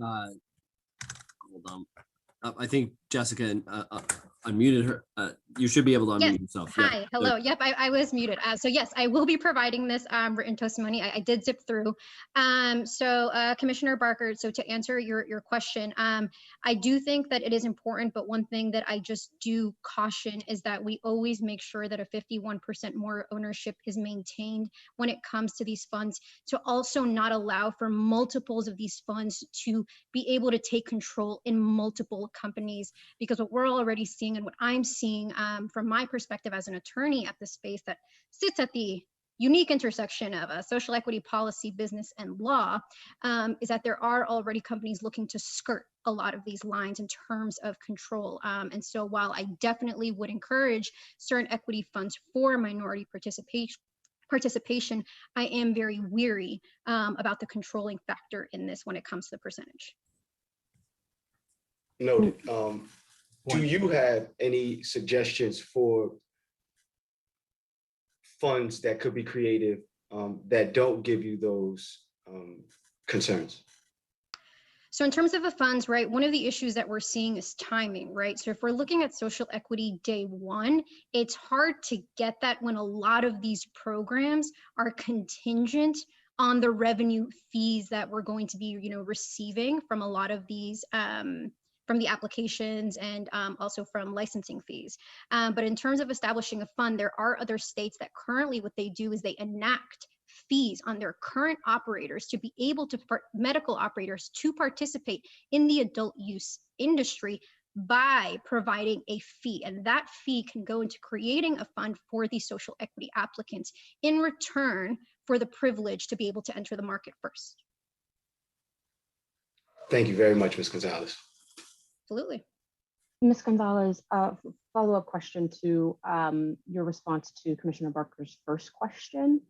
Hold on. I think Jessica unmuted her. You should be able to unmute Yes. yourself. Hi. Yep. Hello. Yep. I was muted. So yes, I will be providing this written testimony. I did zip through. Commissioner Barker, so to answer your question, I do think that it is important, but one thing that I just do caution is that we always make sure that a 51% more ownership is maintained when it comes to these funds, to also not allow for multiples of these funds to be able to take control in multiple companies, because what we're already seeing and what I'm seeing from my perspective as an attorney at this space that sits at the unique intersection of social equity policy, business, and law, is that there are already companies looking to skirt a lot of these lines in terms of control. And so while I definitely would encourage certain equity funds for minority participation, I am very weary about the controlling factor in this when it comes to the percentage. Noted. Do you have any suggestions for funds that could be creative that don't give you those concerns? So in terms of the funds, right, one of the issues that we're seeing is timing, right? So if we're looking at social equity day one, it's hard to get that when a lot of these programs are contingent on the revenue fees that we're going to be, receiving from a lot of these from the applications and also from licensing fees. But in terms of establishing a fund, there are other states that currently what they do is they enact fees on their current operators to be able to, medical operators, to participate in the adult use industry by providing a fee. And that fee can go into creating a fund for these social equity applicants in return for the privilege to be able to enter the market first. Thank you very much, Ms. Gonzalez. Absolutely. Ms. Gonzalez, follow-up question to your response to Commissioner Barker's first question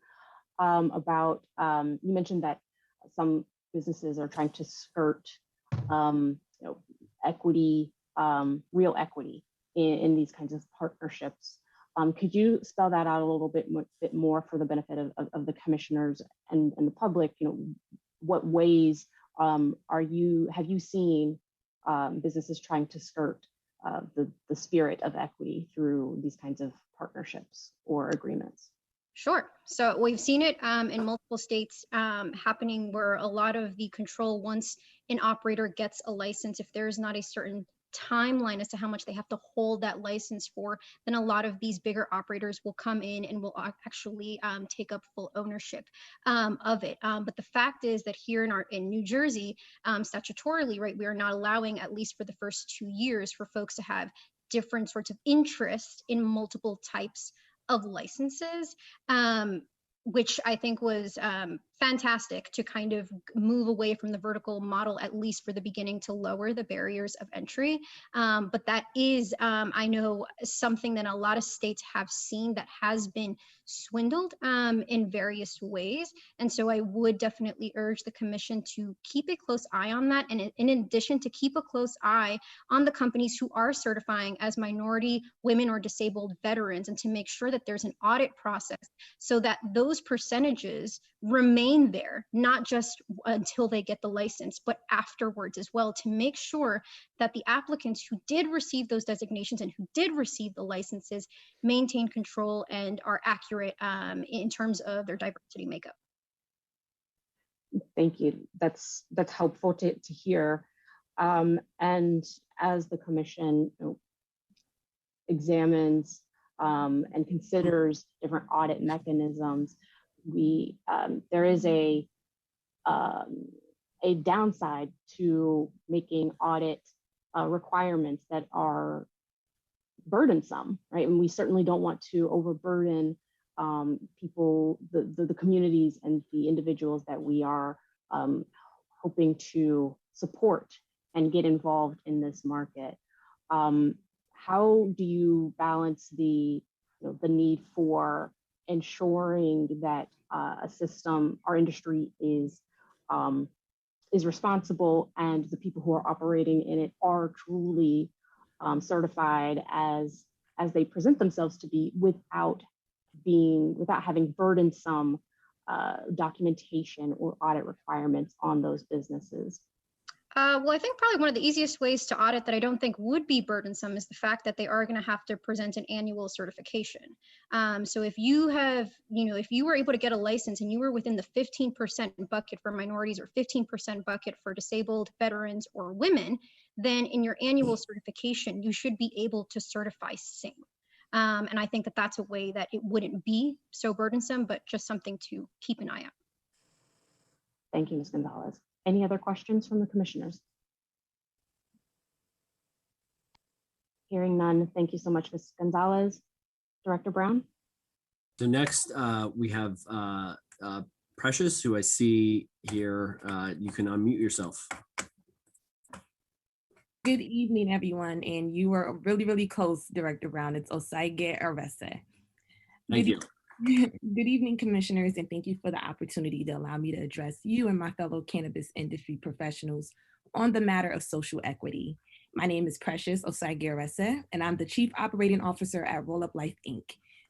about, you mentioned that some businesses are trying to skirt equity, real equity in these kinds of partnerships. Could you spell that out a little bit more for the benefit of the commissioners and the public? What ways have you seen businesses trying to skirt the spirit of equity through these kinds of partnerships or agreements? Sure. So we've seen it in multiple states happening where a lot of the control, once an operator gets a license, if there's not a certain timeline as to how much they have to hold that license for, then a lot of these bigger operators will come in and will actually take up full ownership of it. But the fact is that here in New Jersey, statutorily, right, we are not allowing, at least for the first 2 years, for folks to have different sorts of interest in multiple types of licenses, which I think was fantastic to kind of move away from the vertical model, at least for the beginning, to lower the barriers of entry. But that is, I know, something that a lot of states have seen that has been swindled in various ways. And so I would definitely urge the commission to keep a close eye on that. And in addition, to keep a close eye on the companies who are certifying as minority, women, or disabled veterans, and to make sure that there's an audit process so that those percentages remain there, not just until they get the license, but afterwards as well, to make sure that the applicants who did receive those designations and who did receive the licenses maintain control and are accurate in terms of their diversity makeup. Thank you. That's helpful to hear. And as the commission examines and considers different audit mechanisms, there is a a downside to making audit requirements that are burdensome, right? And we certainly don't want to overburden people, the communities and the individuals that we are hoping to support and get involved in this market. How do you balance the need for ensuring that a system, our industry is responsible and the people who are operating in it are truly certified as they present themselves to be, without having burdensome documentation or audit requirements on those businesses? Well, I think probably one of the easiest ways to audit that I don't think would be burdensome is the fact that they are going to have to present an annual certification. So if you have, if you were able to get a license and you were within the 15% bucket for minorities or 15% bucket for disabled, veterans, or women, then in your annual certification, you should be able to certify same. And I think that that's a way that it wouldn't be so burdensome, but just something to keep an eye out. Thank you, Ms. Gonzalez. Any other questions from the commissioners? Hearing none, thank you so much, Ms. Gonzalez. Director Brown? So next we have Precious, who I see here. You can unmute yourself. Good evening, everyone. And you are really, really close, Director Brown. It's Osaige Arese. Thank you. Good evening, commissioners, and thank you for the opportunity to allow me to address you and my fellow cannabis industry professionals on the matter of social equity. My name is Precious Osaige Arese, and I'm the Chief Operating Officer at Roll Up Life, Inc.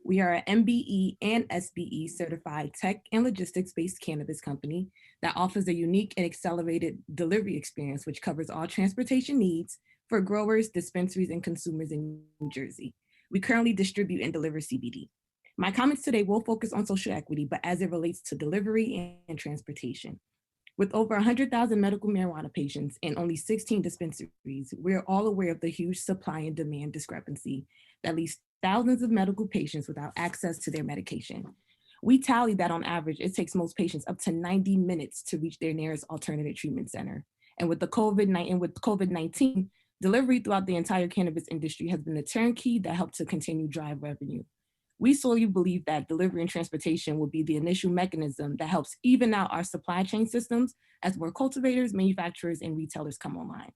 We are an MBE and SBE certified tech and logistics-based cannabis company that offers a unique and accelerated delivery experience, which covers all transportation needs for growers, dispensaries, and consumers in New Jersey. We currently distribute and deliver CBD. My comments today will focus on social equity, but as it relates to delivery and transportation. With over 100,000 medical marijuana patients and only 16 dispensaries, we're all aware of the huge supply and demand discrepancy that leaves thousands of medical patients without access to their medication. We tally that on average, it takes most patients up to 90 minutes to reach their nearest alternative treatment center. And with COVID-19, delivery throughout the entire cannabis industry has been a turnkey that helped to continue drive revenue. We solely believe that delivery and transportation will be the initial mechanism that helps even out our supply chain systems as more cultivators, manufacturers, and retailers come online.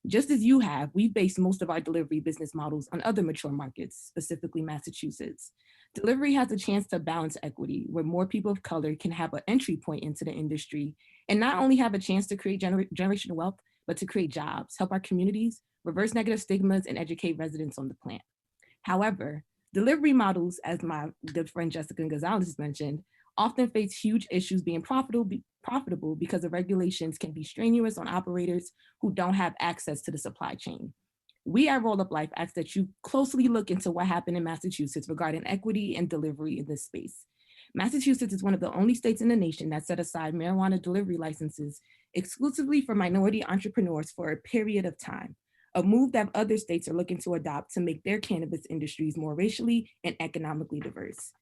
Just as you have, we've based most of our delivery business models on other mature markets, specifically Massachusetts. Delivery has a chance to balance equity, where more people of color can have an entry point into the industry and not only have a chance to create generational wealth, but to create jobs, help our communities, reverse negative stigmas, and educate residents on the plant. However, delivery models, as my good friend Jessica Gonzalez mentioned, often face huge issues being profitable because the regulations can be strenuous on operators who don't have access to the supply chain. We at Roll Up Life ask that you closely look into what happened in Massachusetts regarding equity and delivery in this space. Massachusetts is one of the only states in the nation that set aside marijuana delivery licenses exclusively for minority entrepreneurs for a period of time, a move that other states are looking to adopt to make their cannabis industries more racially and economically diverse.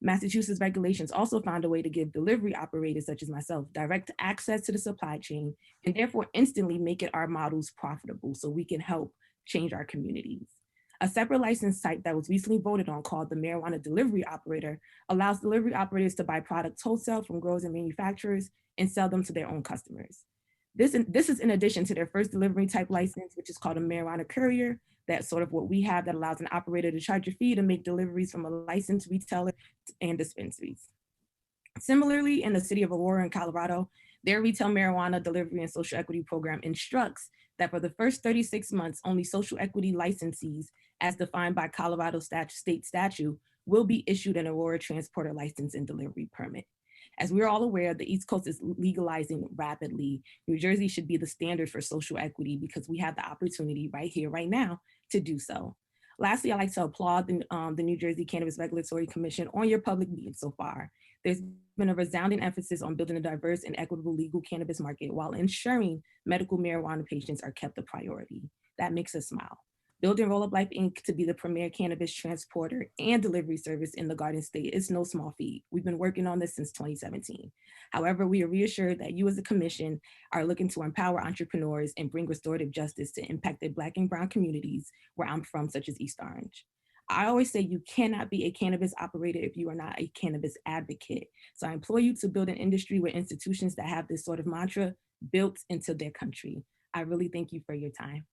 Massachusetts regulations also found a way to give delivery operators such as myself direct access to the supply chain and therefore instantly make it our models profitable so we can help change our communities. A separate license type that was recently voted on called the marijuana delivery operator allows delivery operators to buy products wholesale from growers and manufacturers and sell them to their own customers. This is in addition to their first delivery type license, which is called a marijuana courier. That's sort of what we have that allows an operator to charge a fee to make deliveries from a licensed retailer and dispensaries. Similarly, in the city of Aurora in Colorado, their retail marijuana delivery and social equity program instructs that for the first 36 months, only social equity licensees, as defined by Colorado state statute, will be issued an Aurora transporter license and delivery permit. As we're all aware, the East Coast is legalizing rapidly. New Jersey should be the standard for social equity because we have the opportunity right here, right now, to do so. Lastly, I'd like to applaud the New Jersey Cannabis Regulatory Commission on your public meeting so far. There's been a resounding emphasis on building a diverse and equitable legal cannabis market while ensuring medical marijuana patients are kept a priority. That makes us smile. Building Roll Up Life Inc. to be the premier cannabis transporter and delivery service in the Garden State is no small feat. We've been working on this since 2017. However, we are reassured that you as a commission are looking to empower entrepreneurs and bring restorative justice to impacted Black and Brown communities where I'm from, such as East Orange. I always say you cannot be a cannabis operator if you are not a cannabis advocate. So I implore you to build an industry with institutions that have this sort of mantra built into their country. I really thank you for your time.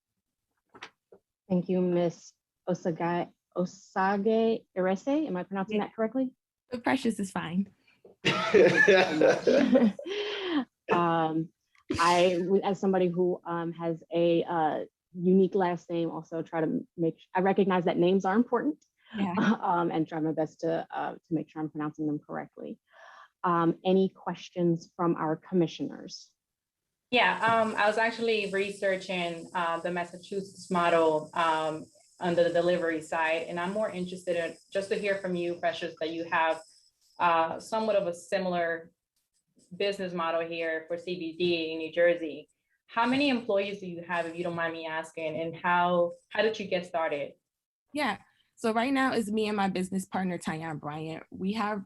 Thank you, Ms. Osage Irese. Am I pronouncing that correctly? The Precious is fine. I, as somebody who has a unique last name, also try to I recognize that names are important, yeah. And try my best to make sure I'm pronouncing them correctly. Any questions from our commissioners? Yeah, I was actually researching the Massachusetts model on the delivery side, and I'm more interested in just to hear from you, Precious, that you have somewhat of a similar business model here for CBD in New Jersey. How many employees do you have, if you don't mind me asking, and how did you get started? Yeah, so right now it's me and my business partner, Tyann Bryant. We have,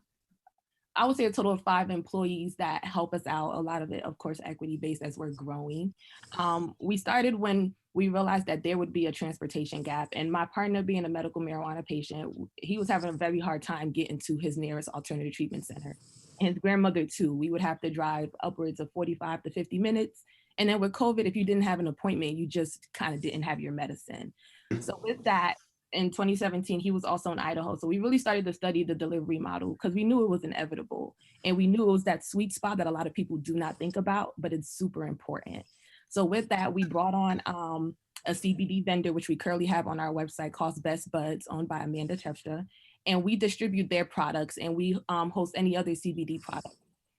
I would say, a total of 5 employees that help us out. A lot of it, of course, equity-based as we're growing. We started when we realized that there would be a transportation gap, and my partner, being a medical marijuana patient, he was having a very hard time getting to his nearest alternative treatment center. And his grandmother too. We would have to drive upwards of 45 to 50 minutes. And then with COVID, if you didn't have an appointment, you just kind of didn't have your medicine. So with that, in 2017, he was also in Idaho. So we really started to study the delivery model because we knew it was inevitable. And we knew it was that sweet spot that a lot of people do not think about, but it's super important. So with that, we brought on a CBD vendor, which we currently have on our website, called Best Buds, owned by Amanda Chefstra. And we distribute their products, and we host any other CBD products.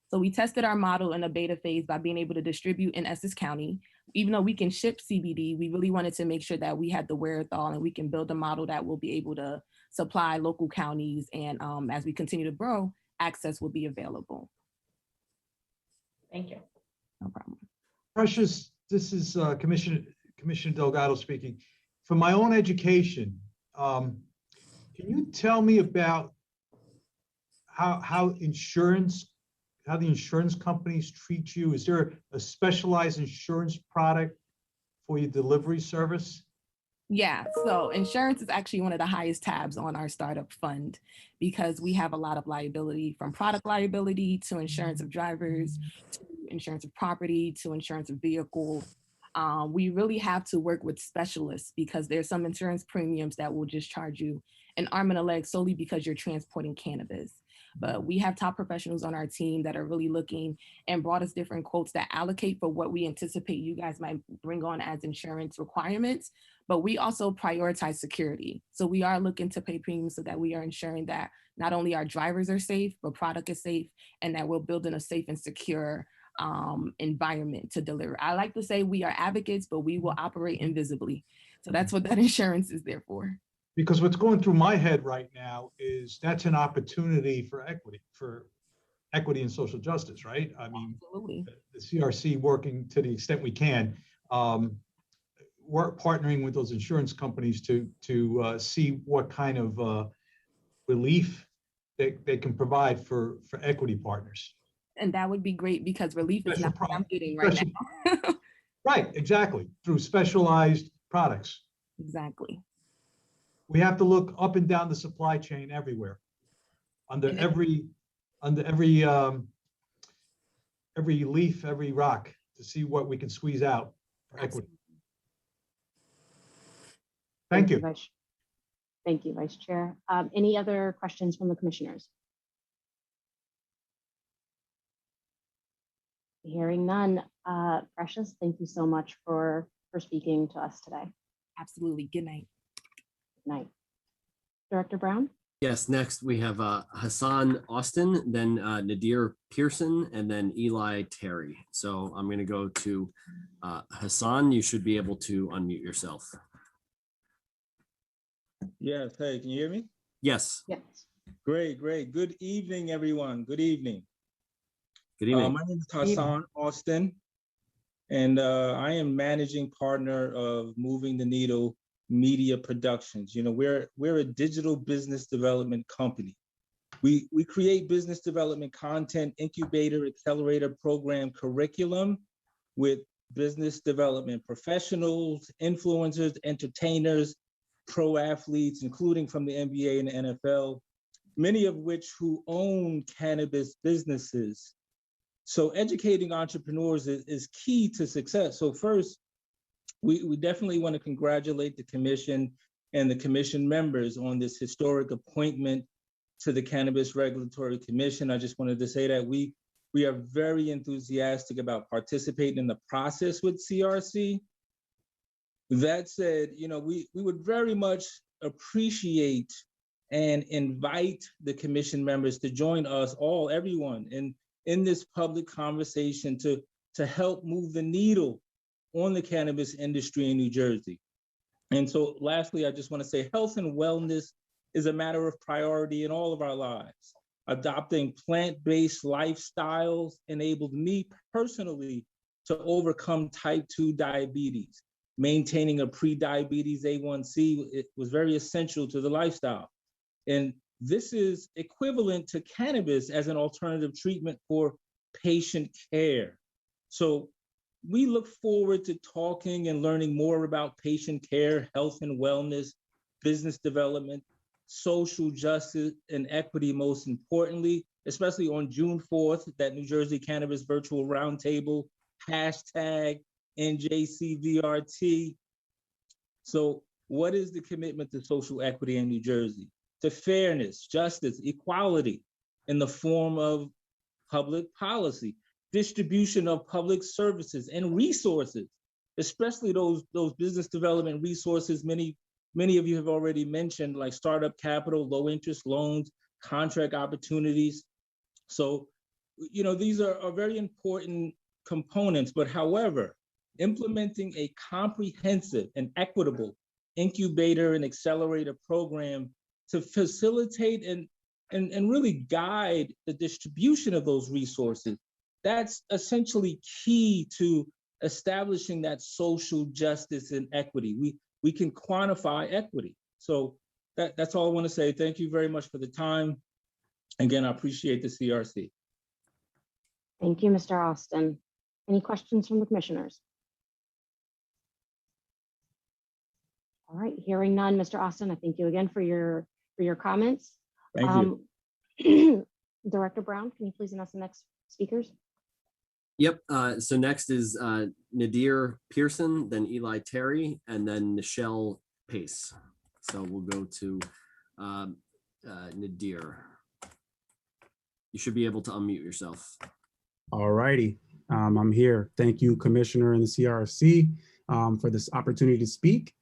So we tested our model in a beta phase by being able to distribute in Essex County. Even though we can ship CBD, we really wanted to make sure that we had the wherewithal and we can build a model that will be able to supply local counties. And as we continue to grow, access will be available. Thank you. No problem. Precious, this is Commissioner Delgado speaking. For my own education, can you tell me about how the insurance companies treat you? Is there a specialized insurance product for your delivery service? Yeah, so insurance is actually one of the highest tabs on our startup fund because we have a lot of liability, from product liability to insurance of drivers, to insurance of property, to insurance of vehicles. We really have to work with specialists because there's some insurance premiums that will just charge you an arm and a leg solely because you're transporting cannabis. But we have top professionals on our team that are really looking and brought us different quotes that allocate for what we anticipate you guys might bring on as insurance requirements. But we also prioritize security. So we are looking to pay premiums so that we are ensuring that not only our drivers are safe, but product is safe, and that we're building a safe and secure environment to deliver. I like to say we are advocates, but we will operate invisibly. So that's what that insurance is there for. Because what's going through my head right now is that's an opportunity for equity and social justice, right? I mean, absolutely. The CRC working to the extent we can, we're partnering with those insurance companies to see what kind of relief they can provide for equity partners. And that would be great because relief is not what I'm getting right now. Right, exactly, through specialized products. Exactly. We have to look up and down the supply chain everywhere, under every leaf, every rock, to see what we can squeeze out for equity. Thank you. Thank you, Vice Chair. Any other questions from the commissioners? Hearing none. Precious, thank you so much for speaking to us today. Absolutely. Good night. Good night. Director Brown? Yes, next we have Hassan Austin, then Nadir Pearson, and then Eli Terry. So I'm going to go to Hassan. You should be able to unmute yourself. Yes. Hey, can you hear me? Yes. Yes. Great, great. Good evening, everyone. Good evening. Good evening. My name is Hassan Austin, and I am managing partner of Moving the Needle media productions. You know, we're a digital business development company. We create business development content, incubator, accelerator program curriculum with business development professionals, influencers, entertainers, pro athletes, including from the NBA and the NFL, many of which who own cannabis businesses. So educating entrepreneurs is key to success. So first, we definitely want to congratulate the commission and the commission members on this historic appointment to the Cannabis Regulatory Commission. I just wanted to say that we are very enthusiastic about participating in the process with CRC. That said, you know, we would very much appreciate and invite the commission members to join us all, everyone, in this public conversation to help move the needle on the cannabis industry in New Jersey. And so lastly, I just want to say health and wellness is a matter of priority in all of our lives. Adopting plant-based lifestyles enabled me personally to overcome type 2 diabetes. Maintaining a pre-diabetes A1C, it was very essential to the lifestyle. And this is equivalent to cannabis as an alternative treatment for patient care. So we look forward to talking and learning more about patient care, health and wellness, business development, social justice and equity, most importantly, especially on June 4th, that New Jersey Cannabis Virtual Roundtable, hashtag NJCVRT. So what is the commitment to social equity in New Jersey? To fairness, justice, equality in the form of public policy, distribution of public services and resources, especially those business development resources many of you have already mentioned, like startup capital, low interest loans, contract opportunities. So, you know, these are very important components, but however, implementing a comprehensive and equitable incubator and accelerator program to facilitate and really guide the distribution of those resources, that's essentially key to establishing that social justice and equity. We can quantify equity. So that's all I want to say. Thank you very much for the time. Again, I appreciate the CRC. Thank you, Mr. Austin. Any questions from the commissioners? All right, hearing none, Mr. Austin, I thank you again for your comments. Thank you. Director Brown, can you please announce the next speakers? Yep. So next is Nadir Pearson, then Eli Terry, and then Nichelle Pace. So we'll go to Nadir. You should be able to unmute yourself. All righty. I'm here. Thank you, Commissioner and the CRC, for this opportunity to speak.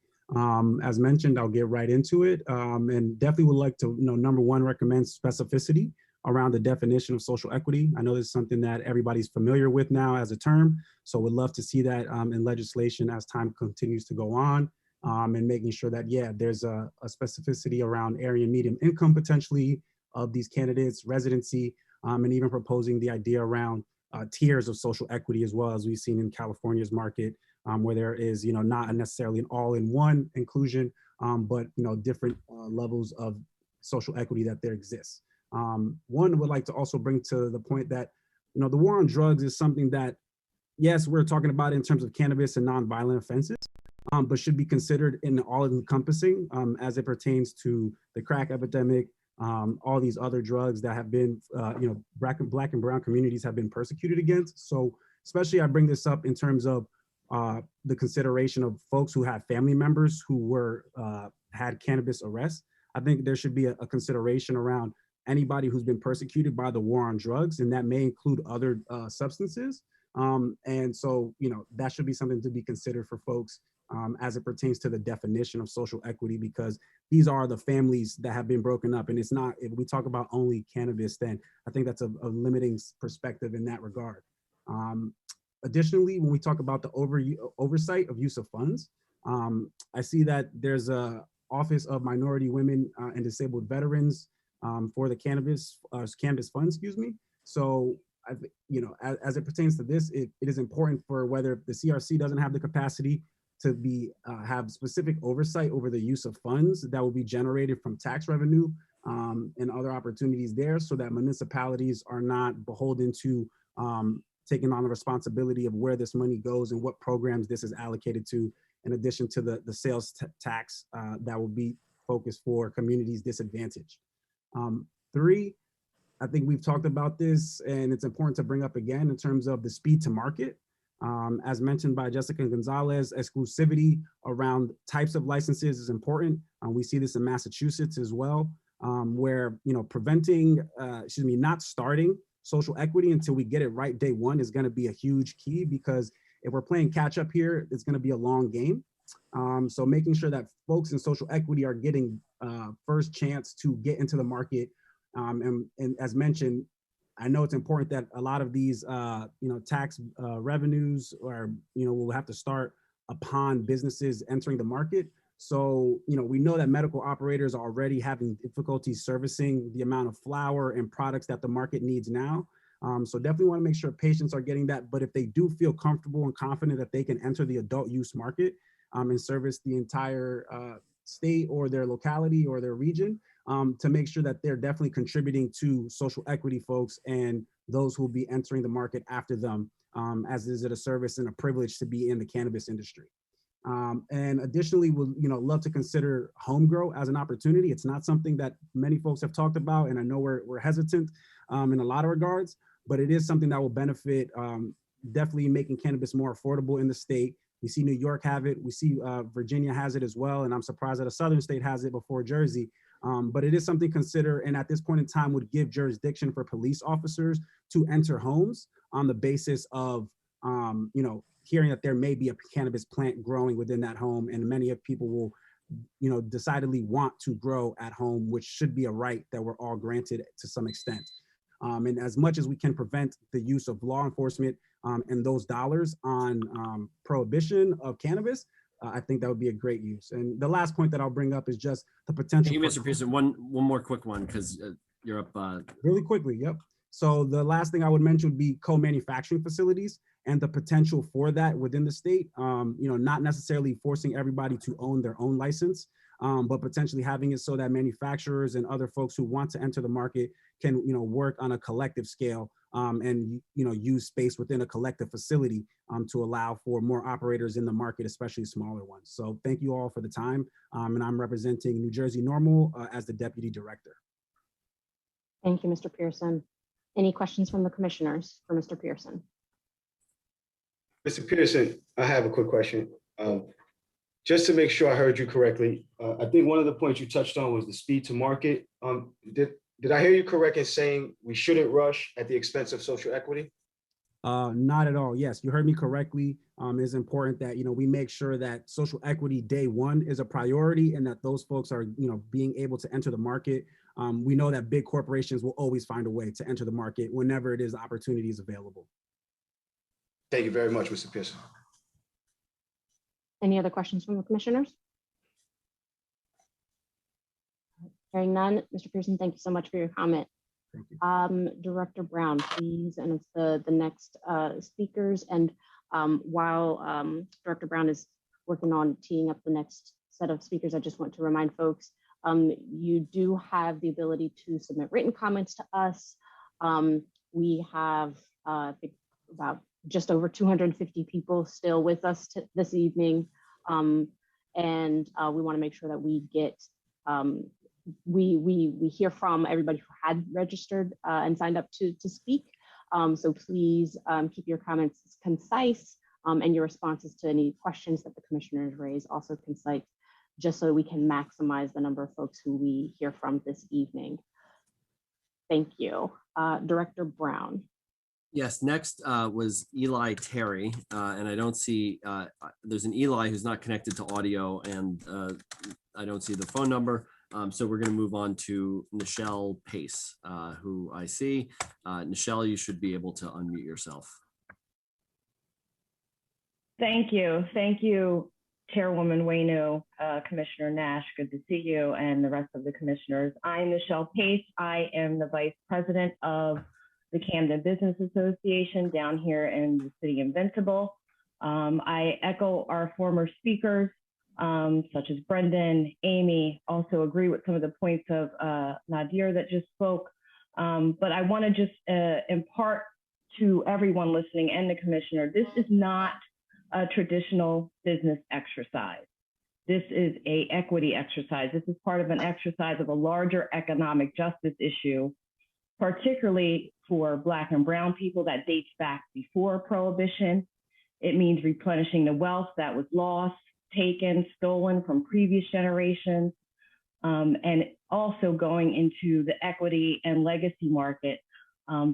As mentioned, I'll get right into it, and definitely would like to, number one, recommend specificity around the definition of social equity. I know this is something that everybody's familiar with now as a term, so would love to see that in legislation as time continues to go on, and making sure that, yeah, there's a specificity around area and medium income potentially of these candidates, residency, and even proposing the idea around tiers of social equity as well, as we've seen in California's market, where there is, not necessarily an all-in-one inclusion, but, different levels of social equity that there exists. One would like to also bring to the point that, the war on drugs is something that, yes, we're talking about in terms of cannabis and nonviolent offenses, but should be considered in all-encompassing as it pertains to the crack epidemic, all these other drugs that have been, Black and brown communities have been persecuted against. So especially I bring this up in terms of the consideration of folks who have family members who were had cannabis arrests. I think there should be a consideration around anybody who's been persecuted by the war on drugs, and that may include other substances. And so, that should be something to be considered for folks as it pertains to the definition of social equity, because these are the families that have been broken up. And it's not, if we talk about only cannabis, then I think that's a limiting perspective in that regard. Additionally, when we talk about the oversight of use of funds, I see that there's a Office of Minority Women and Disabled Veterans for the cannabis fund, excuse me. So, as it pertains to this, it is important for whether the CRC doesn't have the capacity to be have specific oversight over the use of funds that will be generated from tax revenue and other opportunities there, so that municipalities are not beholden to taking on the responsibility of where this money goes and what programs this is allocated to, in addition to the sales tax that will be focused for communities disadvantaged. 3, I think we've talked about this, and it's important to bring up again in terms of the speed to market. As mentioned by Jessica Gonzalez, exclusivity around types of licenses is important. We see this in Massachusetts as well, where not starting social equity until we get it right day one is going to be a huge key, because if we're playing catch up here, it's going to be a long game. So making sure that folks in social equity are getting first chance to get into the market. And as mentioned, I know it's important that a lot of these, tax revenues will have to start upon businesses entering the market. So, we know that medical operators are already having difficulty servicing the amount of flower and products that the market needs now. So definitely want to make sure patients are getting that. But if they do feel comfortable and confident that they can enter the adult use market and service the entire state or their locality or their region, to make sure that they're definitely contributing to social equity folks and those who will be entering the market after them, as is it a service and a privilege to be in the cannabis industry. And additionally, we'll love to consider home grow as an opportunity. It's not something that many folks have talked about, and I know we're hesitant in a lot of regards, but it is something that will benefit definitely making cannabis more affordable in the state. We see New York have it. We see Virginia has it as well, and I'm surprised that a southern state has it before Jersey. But it is something to consider, and at this point in time would give jurisdiction for police officers to enter homes on the basis of, hearing that there may be a cannabis plant growing within that home, and many of people will, decidedly want to grow at home, which should be a right that we're all granted to some extent. And as much as we can prevent the use of law enforcement and those dollars on prohibition of cannabis, I think that would be a great use. And the last point that I'll bring up is just the potential. Thank you, Mr. Pearson. One more quick one, because you're up. Really quickly, yep. So the last thing I would mention would be co-manufacturing facilities and the potential for that within the state. Not necessarily forcing everybody to own their own license, but potentially having it so that manufacturers and other folks who want to enter the market can, work on a collective scale and, use space within a collective facility to allow for more operators in the market, especially smaller ones. So thank you all for the time. And I'm representing New Jersey Normal as the Deputy Director. Thank you, Mr. Pearson. Any questions from the commissioners for Mr. Pearson? Mr. Pearson, I have a quick question. Just to make sure I heard you correctly, I think one of the points you touched on was the speed to market. Did I hear you correct in saying we shouldn't rush at the expense of social equity? Not at all. Yes, you heard me correctly. It's important that, we make sure that social equity day one is a priority and that those folks are, being able to enter the market. We know that big corporations will always find a way to enter the market whenever it is opportunity is available. Thank you very much, Mr. Pearson. Any other questions from the commissioners? Hearing none, Mr. Pearson, thank you so much for your comment. Thank you. Director Brown, please, and it's the next speakers. And while Director Brown is working on teeing up the next set of speakers, I just want to remind folks, you do have the ability to submit written comments to us. We have I think about just over 250 people still with us this evening. And we want to make sure that we get, we hear from everybody who had registered and signed up to speak. So please keep your comments concise and your responses to any questions that the commissioners raise also concise, just so we can maximize the number of folks who we hear from this evening. Thank you. Director Brown. Yes, next was Eli Terry, and I don't see, there's an Eli who's not connected to audio, and I don't see the phone number. So we're going to move on to Nichelle Pace, who I see. Nichelle, you should be able to unmute yourself. Thank you. Thank you, Chairwoman Waynu, Commissioner Nash, good to see you, and the rest of the commissioners. I'm Nichelle Pace. I am the Vice President of the Camden Business Association down here in the city of Invincible. I echo our former speakers, such as Brendan, Amy, also agree with some of the points of Nadir that just spoke. But I want to just impart to everyone listening and the commissioner, this is not a traditional business exercise. This is an equity exercise. This is part of an exercise of a larger economic justice issue, particularly for Black and Brown people that dates back before Prohibition. It means replenishing the wealth that was lost, taken, stolen from previous generations, and also going into the equity and legacy market,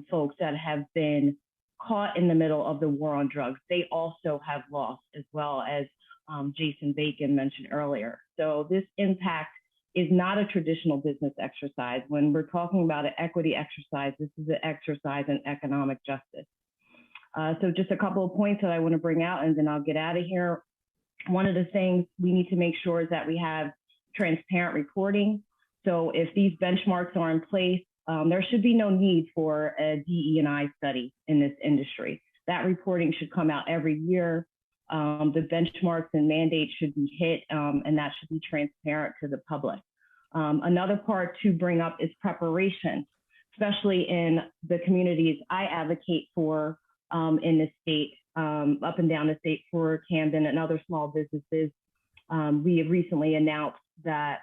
folks that have been caught in the middle of the war on drugs. They also have lost, as well as Jason Bacon mentioned earlier. So this impact is not a traditional business exercise. When we're talking about an equity exercise, this is an exercise in economic justice. So just a couple of points that I want to bring out, and then I'll get out of here. One of the things we need to make sure is that we have transparent reporting. So if these benchmarks are in place, there should be no need for a DE&I study in this industry. That reporting should come out every year. The benchmarks and mandates should be hit, and that should be transparent to the public. Another part to bring up is preparation, especially in the communities I advocate for in the state, up and down the state for Camden and other small businesses. We have recently announced that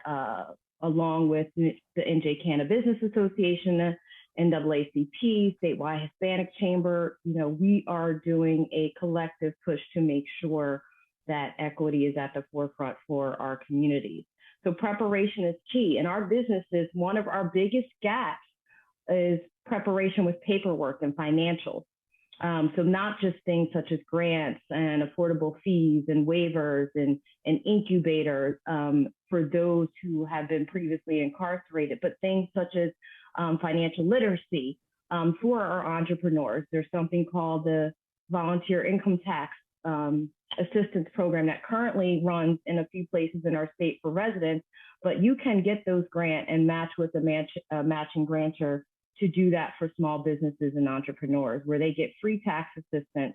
along with the NJ Cannabis Association, the NAACP, Statewide Hispanic Chamber, we are doing a collective push to make sure that equity is at the forefront for our communities. So preparation is key. In our businesses, one of our biggest gaps is preparation with paperwork and financials. So not just things such as grants and affordable fees and waivers and incubators for those who have been previously incarcerated, but things such as financial literacy for our entrepreneurs. There's something called the Volunteer Income Tax Assistance Program that currently runs in a few places in our state for residents, but you can get those grant and match with a matching grantor to do that for small businesses and entrepreneurs, where they get free tax assistance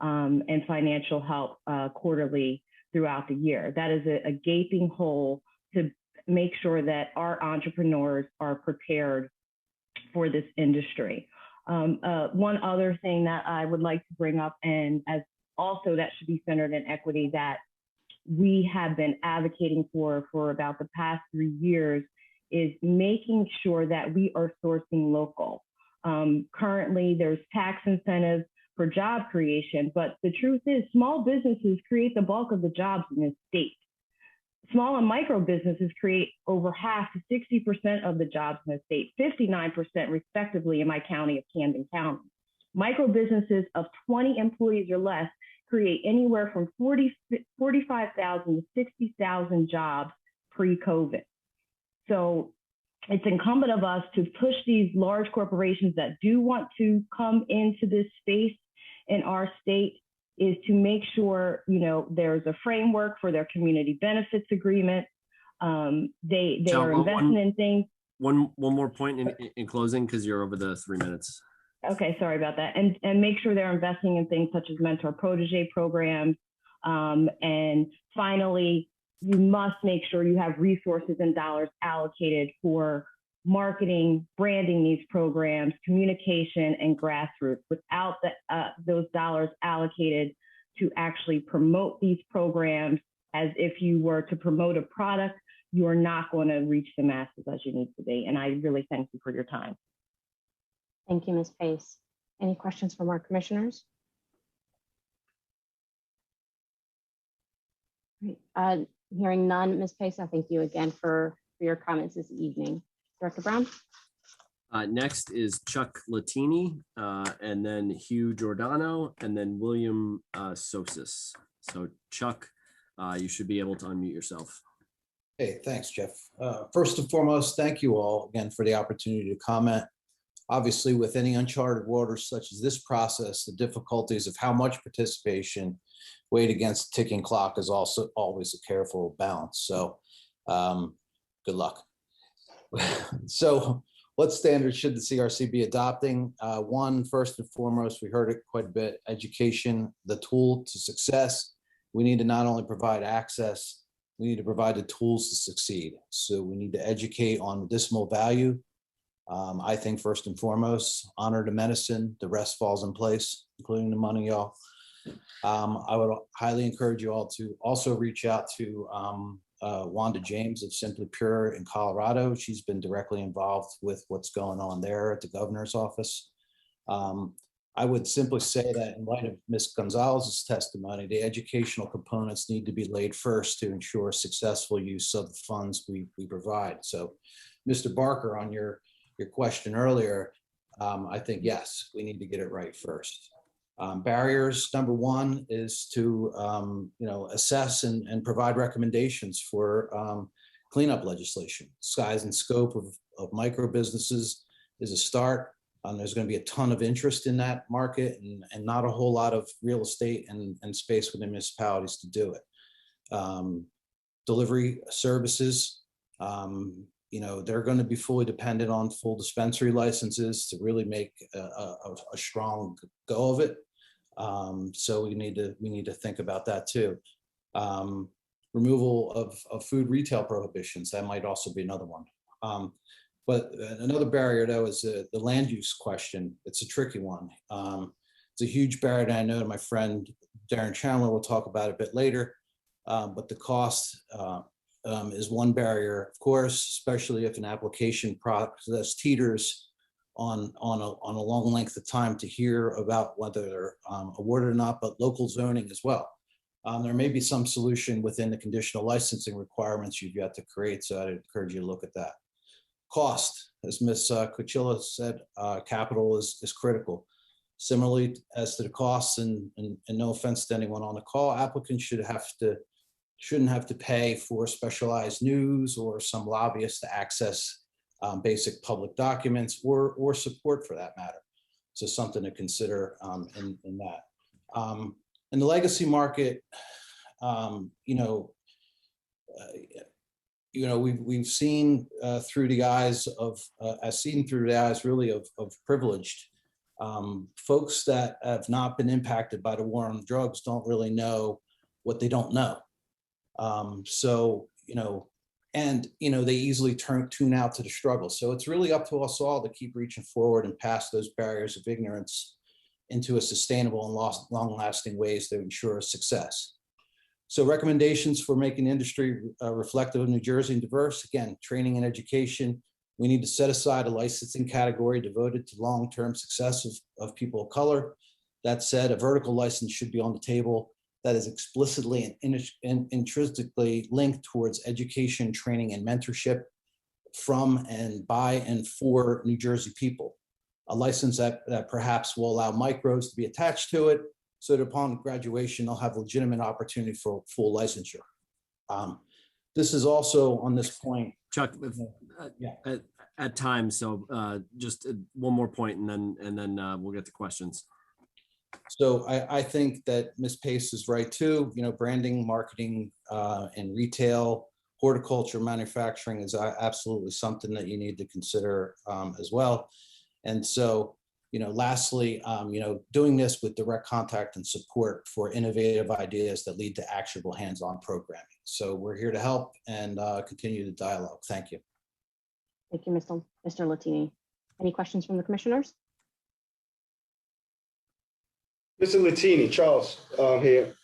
and financial help quarterly throughout the year. That is a gaping hole to make sure that our entrepreneurs are prepared for this industry. One other thing that I would like to bring up, and as also that should be centered in equity, that we have been advocating for about the past 3 years, is making sure that we are sourcing local. Currently, there's tax incentives for job creation, but the truth is small businesses create the bulk of the jobs in this state. Small and micro businesses create over half to 60% of the jobs in the state, 59% respectively in my county of Camden County. Micro businesses of 20 employees or less create anywhere from 45,000 to 60,000 jobs pre-COVID. So it's incumbent of us to push these large corporations that do want to come into this space in our state, is to make sure, there's a framework for their community benefits agreement. They are investing in things. One more point in closing, because you're over the 3 minutes. Okay, sorry about that. And make sure they're investing in things such as mentor protege programs. And finally, you must make sure you have resources and dollars allocated for marketing, branding these programs, communication, and grassroots. Without those dollars allocated to actually promote these programs, as if you were to promote a product, you are not going to reach the masses as you need to be. And I really thank you for your time. Thank you, Ms. Pace. Any questions from our commissioners? Great. Hearing none, Ms. Pace, I thank you again for your comments this evening. Director Brown? Next is Chuck Latini, and then Hugh Giordano, and then William Sosis. So Chuck, you should be able to unmute yourself. Hey, thanks, Jeff. First and foremost, thank you all again for the opportunity to comment. Obviously, with any uncharted waters such as this process, the difficulties of how much participation weighed against the ticking clock is also always a careful balance. So good luck. So what standards should the CRC be adopting? One, first and foremost, we heard it quite a bit, education, the tool to success. We need to not only provide access, we need to provide the tools to succeed. So we need to educate on medicinal value. I think first and foremost, honor the medicine, the rest falls in place, including the money, y'all. I would highly encourage you all to also reach out to Wanda James of Simply Pure in Colorado. She's been directly involved with what's going on there at the governor's office. I would simply say that in light of Ms. Gonzalez's testimony, the educational components need to be laid first to ensure successful use of the funds we provide. So, Mr. Barker, on your question earlier, I think, yes, we need to get it right first. Barriers, number one, is to assess and provide recommendations for cleanup legislation. Size and scope of micro businesses is a start. There's going to be a ton of interest in that market and not a whole lot of real estate and space within municipalities to do it. Delivery services, they're going to be fully dependent on full dispensary licenses to really make a strong go of it. So we need to think about that too. Removal of food retail prohibitions, that might also be another one. But another barrier, though, is the land use question. It's a tricky one. It's a huge barrier that I know my friend Darren Chandler will talk about a bit later. But the cost is one barrier, of course, especially if an application process teeters on a long length of time to hear about whether they're awarded or not, but local zoning as well. There may be some solution within the conditional licensing requirements you've got to create, so I'd encourage you to look at that. Cost, as Ms. Cochilla said, capital is critical. Similarly, as to the costs, and no offense to anyone on the call, applicants shouldn't have to pay for specialized news or some lobbyists to access basic public documents or support for that matter. So something to consider in that. In the legacy market, we've seen through the eyes of, really of privileged folks that have not been impacted by the war on drugs don't really know what they don't know. They easily tune out to the struggle. So it's really up to us all to keep reaching forward and past those barriers of ignorance into a sustainable and long-lasting ways to ensure success. So recommendations for making industry reflective of New Jersey and diverse, again, training and education. We need to set aside a licensing category devoted to long-term success of people of color. That said, a vertical license should be on the table that is explicitly and intrinsically linked towards education, training, and mentorship from and by and for New Jersey people. A license that perhaps will allow micros to be attached to it, so that upon graduation, they'll have legitimate opportunity for full licensure. This is also on this point. Chuck, at times, so just one more point and then we'll get to questions. So I think that Ms. Pace is right too. Branding, marketing, and retail, horticulture, manufacturing is absolutely something that you need to consider as well. And so, lastly, doing this with direct contact and support for innovative ideas that lead to actionable hands-on programming. So we're here to help and continue the dialogue. Thank you. Thank you, Mr. Latini. Any questions from the commissioners? Mr. Latini, Charles here.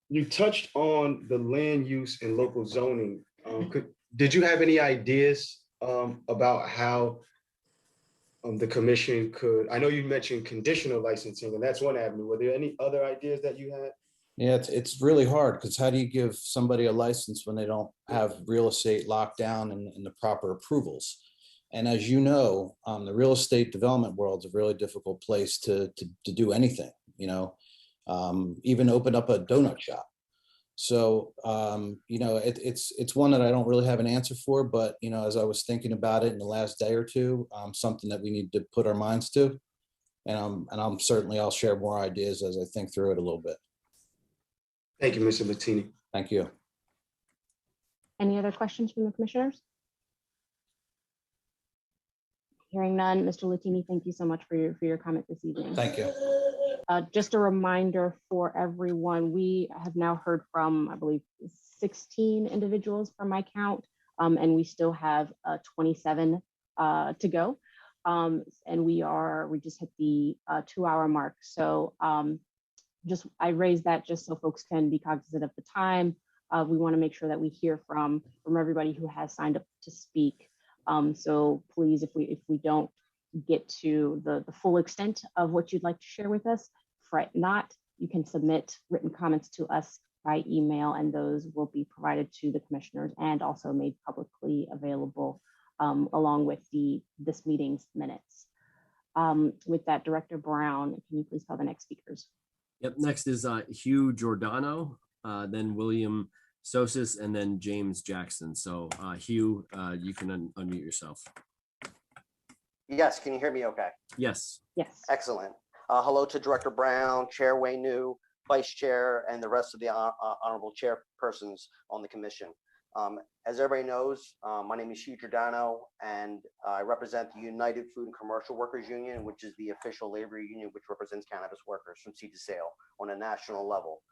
You touched on the land use and local zoning. Did you have any ideas about how the commission could, I know you mentioned conditional licensing, and that's one avenue. Were there any other ideas that you had? Yeah, it's really hard because how do you give somebody a license when they don't have real estate locked down and the proper approvals? And as you know, the real estate development world is a really difficult place to do anything, even open up a donut shop. So, it's one that I don't really have an answer for, but, as I was thinking about it in the last day or two, something that we need to put our minds to. And I'll share more ideas as I think through it a little bit. Thank you, Mr. Latini. Thank you. Any other questions from the commissioners? Hearing none, Mr. Latini, thank you so much for your comment this evening. Thank you. Just a reminder for everyone, we have now heard from, I believe, 16 individuals from my count, and we still have 27 to go. And we just hit the 2-hour mark. So I raised that just so folks can be cognizant of the time. We want to make sure that we hear from everybody who has signed up to speak. So please, if we don't get to the full extent of what you'd like to share with us, fret not. You can submit written comments to us by email, and those will be provided to the commissioners and also made publicly available along with this meeting's minutes. With that, Director Brown, can you please call the next speakers? Yep, next is Hugh Giordano, then William Sosis, and then James Jackson. So Hugh, you can unmute yourself. Yes, can you hear me okay? Yes. Yes. Excellent. Hello to Director Brown, Chair Waynu, Vice Chair, and the rest of the honorable chairpersons on the commission. As everybody knows, my name is Hugh Giordano, and I represent the United Food and Commercial Workers Union, which is the official labor union which represents cannabis workers from seed to sale on a national level.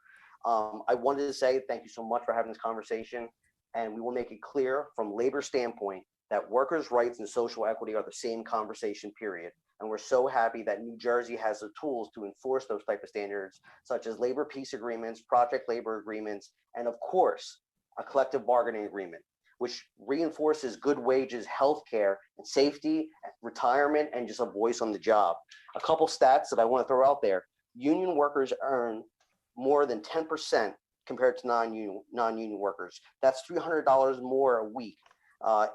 I wanted to say thank you so much for having this conversation, and we will make it clear from labor standpoint that workers' rights and social equity are the same conversation, period. And we're so happy that New Jersey has the tools to enforce those type of standards, such as labor peace agreements, project labor agreements, and of course, a collective bargaining agreement, which reinforces good wages, healthcare, and safety, retirement, and just a voice on the job. A couple stats that I want to throw out there: union workers earn more than 10% compared to non-union workers. That's $300 more a week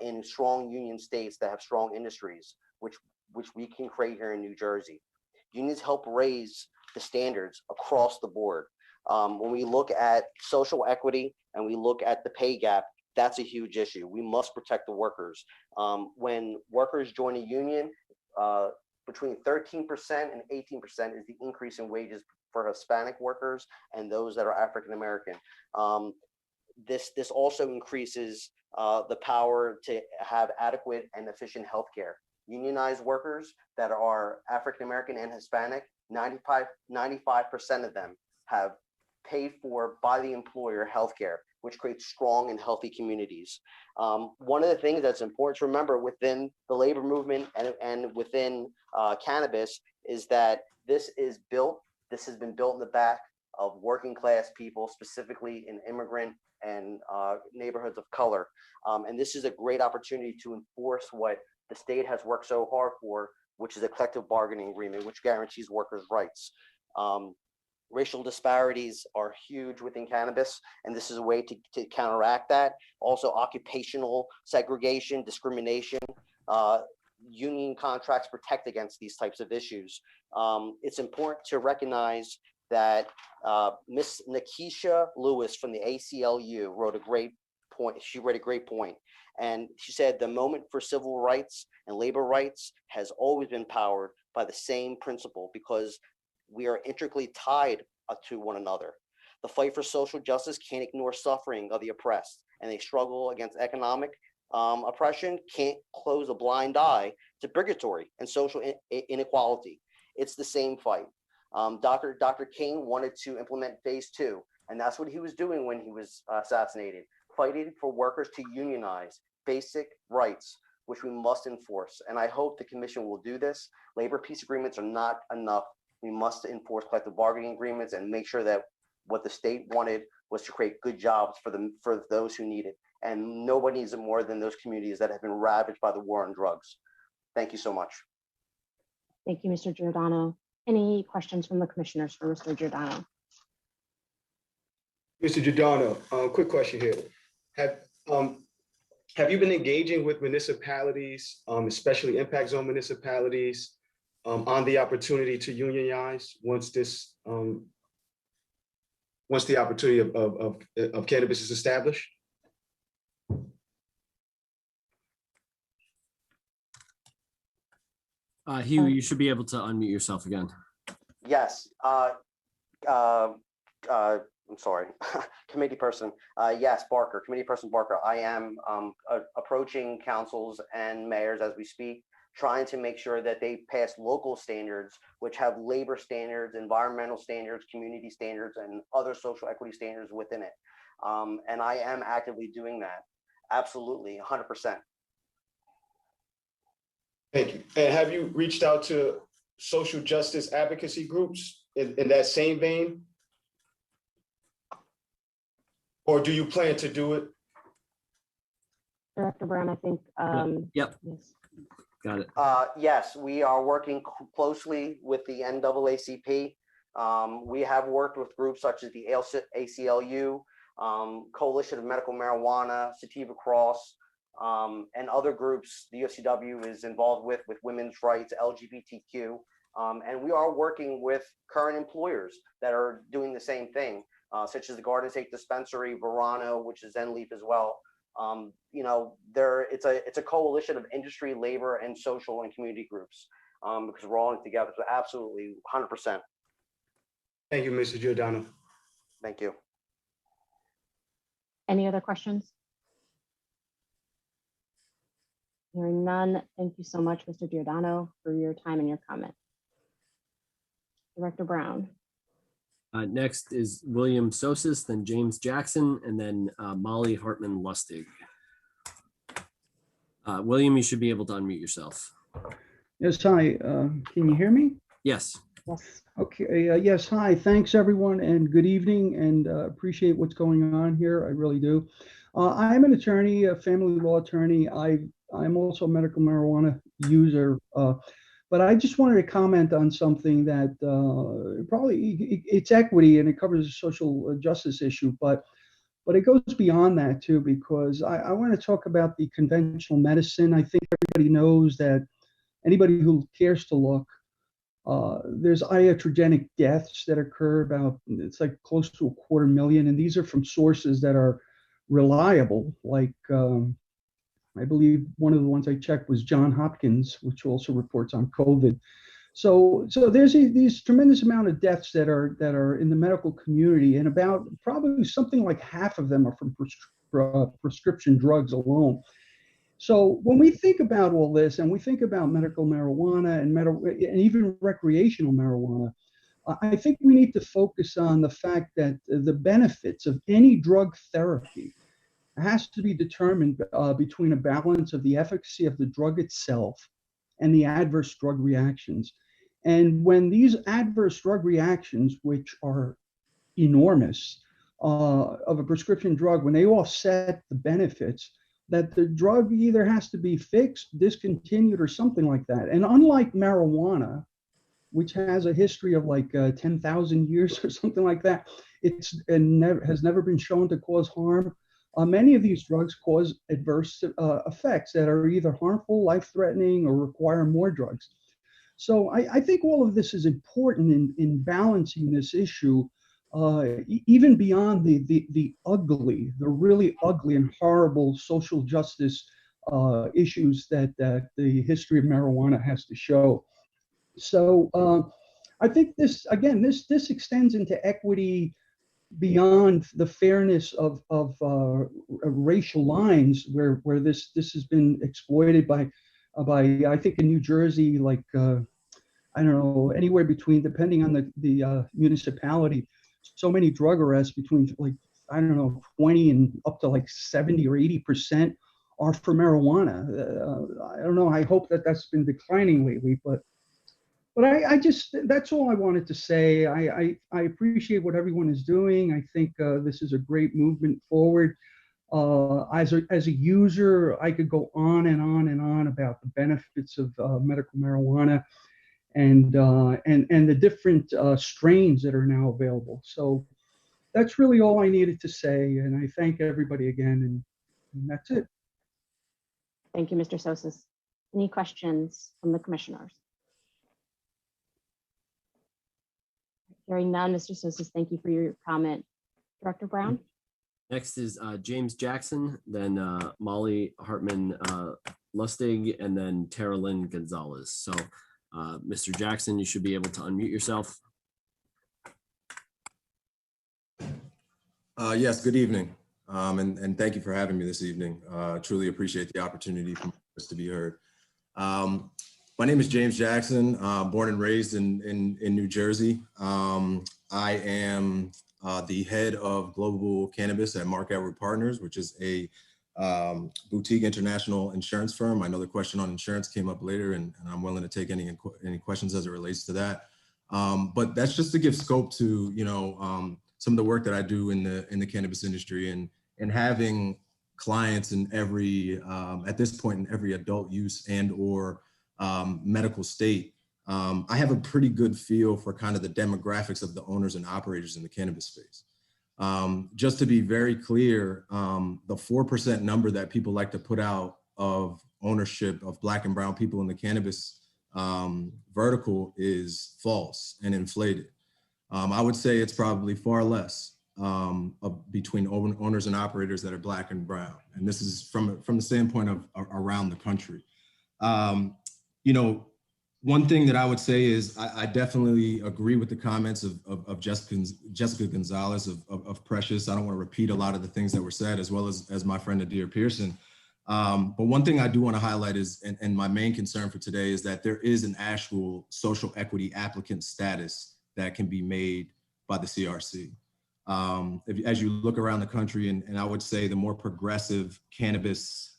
in strong union states that have strong industries, which we can create here in New Jersey. Unions help raise the standards across the board. When we look at social equity and we look at the pay gap, that's a huge issue. We must protect the workers. When workers join a union, between 13% and 18% is the increase in wages for Hispanic workers and those that are African American. This also increases the power to have adequate and efficient healthcare. Unionized workers that are African American and Hispanic, 95% of them have paid for by the employer healthcare, which creates strong and healthy communities. One of the things that's important to remember within the labor movement and within cannabis is that this has been built in the back of working class people, specifically in immigrant and neighborhoods of color. And this is a great opportunity to enforce what the state has worked so hard for, which is a collective bargaining agreement, which guarantees workers' rights. Racial disparities are huge within cannabis, and this is a way to counteract that. Also, occupational segregation, discrimination, union contracts protect against these types of issues. It's important to recognize that Miss Nikisha Lewis from the ACLU wrote a great point. She made a great point. And she said, the moment for civil rights and labor rights has always been powered by the same principle, because we are intricately tied to one another. The fight for social justice can't ignore suffering of the oppressed, and they struggle against economic oppression can't close a blind eye to bigotry and social inequality. It's the same fight. Dr. King wanted to implement phase 2, and that's what he was doing when he was assassinated, fighting for workers to unionize basic rights, which we must enforce. And I hope the commission will do this. Labor peace agreements are not enough. We must enforce collective bargaining agreements and make sure that what the state wanted was to create good jobs for those who need it. And nobody needs it more than those communities that have been ravaged by the war on drugs. Thank you so much. Thank you, Mr. Giordano. Any questions from the commissioners for Mr. Giordano? Mr. Giordano, quick question here. Have you been engaging with municipalities, especially impact zone municipalities, on the opportunity to unionize once the opportunity of cannabis is established? Hugh, you should be able to unmute yourself again. Yes. I'm sorry, committee person. Yes, committee person Barker. I am approaching councils and mayors as we speak trying to make sure that they pass local standards, which have labor standards, environmental standards, community standards, and other social equity standards within it. And I am actively doing that. Absolutely, 100%. Thank you. And have you reached out to social justice advocacy groups in that same vein? Or do you plan to do it? Director Brown, I think. Yep. Yes. Got it. Yes, we are working closely with the NAACP. We have worked with groups such as the ACLU, Coalition of Medical Marijuana, Sativa Cross, and other groups the UFCW is involved with women's rights, LGBTQ. And we are working with current employers that are doing the same thing, such as the Garden State Dispensary, Verano, which is Zenleaf as well. You know, it's a coalition of industry, labor, and social and community groups, because we're all in together. So absolutely, 100%. Thank you, Mr. Giordano. Thank you. Any other questions? Hearing none, thank you so much, Mr. Giordano, for your time and your comment. Director Brown. Next is William Sosis, then James Jackson, and then Molly Hartman Lustig. William, you should be able to unmute yourself. Yes, hi. Can you hear me? Yes. Yes. Okay. Yes, hi. Thanks, everyone, and good evening, and appreciate what's going on here. I really do. I'm an attorney, a family law attorney. I'm also a medical marijuana user. But I just wanted to comment on something that probably it's equity and it covers a social justice issue, but it goes beyond that too, because I want to talk about the conventional medicine. I think everybody knows that anybody who cares to look, there's iatrogenic deaths that occur it's like close to 250,000. And these are from sources that are reliable, like I believe one of the ones I checked was Johns Hopkins, which also reports on COVID. So there's these tremendous amount of deaths that are in the medical community, and about probably something like half of them are from prescription drugs alone. So when we think about all this, and we think about medical marijuana and even recreational marijuana, I think we need to focus on the fact that the benefits of any drug therapy has to be determined between a balance of the efficacy of the drug itself and the adverse drug reactions. And when these adverse drug reactions, which are enormous, of a prescription drug, when they offset the benefits, that the drug either has to be fixed, discontinued, or something like that. And unlike marijuana, which has a history of like 10,000 years or something like that, has never been shown to cause harm. Many of these drugs cause adverse effects that are either harmful, life-threatening, or require more drugs. So I think all of this is important in balancing this issue, even beyond the really ugly and horrible social justice issues that the history of marijuana has to show. So I think this extends into equity beyond the fairness of racial lines, where this has been exploited by I think in New Jersey, like I don't know, anywhere between, depending on the municipality, so many drug arrests between like, I don't know, 20 and up to like 70 or 80% are for marijuana. I don't know. I hope that's been declining lately, but I just, that's all I wanted to say. I appreciate what everyone is doing. I think this is a great movement forward. As a user, I could go on and on and on about the benefits of medical marijuana and the different strains that are now available. So that's really all I needed to say. And I thank everybody again, and that's it. Thank you, Mr. Sosis. Any questions from the commissioners? Hearing none, Mr. Sosis, thank you for your comment. Director Brown? Next is James Jackson, then Molly Hartman Lustig, and then Tara Lynn Gonzalez. So Mr. Jackson, you should be able to unmute yourself. Yes, good evening. And thank you for having me this evening. Truly appreciate the opportunity for us to be heard. My name is James Jackson, born and raised in New Jersey. I am the head of global cannabis at Mark Edward Partners, which is a boutique international insurance firm. I know the question on insurance came up later, and I'm willing to take any questions as it relates to that. But that's just to give scope to, some of the work that I do in the cannabis industry, and having clients in every, at this point, in every adult use and or medical state. I have a pretty good feel for kind of the demographics of the owners and operators in the cannabis space. Just to be very clear, the 4% number that people like to put out of ownership of Black and brown people in the cannabis vertical is false and inflated. I would say it's probably far less between owners and operators that are Black and brown. And this is from the standpoint of around the country. One thing that I would say is I definitely agree with the comments of Jessica Gonzalez of Precious. I don't want to repeat a lot of the things that were said, as well as my friend Adir Pearson. But one thing I do want to highlight is, and my main concern for today, is that there is an actual social equity applicant status that can be made by the CRC. As you look around the country, and I would say the more progressive cannabis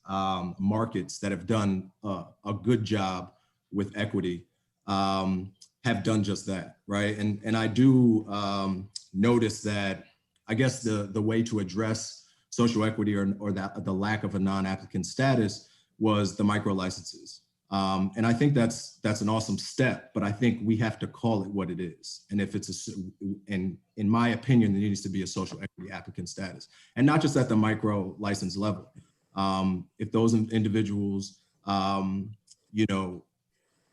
markets that have done a good job with equity have done just that, right? And I do notice that, I guess the way to address social equity or that the lack of a non-applicant status was the micro licenses. And I think that's an awesome step, but I think we have to call it what it is. And if it's and in my opinion, there needs to be a social equity applicant status, and not just at the micro license level. If those individuals,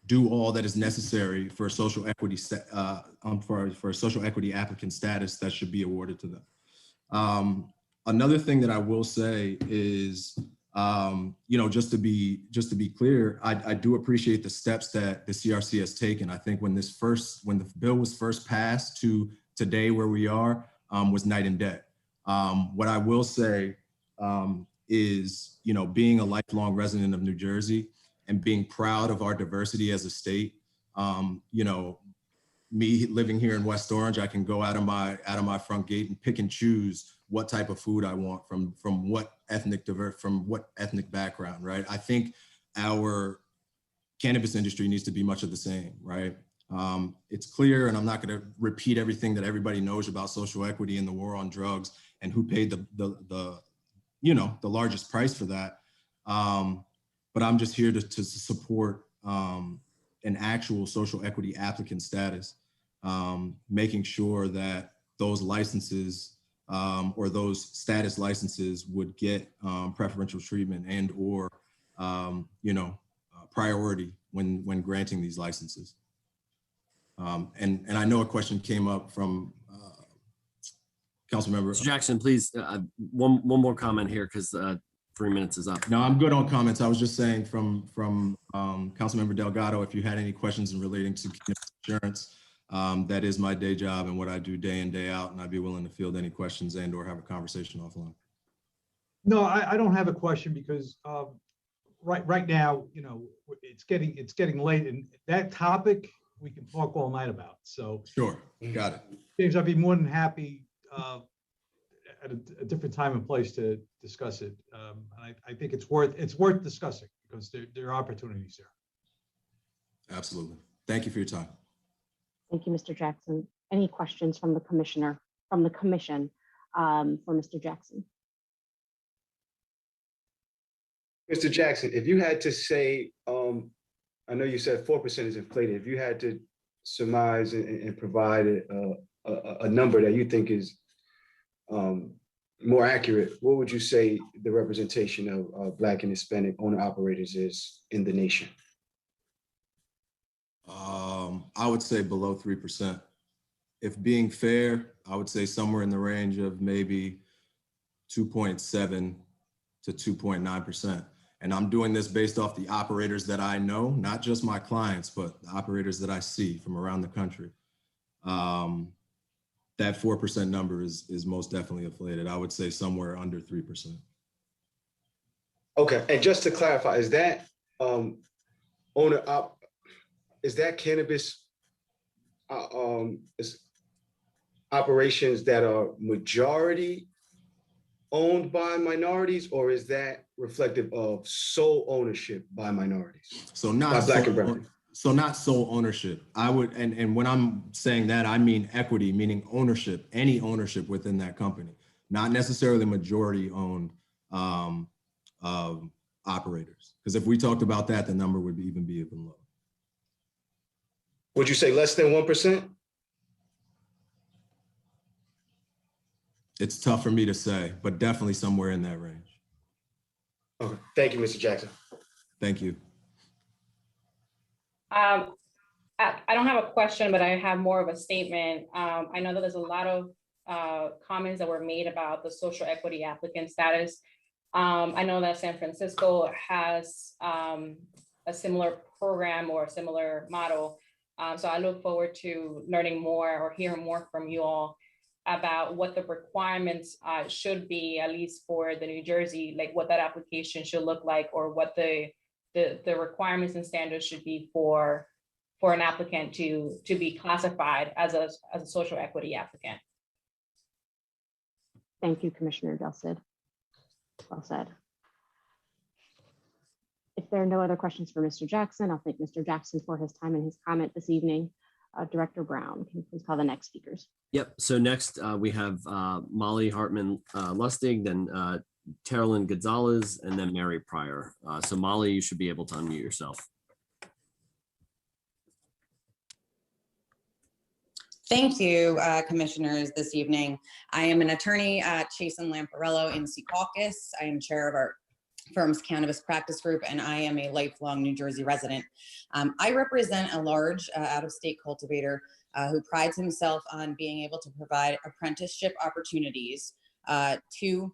do all that is necessary for social equity for social equity applicant status, that should be awarded to them. Another thing that I will say is, just to be clear, I do appreciate the steps that the CRC has taken. I think when the bill was first passed to today where we are, was night and day. What I will say is, being a lifelong resident of New Jersey and being proud of our diversity as a state, me living here in West Orange, I can go out of my front gate and pick and choose what type of food I want from what ethnic background, right? I think our cannabis industry needs to be much of the same, right? It's clear, and I'm not going to repeat everything that everybody knows about social equity and the war on drugs and who paid the largest price for that. But I'm just here to support an actual social equity applicant status, making sure that those licenses or those status licenses would get preferential treatment and or priority when granting these licenses. And I know a question came up from Councilmember Mr. Jackson, please, one more comment here, because 3 minutes is up. No, I'm good on comments. I was just saying from Councilmember Delgado, if you had any questions relating to insurance, that is my day job and what I do day in, day out, and I'd be willing to field any questions and or have a conversation offline. No, I don't have a question, because right now, it's getting late, and that topic we can talk all night about. So sure, got it. James, I'd be more than happy at a different time and place to discuss it. I think it's worth discussing, because there are opportunities there. Absolutely. Thank you for your time. Thank you, Mr. Jackson. Any questions from the commission for Mr. Jackson? Mr. Jackson, if you had to say, I know you said 4% is inflated. If you had to surmise and provide a number that you think is more accurate, what would you say the representation of Black and Hispanic owner operators is in the nation? I would say below 3%. If being fair, I would say somewhere in the range of maybe 2.7 to 2.9%. And I'm doing this based off the operators that I know, not just my clients, but the operators that I see from around the country. That 4% number is most definitely inflated. I would say somewhere under 3%. Okay, and just to clarify, is that owner up, is that cannabis is operations that are majority owned by minorities, or is that reflective of sole ownership by minorities? So not by Black and sole, brown. so not sole ownership. I would, and when I'm saying that, I mean equity, meaning ownership, any ownership within that company, not necessarily majority owned operators. Because if we talked about that, the number would even be even lower. Would you say less than 1%? It's tough for me to say, but definitely somewhere in that range. Okay, thank you, Mr. Jackson. Thank you. I don't have a question, but I have more of a statement. I know that there's a lot of comments that were made about the social equity applicant status. I know that San Francisco has a similar program or a similar model. So I look forward to learning more or hearing more from you all about what the requirements should be, at least for the New Jersey, like what that application should look like, or what the requirements and standards should be for an applicant to be classified as a social equity applicant. Thank you, Commissioner Del Cid. Well said. If there are no other questions for Mr. Jackson, I'll thank Mr. Jackson for his time and his comment this evening. Director Brown, can you please call the next speakers? Yep. So next we have Molly Hartman Lustig, then Terrelyn Gonzalez, and then Mary Pryor. So Molly, you should be able to unmute yourself. Thank you, commissioners, this evening. I am an attorney at Chase & Lamparello in Secaucus. I am chair of our firm's cannabis practice group, and I am a lifelong New Jersey resident. I represent a large out-of-state cultivator who prides himself on being able to provide apprenticeship opportunities to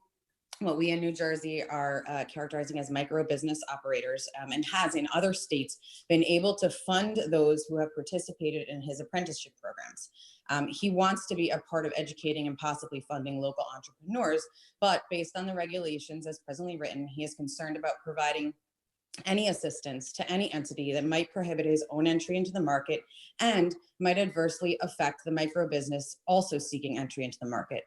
what we in New Jersey are characterizing as micro business operators, and has in other states been able to fund those who have participated in his apprenticeship programs. He wants to be a part of educating and possibly funding local entrepreneurs, but based on the regulations as presently written, he is concerned about providing any assistance to any entity that might prohibit his own entry into the market and might adversely affect the micro business also seeking entry into the market.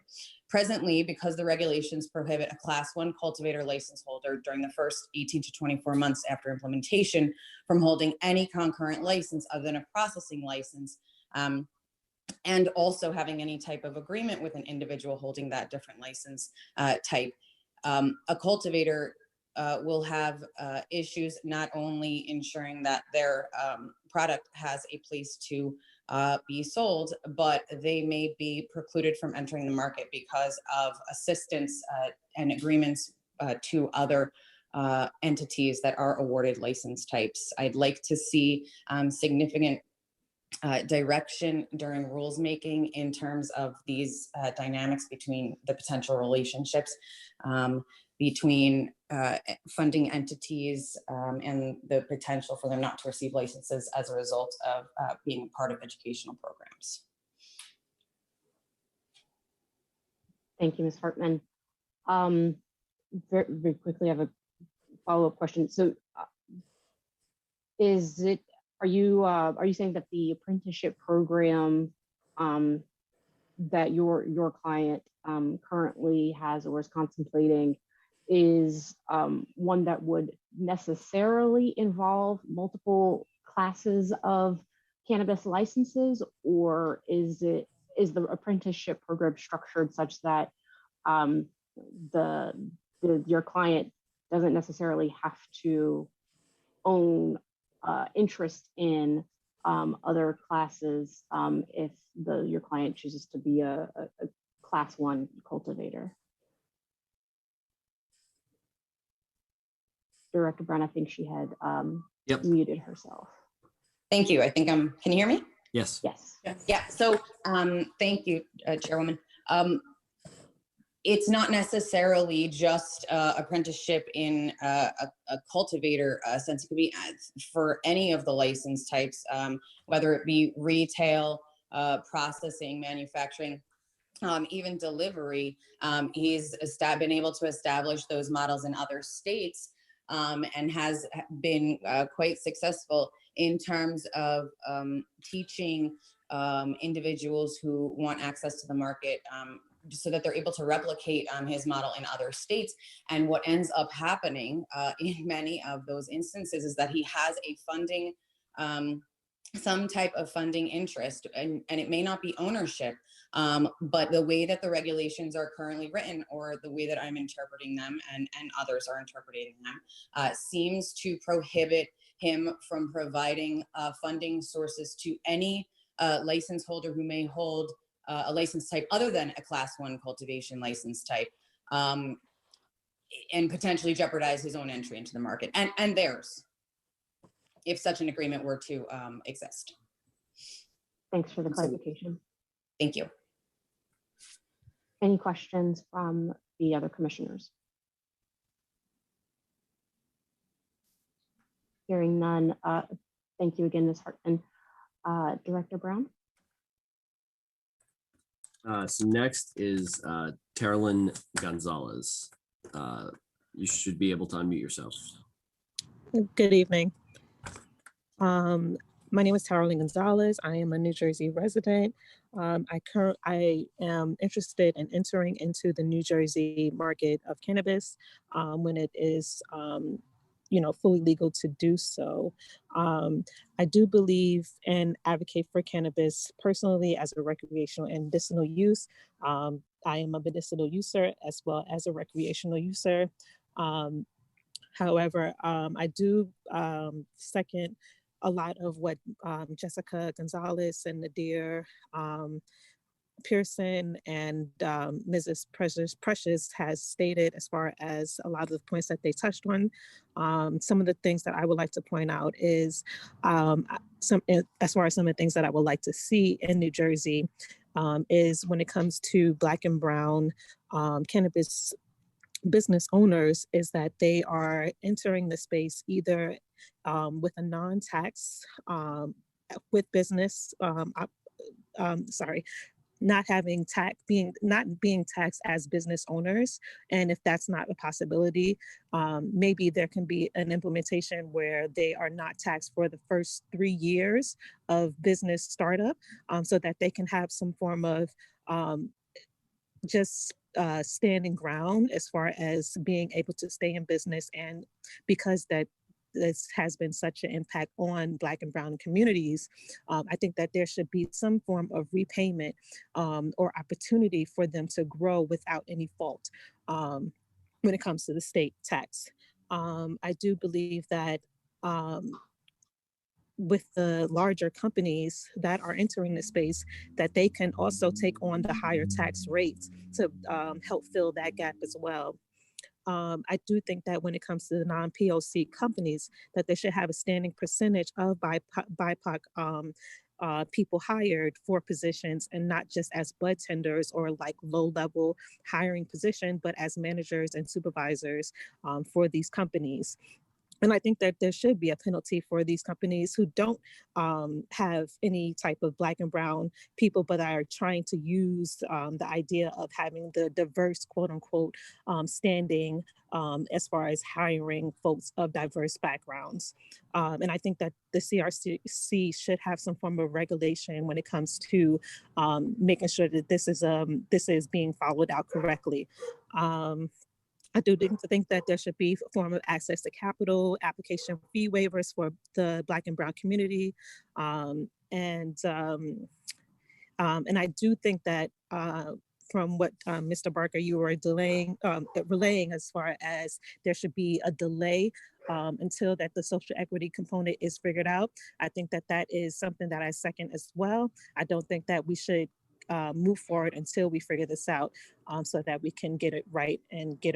Presently, because the regulations prohibit a Class 1 cultivator license holder during the first 18 to 24 months after implementation from holding any concurrent license other than a processing license, and also having any type of agreement with an individual holding that different license type, a cultivator will have issues not only ensuring that their product has a place to be sold, but they may be precluded from entering the market because of assistance and agreements to other entities that are awarded license types. I'd like to see significant direction during rules making in terms of these dynamics between the potential relationships between funding entities and the potential for them not to receive licenses as a result of being part of educational programs. Thank you, Ms. Hartman. Very, very quickly, I have a follow-up question. So are you saying that the apprenticeship program that your client currently has or is contemplating is one that would necessarily involve multiple classes of cannabis licenses, or is the apprenticeship program structured such that your client doesn't necessarily have to own interest in other classes if your client chooses to be a Class 1 cultivator? Director Brown, I think she had muted herself. Thank you. I think can you hear me? Yes. Yes. Yeah, so thank you, Chairwoman. It's not necessarily just apprenticeship in a cultivator sense. It could be for any of the license types, whether it be retail, processing, manufacturing, even delivery. He's been able to establish those models in other states and has been quite successful in terms of teaching individuals who want access to the market so that they're able to replicate his model in other states. And what ends up happening in many of those instances is that he has a funding, some type of funding interest, and it may not be ownership, but the way that the regulations are currently written, or the way that I'm interpreting them and others are interpreting them, seems to prohibit him from providing funding sources to any license holder who may hold a license type other than a Class 1 cultivation license type, and potentially jeopardize his own entry into the market and theirs, if such an agreement were to exist. Thanks for the clarification. Thank you. Any questions from the other commissioners? Hearing none, thank you again, Ms. Hartman. Director Brown? So next is Carolyn Gonzalez. You should be able to unmute yourself. Good evening. My name is Carolyn Gonzalez. I am a New Jersey resident. I am interested in entering into the New Jersey market of cannabis when it is fully legal to do so. I do believe and advocate for cannabis personally as a recreational and medicinal use. I am a medicinal user as well as a recreational user. However, I do second a lot of what Jessica Gonzalez and Nadir Pearson and Mrs. Precious has stated as far as a lot of the points that they touched on. Some of the things that I would like to point out is as far as some of the things that I would like to see in New Jersey is when it comes to Black and Brown cannabis business owners, is that they are entering the space either with a non-tax with business, not being taxed as business owners. And if that's not a possibility, maybe there can be an implementation where they are not taxed for the first 3 years of business startup, so that they can have some form of standing ground as far as being able to stay in business. And because this has been such an impact on Black and Brown communities, I think that there should be some form of repayment or opportunity for them to grow without any fault when it comes to the state tax. I do believe that with the larger companies that are entering the space, that they can also take on the higher tax rates to help fill that gap as well. I do think that when it comes to the non-POC companies, that they should have a standing percentage of BIPOC people hired for positions, and not just as bud tenders or like low-level hiring position, but as managers and supervisors for these companies. And I think that there should be a penalty for these companies who don't have any type of Black and Brown people, but are trying to use the idea of having the diverse, quote unquote, standing as far as hiring folks of diverse backgrounds. And I think that the CRC should have some form of regulation when it comes to making sure that this is being followed out correctly. I do think that there should be a form of access to capital, application fee waivers for the Black and Brown community. And I do think that from what Mr. Barker, you were relaying as far as there should be a delay until that the social equity component is figured out. I think that that is something that I second as well. I don't think that we should move forward until we figure this out, so that we can get it right and get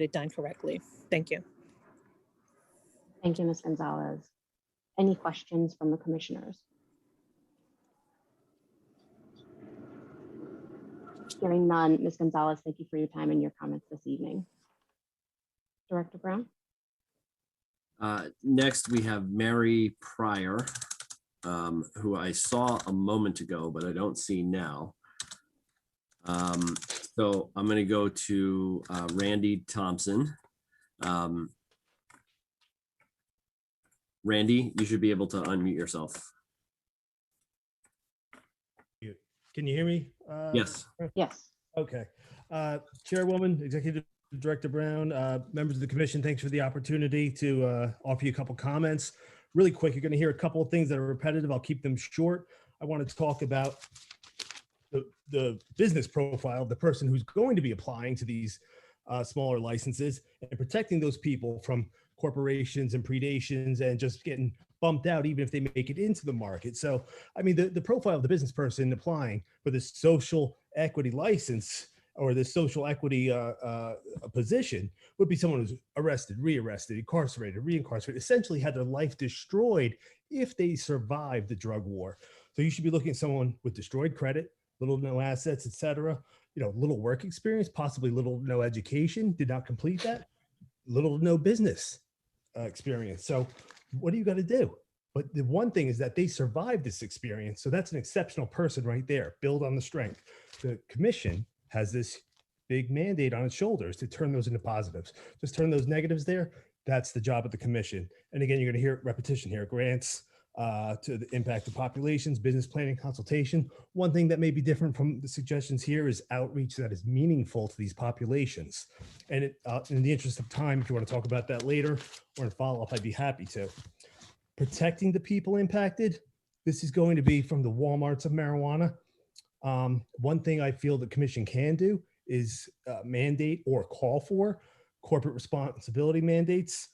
it done correctly. Thank you. Thank you, Ms. Gonzalez. Any questions from the commissioners? Hearing none, Ms. Gonzalez, thank you for your time and your comments this evening. Director Brown? Next, we have Mary Pryor, who I saw a moment ago, but I don't see now. So I'm going to go to Randy Thompson. Randy, you should be able to unmute yourself. Can you hear me? Yes. Yes. Okay. Chairwoman, Executive Director Brown, members of the commission, thanks for the opportunity to offer you a couple comments. Really quick, you're going to hear a couple of things that are repetitive. I'll keep them short. I want to talk about the business profile of the person who's going to be applying to these smaller licenses and protecting those people from corporations and predations and just getting bumped out even if they make it into the market. So, I mean, the profile of the business person applying for this social equity license or this social equity position would be someone who's arrested, rearrested, incarcerated, reincarcerated, essentially had their life destroyed if they survived the drug war. So you should be looking at someone with destroyed credit, little to no assets, etc. You know, little work experience, possibly little to no education, did not complete that, little to no business experience. So what do you got to do? But the one thing is that they survived this experience. So that's an exceptional person right there. Build on the strength. The commission has this big mandate on its shoulders to turn those into positives. Just turn those negatives there. That's the job of the commission. And again, you're going to hear repetition here, grants to the impact of populations, business planning, consultation. One thing that may be different from the suggestions here is outreach that is meaningful to these populations. And in the interest of time, if you want to talk about that later or in follow-up, I'd be happy to. Protecting the people impacted. This is going to be from the Walmarts of marijuana. One thing I feel the commission can do is mandate or call for corporate responsibility mandates,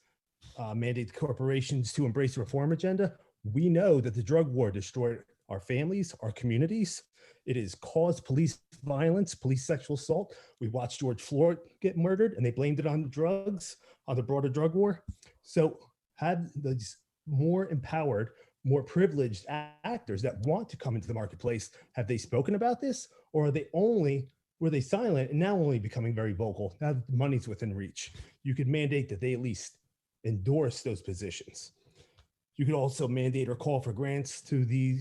mandate corporations to embrace the reform agenda. We know that the drug war destroyed our families, our communities. It has caused police violence, police sexual assault. We watched George Floyd get murdered and they blamed it on drugs, on the broader drug war. So had these more empowered, more privileged actors that want to come into the marketplace, have they spoken about this, or were they silent and now only becoming very vocal? Now that the money's within reach, you could mandate that they at least endorse those positions. You could also mandate or call for grants to the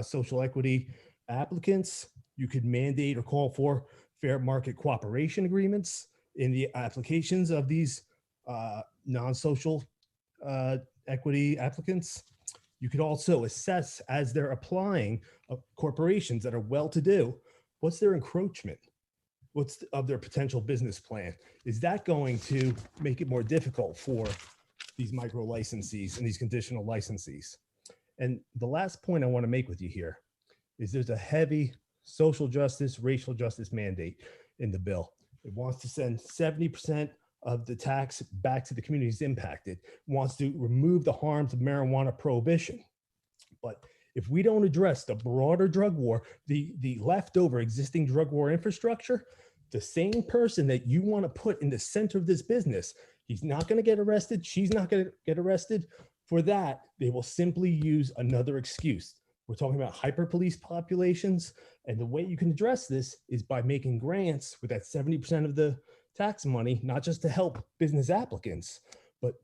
social equity applicants. You could mandate or call for fair market cooperation agreements in the applications of these non-social equity applicants. You could also assess as they're applying corporations that are well-to-do, what's their encroachment? What's of their potential business plan? Is that going to make it more difficult for these micro licensees and these conditional licensees? And the last point I want to make with you here is there's a heavy social justice, racial justice mandate in the bill. It wants to send 70% of the tax back to the communities impacted, wants to remove the harms of marijuana prohibition. But if we don't address the broader drug war, the leftover existing drug war infrastructure, the same person that you want to put in the center of this business, he's not going to get arrested. She's not going to get arrested. For that, they will simply use another excuse. We're talking about hyper police populations. And the way you can address this is by making grants with that 70% of the tax money, not just to help business applicants, but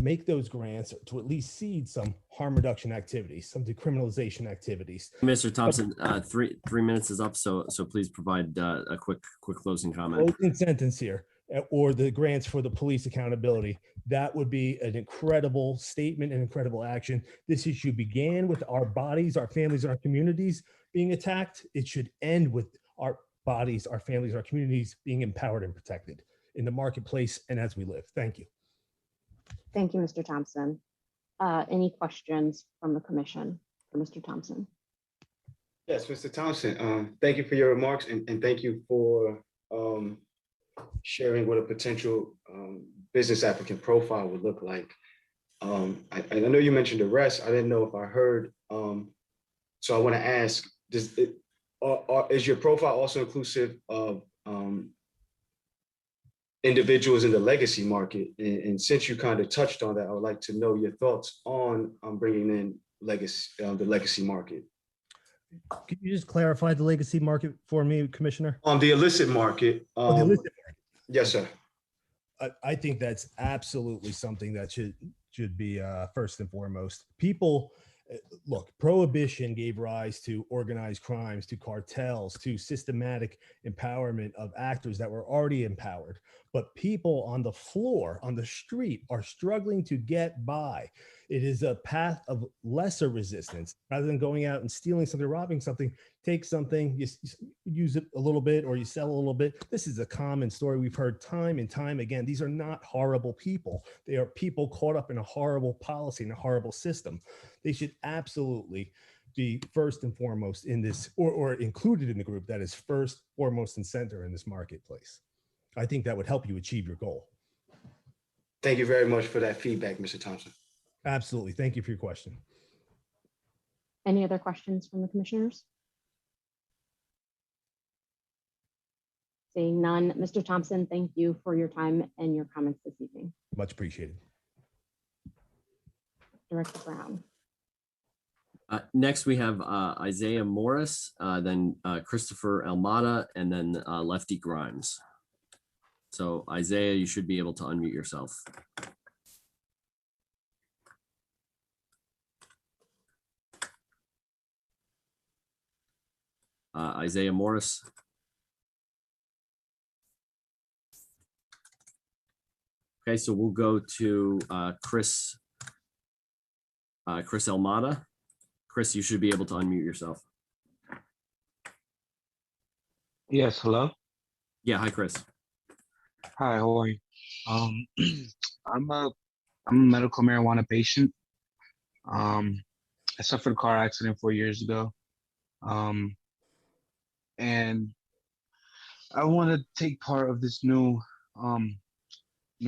make those grants to at least seed some harm reduction activities, some decriminalization activities. Mr. Thompson, 3 minutes is up, so please provide a quick closing comment. Closing sentence here, or the grants for the police accountability. That would be an incredible statement and incredible action. This issue began with our bodies, our families, and our communities being attacked. It should end with our bodies, our families, our communities being empowered and protected in the marketplace and as we live. Thank you. Thank you, Mr. Thompson. Any questions from the commission for Mr. Thompson? Yes, Mr. Thompson, thank you for your remarks and thank you for sharing what a potential business applicant profile would look like. I know you mentioned arrest. I didn't know if I heard. So I want to ask, is your profile also inclusive of individuals in the legacy market? And since you kind of touched on that, I would like to know your thoughts on bringing in the legacy market. Could you just clarify the legacy market for me, Commissioner? The illicit market. The illicit market. Yes, sir. I think that's absolutely something that should be first and foremost. People, Look, prohibition gave rise to organized crimes, to cartels, to systematic empowerment of actors that were already empowered. But people on the floor, on the street, are struggling to get by. It is a path of lesser resistance. Rather than going out and stealing something, robbing something, take something, you use it a little bit or you sell a little bit. This is a common story we've heard time and time again. These are not horrible people. They are people caught up in a horrible policy and a horrible system. They should absolutely be first and foremost in this, or included in the group that is first, foremost, and center in this marketplace. I think that would help you achieve your goal. Thank you very much for that feedback, Mr. Thompson. Absolutely. Thank you for your question. Any other questions from the commissioners? Seeing none, Mr. Thompson, thank you for your time and your comments this evening. Much appreciated. Director Brown. Next, we have Isaiah Morris, then Christopher Almada, and then Lefty Grimes. So Isaiah, you should be able to unmute yourself. Isaiah Morris. Okay, so we'll go to Chris Almada. Chris, you should be able to unmute yourself. Yes, hello. Yeah, hi, Chris. Hi, how are you? I'm a medical marijuana patient. I suffered a car accident 4 years ago. And I want to take part of this new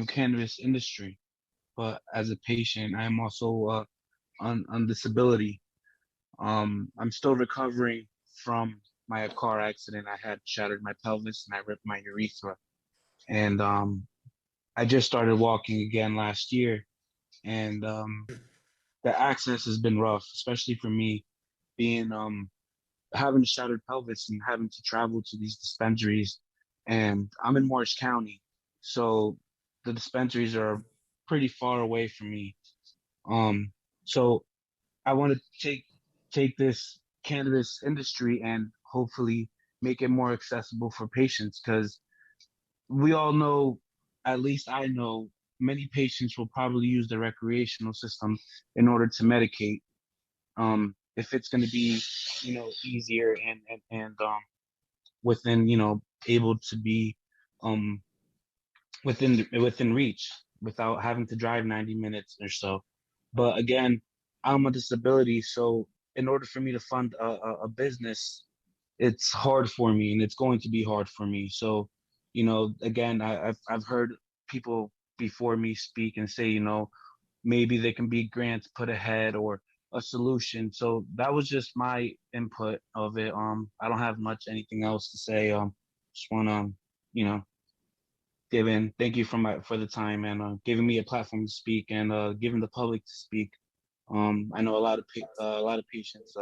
cannabis industry, but as a patient, I am also on disability. I'm still recovering from my car accident. I had shattered my pelvis and I ripped my urethra. And I just started walking again last year. And the access has been rough, especially for me being having a shattered pelvis and having to travel to these dispensaries. And I'm in Morris County, so the dispensaries are pretty far away from me. So I want to take this cannabis industry and hopefully make it more accessible for patients, because we all know, at least I know, many patients will probably use the recreational system in order to medicate. If it's going to be, easier and within, able to be within reach without having to drive 90 minutes or so. But again, I'm a disability, so in order for me to fund a business, it's hard for me, and it's going to be hard for me. So, again, I've heard people before me speak and say, maybe there can be grants put ahead or a solution. So that was just my input of it. I don't have anything else to say. Just want to, thank you for the time and giving me a platform to speak and giving the public to speak. I know a lot of patients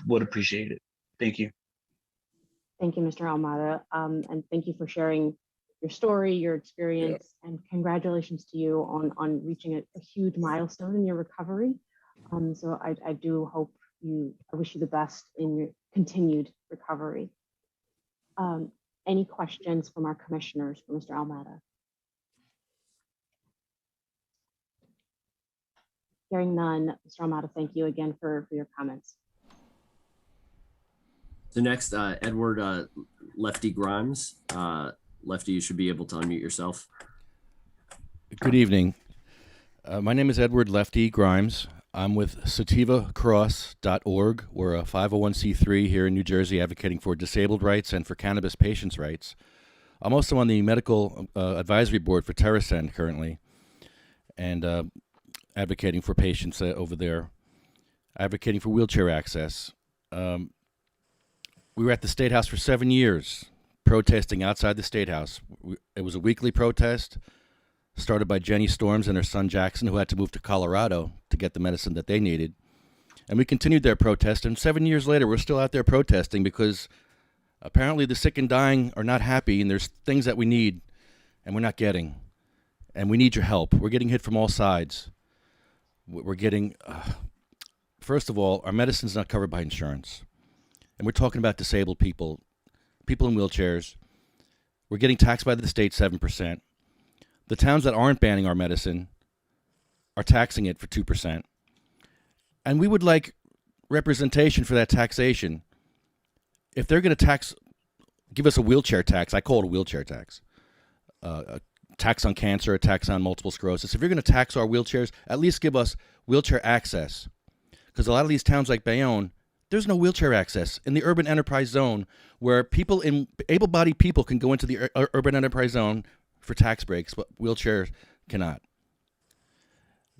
would appreciate it. Thank you. Thank you, Mr. Almada, and thank you for sharing your story, your experience, and congratulations to you on reaching a huge milestone in your recovery. So I do hope I wish you the best in your continued recovery. Any questions from our commissioners for Mr. Almada? Hearing none, Mr. Almada, thank you again for your comments. The next, Edward Lefty Grimes. Lefty, you should be able to unmute yourself. Good evening. My name is Edward Lefty Grimes. I'm with sativacross.org. We're a 501c3 here in New Jersey advocating for disabled rights and for cannabis patients' rights. I'm also on the medical advisory board for TerraSend currently and advocating for patients over there, advocating for wheelchair access. We were at the State House for 7 years, protesting outside the State House. It was a weekly protest started by Jenny Storms and her son Jackson, who had to move to Colorado to get the medicine that they needed. And we continued their protest, and 7 years later, we're still out there protesting because apparently the sick and dying are not happy, and there's things that we need, and we're not getting. And we need your help. We're getting hit from all sides. We're getting first of all, our medicine's not covered by insurance. And we're talking about disabled people, people in wheelchairs. We're getting taxed by the state 7%. The towns that aren't banning our medicine are taxing it for 2%. And we would like representation for that taxation. If they're going to give us a wheelchair tax, I call it a wheelchair tax, a tax on cancer, a tax on multiple sclerosis. If you're going to tax our wheelchairs, at least give us wheelchair access. Because a lot of these towns like Bayonne, there's no wheelchair access in the urban enterprise zone where able-bodied people can go into the urban enterprise zone for tax breaks, but wheelchairs cannot.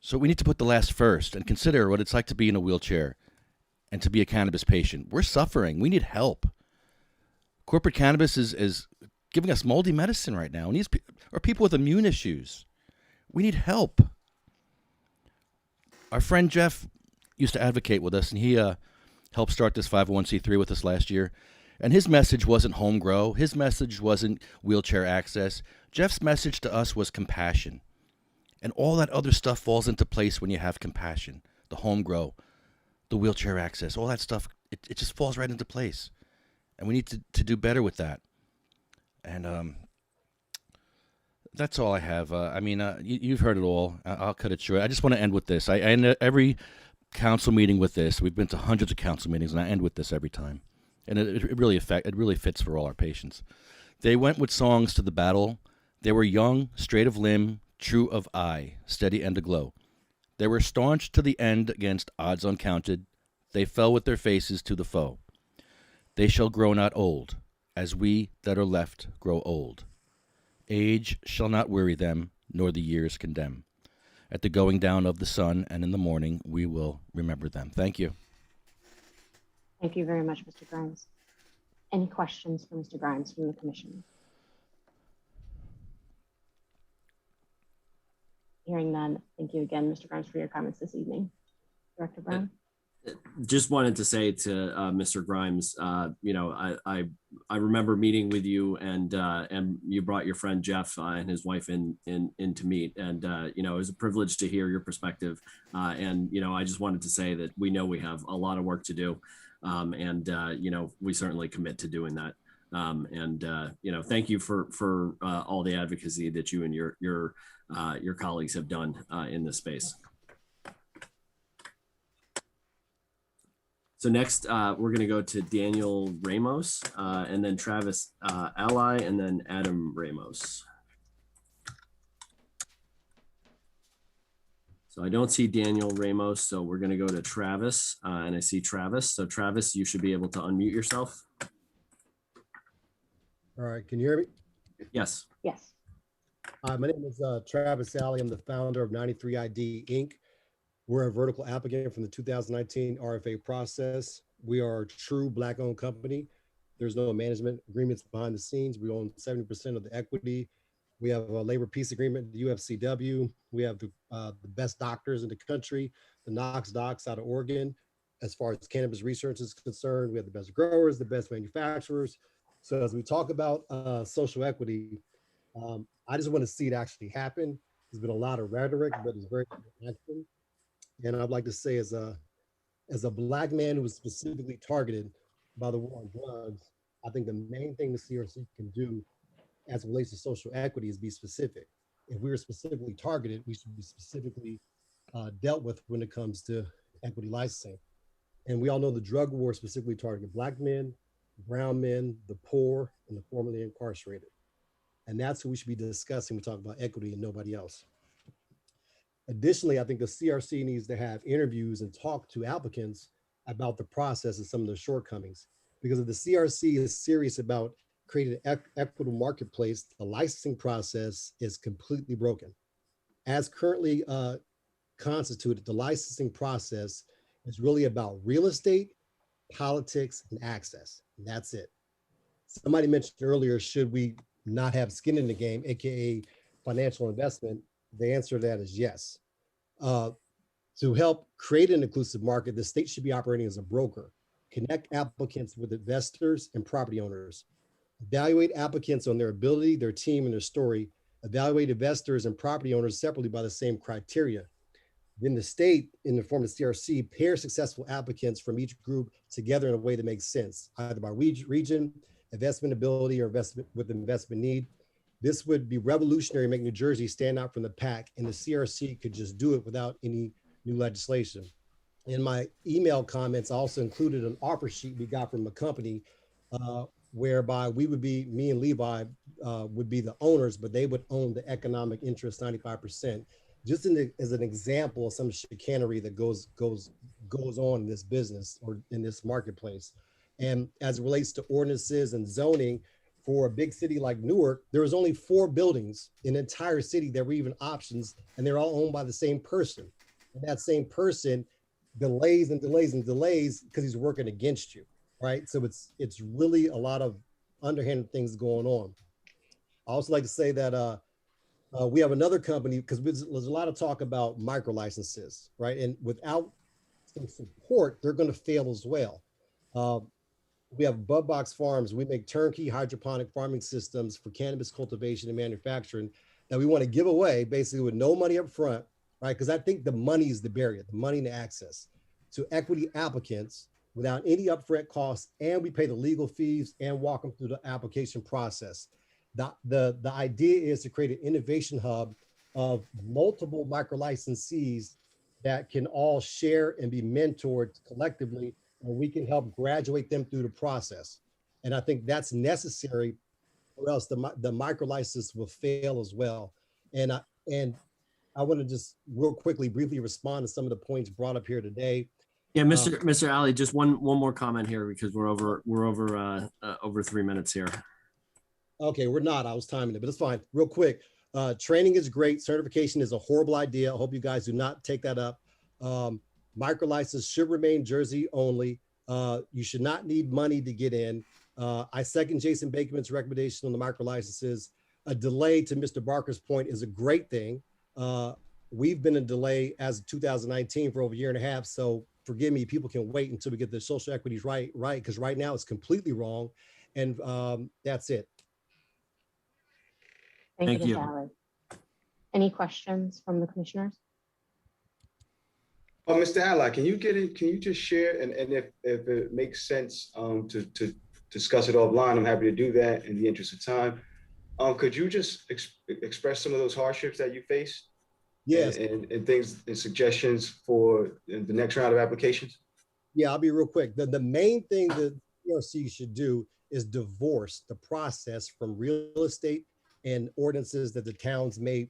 So we need to put the last first and consider what it's like to be in a wheelchair and to be a cannabis patient. We're suffering. We need help. Corporate cannabis is giving us moldy medicine right now. And these are people with immune issues. We need help. Our friend Jeff used to advocate with us, and he helped start this 501c3 with us last year. And his message wasn't home grow. His message wasn't wheelchair access. Jeff's message to us was compassion. And all that other stuff falls into place when you have compassion. The home grow, the wheelchair access, all that stuff, it just falls right into place. And we need to do better with that. And that's all I have. You've heard it all. I'll cut it short. I just want to end with this. I end every council meeting with this. We've been to hundreds of council meetings, and I end with this every time. And it really fits for all our patients. They went with songs to the battle. They were young, straight of limb, true of eye, steady and aglow. They were staunch to the end against odds uncounted. They fell with their faces to the foe. They shall grow not old, as we that are left grow old. Age shall not weary them, nor the years condemn. At the going down of the sun and in the morning, we will remember them. Thank you. Thank you very much, Mr. Grimes. Any questions for Mr. Grimes from the commission? Hearing none, thank you again, Mr. Grimes, for your comments this evening. Director Brown? Just wanted to say to Mr. Grimes, I remember meeting with you, and you brought your friend Jeff and his wife in to meet, and it was a privilege to hear your perspective. I just wanted to say that we know we have a lot of work to do, we certainly commit to doing that. Thank you for all the advocacy that you and your colleagues have done in this space. So next, we're going to go to Daniel Ramos, and then Travis Ally, and then Adam Ramos. So I don't see Daniel Ramos, so we're going to go to Travis, and I see Travis. So Travis, you should be able to unmute yourself. All right, can you hear me? Yes. Yes. Hi, my name is Travis Alley. I'm the founder of 93ID Inc. We're a vertical applicant from the 2019 RFA process. We are a true Black-owned company. There's no management agreements behind the scenes. We own 70% of the equity. We have a labor peace agreement, the UFCW. We have the best doctors in the country, the Knox docs out of Oregon. As far as cannabis research is concerned, we have the best growers, the best manufacturers. So as we talk about social equity, I just want to see it actually happen. There's been a lot of rhetoric, but it's very action. And I'd like to say, as a Black man who was specifically targeted by the war on drugs, I think the main thing the CRC can do as it relates to social equity is be specific. If we were specifically targeted, we should be specifically dealt with when it comes to equity licensing. And we all know the drug war specifically targeted Black men, brown men, the poor, and the formerly incarcerated. And that's who we should be discussing when we talk about equity and nobody else. Additionally, I think the CRC needs to have interviews and talk to applicants about the process and some of the shortcomings. Because if the CRC is serious about creating an equitable marketplace, the licensing process is completely broken. As currently constituted, the licensing process is really about real estate, politics, and access. And that's it. Somebody mentioned earlier, should we not have skin in the game, AKA financial investment? The answer to that is yes. To help create an inclusive market, the state should be operating as a broker. Connect applicants with investors and property owners. Evaluate applicants on their ability, their team, and their story. Evaluate investors and property owners separately by the same criteria. Then the state, in the form of CRC, pairs successful applicants from each group together in a way that makes sense, either by region, investment ability, or investment with investment need. This would be revolutionary, make New Jersey stand out from the pack, and the CRC could just do it without any new legislation. In my email comments, I also included an offer sheet we got from a company whereby we would be, me and Levi would be the owners, but they would own the economic interest 95%. Just as an example of some chicanery that goes on in this business or in this marketplace. And as it relates to ordinances and zoning, for a big city like Newark, there was only 4 buildings in the entire city that were even options, and they're all owned by the same person. And that same person delays and delays and delays because he's working against you, right? So it's really a lot of underhanded things going on. I also like to say that we have another company, because there's a lot of talk about micro licenses, right? And without some support, they're going to fail as well. We have Bud Box Farms. We make turnkey hydroponic farming systems for cannabis cultivation and manufacturing that we want to give away basically with no money up front, right? Because I think the money is the barrier, the money and the access to equity applicants without any upfront costs, and we pay the legal fees and walk them through the application process. The idea is to create an innovation hub of multiple micro licensees that can all share and be mentored collectively, and we can help graduate them through the process. And I think that's necessary, or else the micro license will fail as well. And I want to just real quickly, briefly respond to some of the points brought up here today. Yeah, Mr. Ali, just one more comment here because we're over 3 minutes here. Okay, we're not. I was timing it, but it's fine. Real quick, training is great. Certification is a horrible idea. I hope you guys do not take that up. Micro license should remain Jersey only. You should not need money to get in. I second Jason Bakeman's recommendation on the micro licenses. A delay, to Mr. Barker's point, is a great thing. We've been in delay as of 2019 for over a year and a half. So forgive me, people can wait until we get the social equities right, because right now it's completely wrong. And that's it. Thank you, Mr. Ali. Any questions from the commissioners? Oh, Mr. Ally, can you just share, and if it makes sense to discuss it offline, I'm happy to do that in the interest of time. Could you just express some of those hardships that you face? Yes. And things and suggestions for the next round of applications? Yeah, I'll be real quick. The main thing that CRC should do is divorce the process from real estate and ordinances that the towns may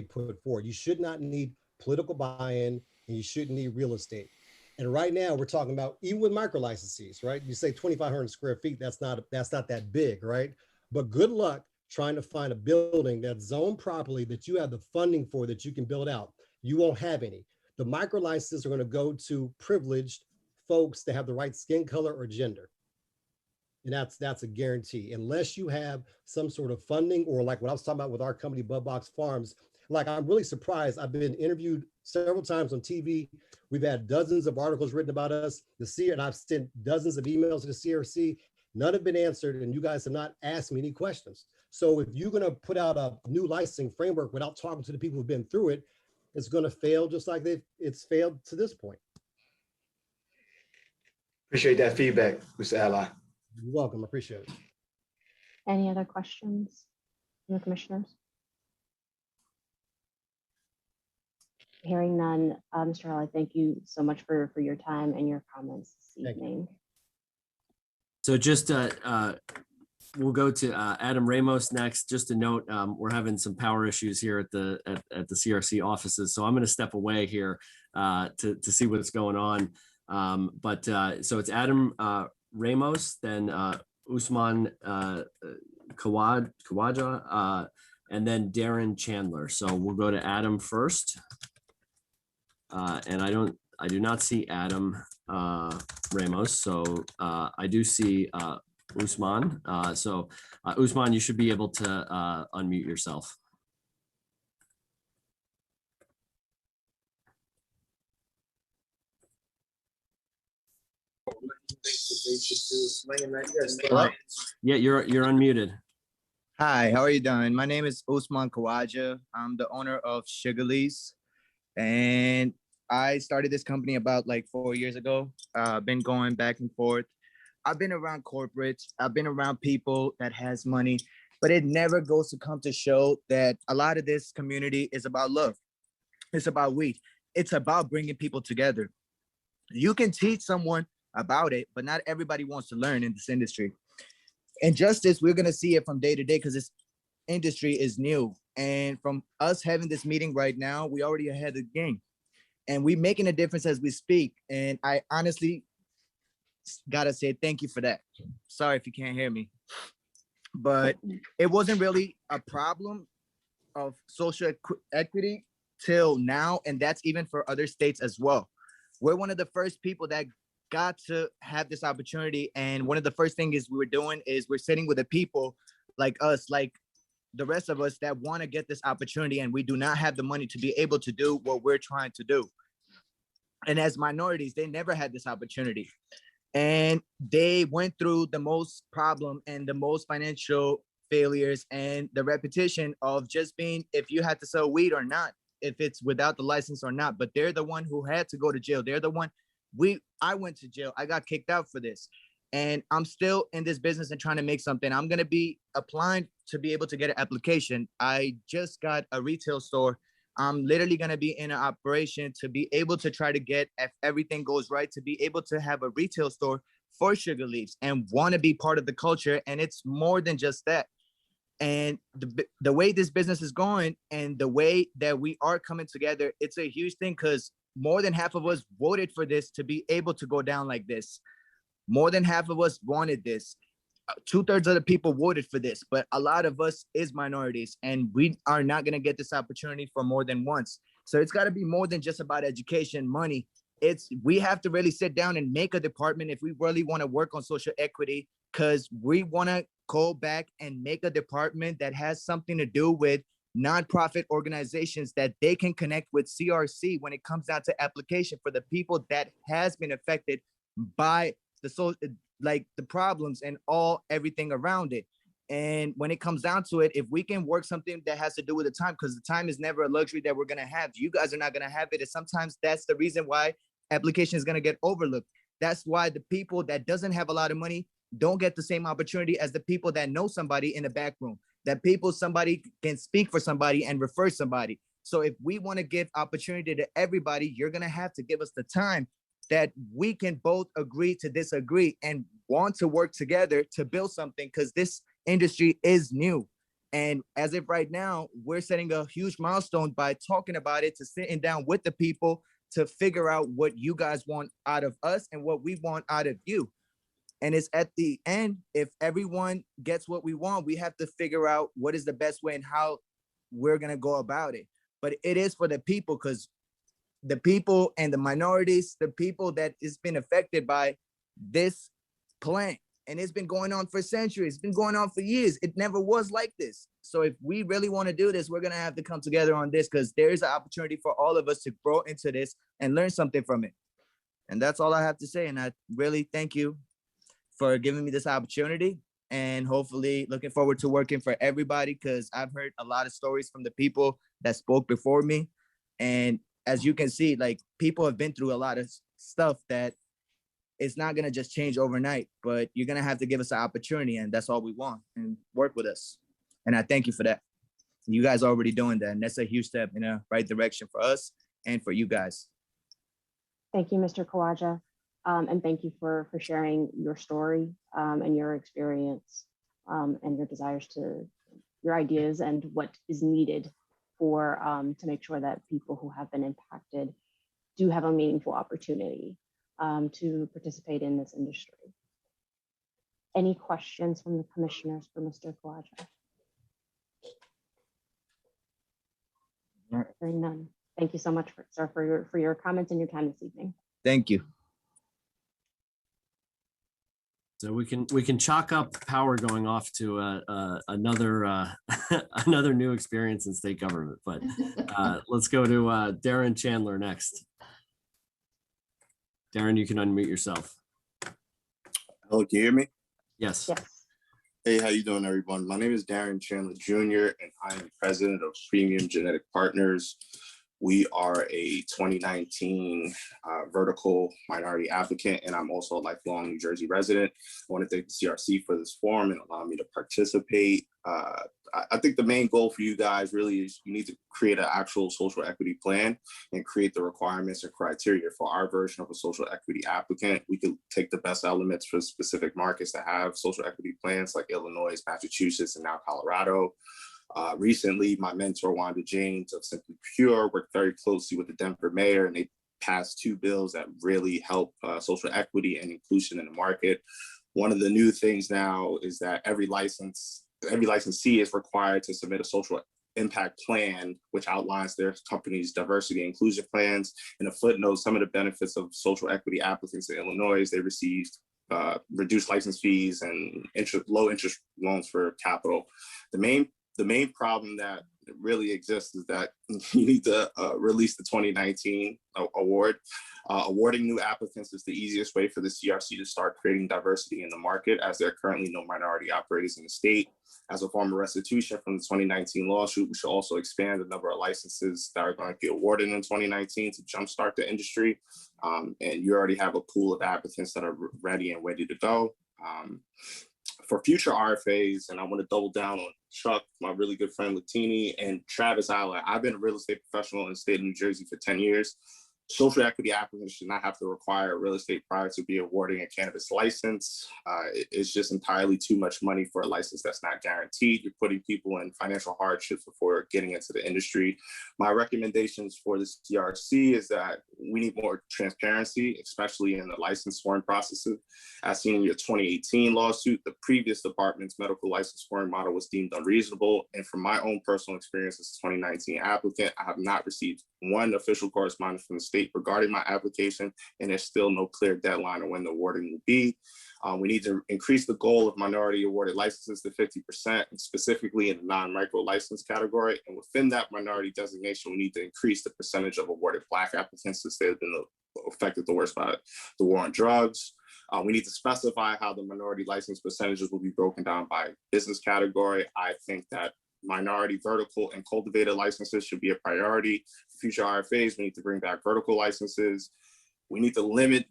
put forward. You should not need political buy-in, and you shouldn't need real estate. And right now we're talking about, even with micro licensees, right? You say 2,500 square feet, that's not that big, right? But good luck trying to find a building that's zoned properly, that you have the funding for, that you can build out. You won't have any. The micro licenses are going to go to privileged folks that have the right skin color or gender. And that's a guarantee, unless you have some sort of funding, or like what I was talking about with our company, Bud Box Farms. Like, I'm really surprised. I've been interviewed several times on TV. We've had dozens of articles written about us, and I've sent dozens of emails to the CRC. None have been answered, and you guys have not asked me any questions. So if you're going to put out a new licensing framework without talking to the people who've been through it, it's going to fail just like it's failed to this point. Appreciate that feedback, Mr. Ally. You're welcome. I appreciate it. Any other questions from the commissioners? Hearing none, Mr. Ali, thank you so much for your time and your comments this evening. So just we'll go to Adam Ramos next. Just a note, we're having some power issues here at the CRC offices, so I'm going to step away here to see what's going on. So it's Adam Ramos, then Usman Khawaja, and then Darren Chandler. So we'll go to Adam first. And I do not see Adam Ramos. So I do see Usman. Usman, you should be able to unmute yourself. Yeah, you're unmuted. Hi, how are you doing? My name is Usman Khawaja. I'm the owner of Sugarlees. And I started this company about like 4 years ago. Been going back and forth. I've been around corporates. I've been around people that has money, but it never goes to come to show that a lot of this community is about love. It's about weed. It's about bringing people together. You can teach someone about it, but not everybody wants to learn in this industry. And justice, we're going to see it from day to day because this industry is new. And from us having this meeting right now, we already ahead of the game. And we're making a difference as we speak. And I honestly gotta say thank you for that. Sorry if you can't hear me. But it wasn't really a problem of social equity till now. And that's even for other states as well. We're one of the first people that got to have this opportunity. And one of the first things we were doing is we're sitting with the people like us, like the rest of us that want to get this opportunity. And we do not have the money to be able to do what we're trying to do. And as minorities, they never had this opportunity. And they went through the most problem and the most financial failures and the repetition of just being, if you had to sell weed or not, if it's without the license or not, but they're the one who had to go to jail. They're the one, I went to jail. I got kicked out for this. And I'm still in this business and trying to make something. I'm going to be applying to be able to get an application. I just got a retail store. I'm literally going to be in an operation to be able to try to get, if everything goes right, to be able to have a retail store for Sugar Leaves and want to be part of the culture. And it's more than just that. And the way this business is going and the way that we are coming together, it's a huge thing because more than half of us voted for this to be able to go down like this. More than half of us wanted this. 2/3 of the people voted for this, but a lot of us is minorities and we are not going to get this opportunity for more than once. So it's got to be more than just about education, money. We have to really sit down and make a department if we really want to work on social equity, because we want to go back and make a department that has something to do with nonprofit organizations that they can connect with CRC when it comes down to application for the people that has been affected by the problems and everything around it. And when it comes down to it, if we can work something that has to do with the time, because the time is never a luxury that we're going to have. You guys are not going to have it. And sometimes that's the reason why application is going to get overlooked. That's why the people that doesn't have a lot of money don't get the same opportunity as the people that know somebody in the back room, somebody can speak for somebody and refer somebody. So if we want to give opportunity to everybody, you're going to have to give us the time that we can both agree to disagree and want to work together to build something, because this industry is new. And as of right now, we're setting a huge milestone by talking about it, to sitting down with the people to figure out what you guys want out of us and what we want out of you. And it's at the end, if everyone gets what we want, we have to figure out what is the best way and how we're going to go about it. But it is for the people, because the people and the minorities, the people that has been affected by this plant. And it's been going on for centuries. It's been going on for years. It never was like this. So if we really want to do this, we're going to have to come together on this, because there is an opportunity for all of us to grow into this and learn something from it. And that's all I have to say. And I really thank you for giving me this opportunity, and hopefully looking forward to working for everybody, because I've heard a lot of stories from the people that spoke before me. And as you can see, like, people have been through a lot of stuff that it's not going to just change overnight, but you're going to have to give us an opportunity, and that's all we want, and work with us. And I thank you for that. You guys are already doing that, and that's a huge step in the right direction for us and for you guys. Thank you, Mr. Kawaja. And thank you for sharing your story and your experience and your desires your ideas and what is needed to make sure that people who have been impacted do have a meaningful opportunity to participate in this industry. Any questions from the commissioners for Mr. Kawaja? Hearing none. Thank you so much, sir, for your comments and your time this evening. Thank you. So we can chalk up power going off to another another new experience in state government. But let's go to Darren Chandler next. Darren, you can unmute yourself. Hello, can you hear me? Yes. Hey, how you doing, everyone? My name is Darren Chandler Jr., and I am president of Premium Genetic Partners. We are a 2019 vertical minority applicant, and I'm also a lifelong New Jersey resident. I want to thank the CRC for this forum and allow me to participate. I think the main goal for you guys really is you need to create an actual social equity plan and create the requirements and criteria for our version of a social equity applicant. We could take the best elements for specific markets that have social equity plans like Illinois, Massachusetts, and now Colorado. Recently, my mentor, Wanda James of Simply Pure, worked very closely with the Denver mayor, and they passed 2 bills that really help social equity and inclusion in the market. One of the new things now is that every licensee is required to submit a social impact plan, which outlines their company's diversity and inclusion plans. In a footnote, some of the benefits of social equity applicants in Illinois is they received reduced license fees and low interest loans for capital. The main problem that really exists is that you need to release the 2019 award. Awarding new applicants is the easiest way for the CRC to start creating diversity in the market, as there are currently no minority operators in the state. As a form of restitution from the 2019 lawsuit, we should also expand the number of licenses that are going to be awarded in 2019 to jumpstart the industry. And you already have a pool of applicants that are ready and ready to go. For future RFAs, and I want to double down on Chuck, my really good friend Latini, and Travis Isla. I've been a real estate professional in the state of New Jersey for 10 years. Social equity applicants should not have to require real estate prior to be awarding a cannabis license. It's just entirely too much money for a license that's not guaranteed. You're putting people in financial hardships before getting into the industry. My recommendations for the CRC is that we need more transparency, especially in the license scoring processes. As seen in your 2018 lawsuit, the previous department's medical license scoring model was deemed unreasonable. And from my own personal experience as a 2019 applicant, I have not received one official correspondence from the state regarding my application, and there's still no clear deadline on when the awarding will be. We need to increase the goal of minority awarded licenses to 50%, and specifically in the non-micro license category. And within that minority designation, we need to increase the percentage of awarded Black applicants since they've been affected the worst by the war on drugs. We need to specify how the minority license percentages will be broken down by business category. I think that minority, vertical, and cultivated licenses should be a priority. For future RFAs, we need to bring back vertical licenses. We need to limit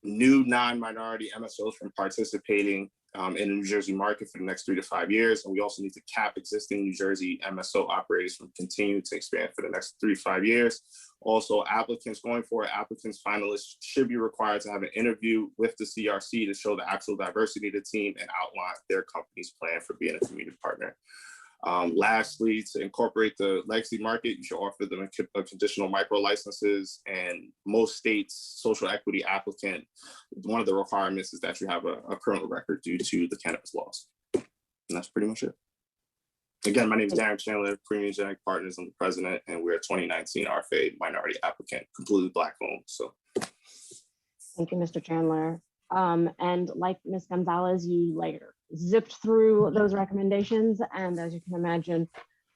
new non-minority MSOs from participating in the New Jersey market for the next 3 to 5 years. And we also need to cap existing New Jersey MSO operators from continuing to expand for the next 3 to 5 years. Also, applicants finalists should be required to have an interview with the CRC to show the actual diversity of the team and outline their company's plan for being a community partner. Lastly, to incorporate the legacy market, you should offer them a conditional micro licenses, and most states' social equity applicant, one of the requirements is that you have a criminal record due to the cannabis laws. And that's pretty much it. Again, my name is Darren Chandler, Premium Genetic Partners. I'm the president, and we're a 2019 RFA minority applicant, completely Black owned. So, thank you, Mr. Chandler. And like Ms. Gonzalez, you later zipped through those recommendations, and as you can imagine,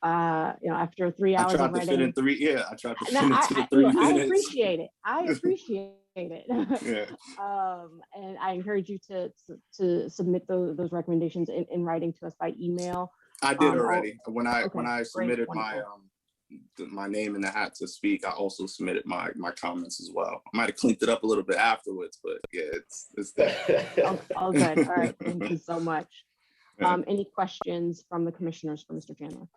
after 3 hours of writing, I tried to fit into 3 minutes. I appreciate it. I appreciate it. Yeah. And I encourage you to submit those recommendations in writing to us by email. I did already. When I submitted great, my name in the hat to speak, I also submitted my comments as well. I might have cleaned it up a little bit afterwards, but yeah, it's there. all good. All right, thank you so much. Any questions from the commissioners for Mr. Chandler?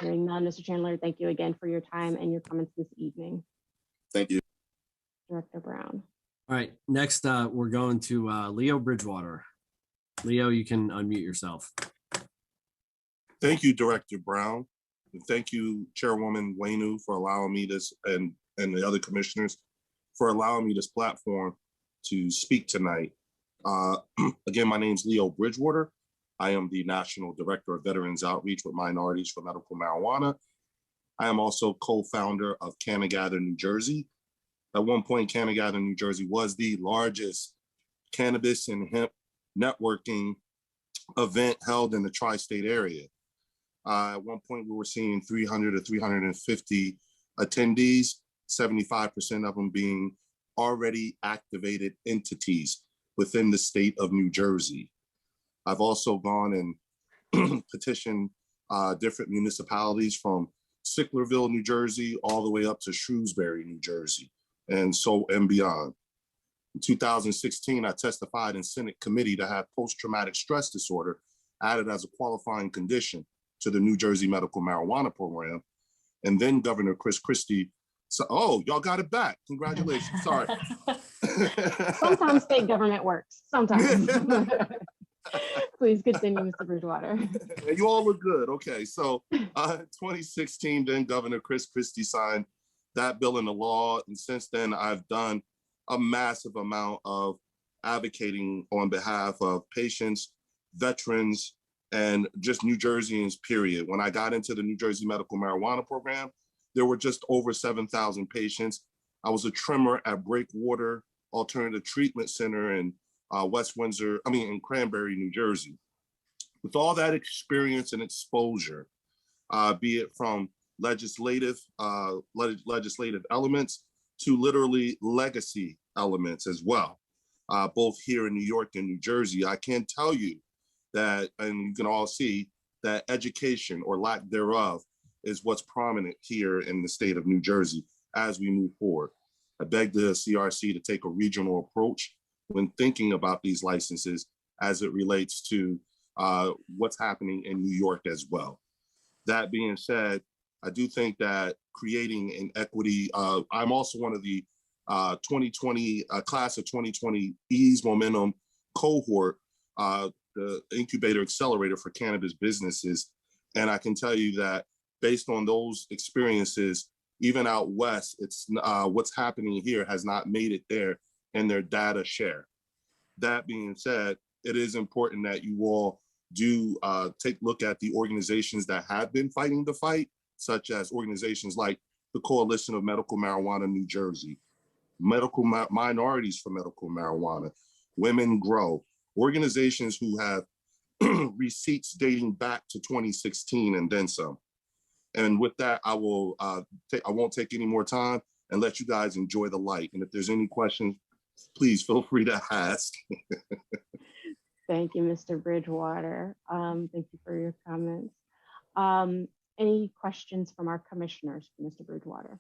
Hearing none, Mr. Chandler, thank you again for your time and your comments this evening. Thank you. Director Brown. All right, next we're going to Leo Bridgewater. Leo, you can unmute yourself. Thank you, Director Brown. And thank you, Chairwoman Wainu, for allowing me this, and the other commissioners for allowing me this platform to speak tonight. Again, my name is Leo Bridgewater. I am the National Director of Veterans Outreach with Minorities for Medical Marijuana. I am also co-founder of Cannagather, New Jersey. At one point, Cannagather, New Jersey was the largest cannabis and hemp networking event held in the tri-state area. At one point, we were seeing 300 to 350 attendees, 75% of them being already activated entities within the state of New Jersey. I've also gone and petitioned different municipalities from Sicklerville, New Jersey, all the way up to Shrewsbury, New Jersey, and beyond. In 2016, I testified in Senate committee to have post-traumatic stress disorder added as a qualifying condition to the New Jersey medical marijuana program. And then Governor Chris Christie said, oh, y'all got it back. Congratulations. Sorry. Sometimes state government works. Sometimes. Please continue, Mr. Bridgewater. You all look good. Okay, so 2016, then Governor Chris Christie signed that bill into law. And since then, I've done a massive amount of advocating on behalf of patients, veterans, and just New Jerseyans, period. When I got into the New Jersey medical marijuana program, there were just over 7,000 patients. I was a trimmer at Breakwater Alternative Treatment Center in in Cranberry, New Jersey. With all that experience and exposure, be it from legislative elements to literally legacy elements as well, both here in New York and New Jersey, I can tell you that, and you can all see that education or lack thereof is what's prominent here in the state of New Jersey as we move forward. I beg the CRC to take a regional approach when thinking about these licenses as it relates to what's happening in New York as well. That being said, I do think that creating an equity, I'm also one of the 2020 class of 2020 Ease Momentum cohort, the incubator accelerator for cannabis businesses. And I can tell you that based on those experiences, even out west, it's what's happening here has not made it there in their data share. That being said, it is important that you all do take a look at the organizations that have been fighting the fight, such as organizations like the Coalition of Medical Marijuana New Jersey, Minorities for Medical Marijuana, Women Grow, organizations who have receipts dating back to 2016 and then some. And with that, I won't take any more time and let you guys enjoy the light. And if there's any questions, please feel free to ask. Thank you, Mr. Bridgewater. Thank you for your comments. Any questions from our commissioners for Mr. Bridgewater?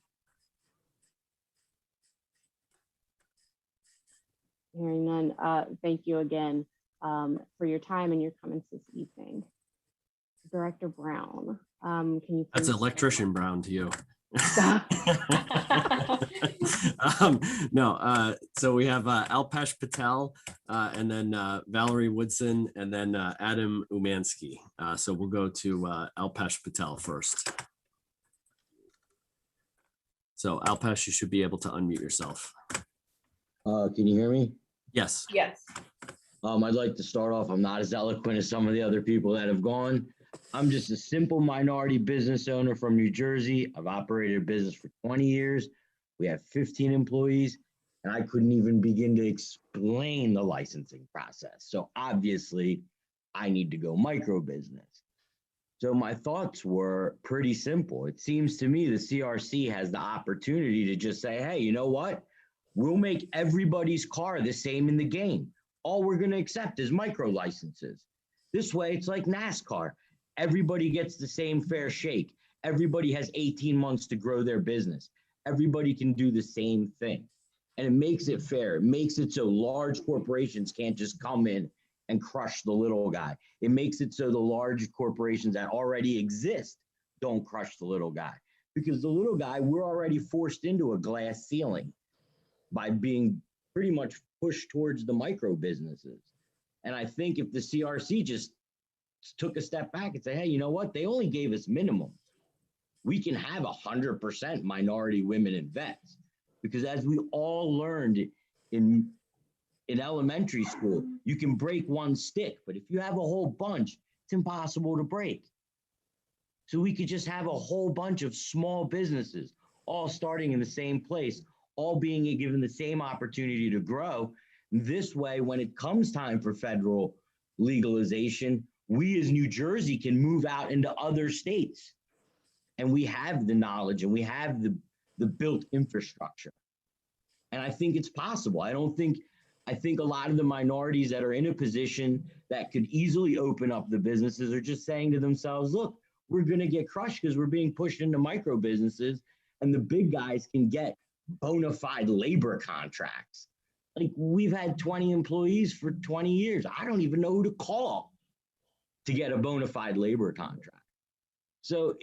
Hearing none, thank you again for your time and your comments this evening. Director Brown, can you? That's Electrician Brown to you. No, so we have Alpesh Patel and then Valerie Woodson and then Adam Umansky. So we'll go to Alpesh Patel first. So Alpesh, you should be able to unmute yourself. Can you hear me? Yes. Yes. I'd like to start off. I'm not as eloquent as some of the other people that have gone. I'm just a simple minority business owner from New Jersey. I've operated a business for 20 years. We have 15 employees, and I couldn't even begin to explain the licensing process. So obviously, I need to go micro business. So my thoughts were pretty simple. It seems to me the CRC has the opportunity to just say, hey, you know what? We'll make everybody's car the same in the game. All we're going to accept is micro licenses. This way, it's like NASCAR. Everybody gets the same fair shake. Everybody has 18 months to grow their business. Everybody can do the same thing. And it makes it fair. It makes it so large corporations can't just come in and crush the little guy. It makes it so the large corporations that already exist don't crush the little guy. Because the little guy, we're already forced into a glass ceiling by being pretty much pushed towards the micro businesses. And I think if the CRC just took a step back and say, hey, you know what? They only gave us minimum. We can have 100% minority women and vets. Because as we all learned in elementary school, you can break one stick, but if you have a whole bunch, it's impossible to break. So we could just have a whole bunch of small businesses, all starting in the same place, all being given the same opportunity to grow. This way, when it comes time for federal legalization, we as New Jersey can move out into other states. And we have the knowledge and we have the built infrastructure. And I think it's possible. I think a lot of the minorities that are in a position that could easily open up the businesses are just saying to themselves, look, we're going to get crushed because we're being pushed into micro businesses, and the big guys can get bona fide labor contracts. Like, we've had 20 employees for 20 years. I don't even know who to call to get a bona fide labor contract. So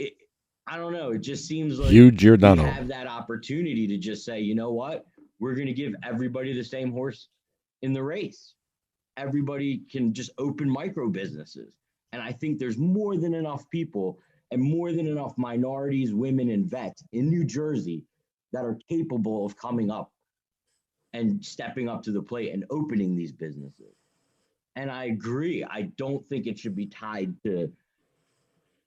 I don't know. It just seems like Hugh we Giordano. have that opportunity to just say, you know what? We're going to give everybody the same horse in the race. Everybody can just open micro businesses. And I think there's more than enough people and more than enough minorities, women, and vets in New Jersey that are capable of coming up and stepping up to the plate and opening these businesses. And I agree. I don't think it should be tied to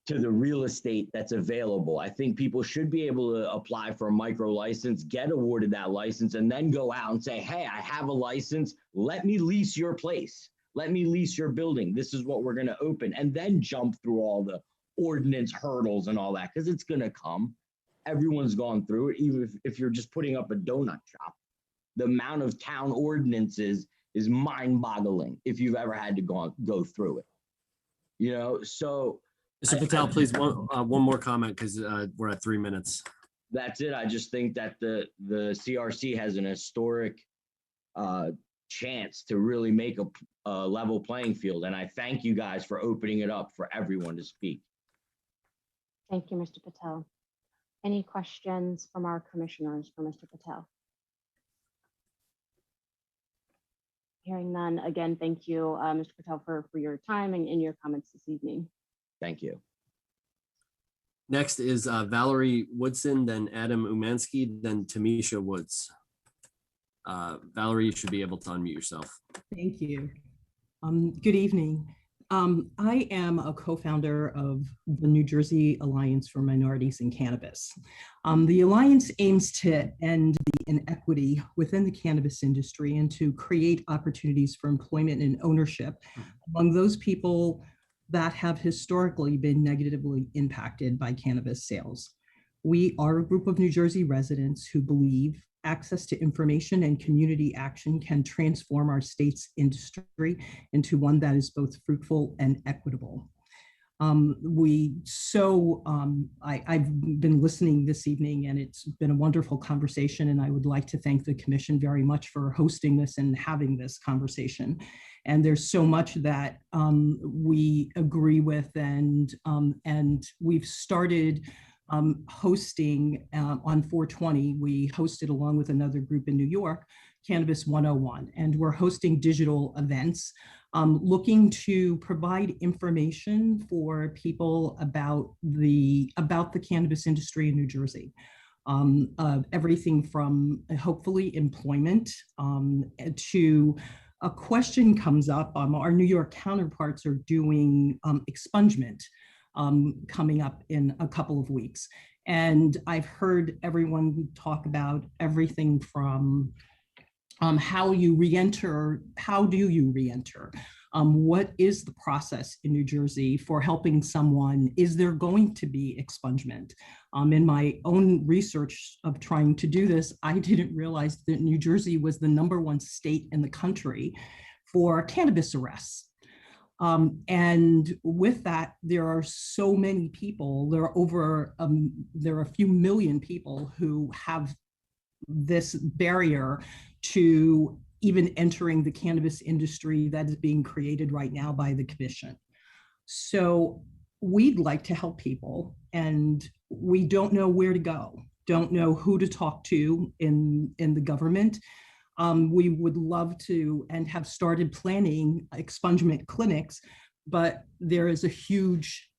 the real estate that's available. I think people should be able to apply for a micro license, get awarded that license, and then go out and say, hey, I have a license. Let me lease your place. Let me lease your building. This is what we're going to open. And then jump through all the ordinance hurdles and all that, because it's going to come. Everyone's gone through it, even if you're just putting up a donut shop. The amount of town ordinances is mind-boggling if you've ever had to go through it. You know, so Mr. Patel, please, one more comment, because we're at 3 minutes. That's it. I just think that the CRC has an historic chance to really make a level playing field. And I thank you guys for opening it up for everyone to speak. Thank you, Mr. Patel. Any questions from our commissioners for Mr. Patel? Hearing none, again, thank you, Mr. Patel, for your time and your comments this evening. Thank you. Next is Valerie Woodson, then Adam Umansky, then Tamisha Woods. Valerie, you should be able to unmute yourself. Thank you. Good evening. I am a co-founder of the New Jersey Alliance for Minorities in Cannabis. The Alliance aims to end the inequity within the cannabis industry and to create opportunities for employment and ownership among those people that have historically been negatively impacted by cannabis sales. We are a group of New Jersey residents who believe access to information and community action can transform our state's industry into one that is both fruitful and equitable. I've been listening this evening, and it's been a wonderful conversation, and I would like to thank the commission very much for hosting this and having this conversation. And there's so much that we agree with, and we've started hosting on 420. We hosted, along with another group in New York, Cannabis 101, and we're hosting digital events looking to provide information for people about the cannabis industry in New Jersey. Everything from hopefully employment to a question comes up. Our New York counterparts are doing expungement coming up in a couple of weeks. And I've heard everyone talk about everything from how do you re-enter? What is the process in New Jersey for helping someone? Is there going to be expungement? In my own research of trying to do this, I didn't realize that New Jersey was the #1 state in the country for cannabis arrests. And with that, there are so many people, there are a few million people who have this barrier to even entering the cannabis industry that is being created right now by the commission. So we'd like to help people, and we don't know where to go, don't know who to talk to in the government. We would love to and have started planning expungement clinics, but there is a huge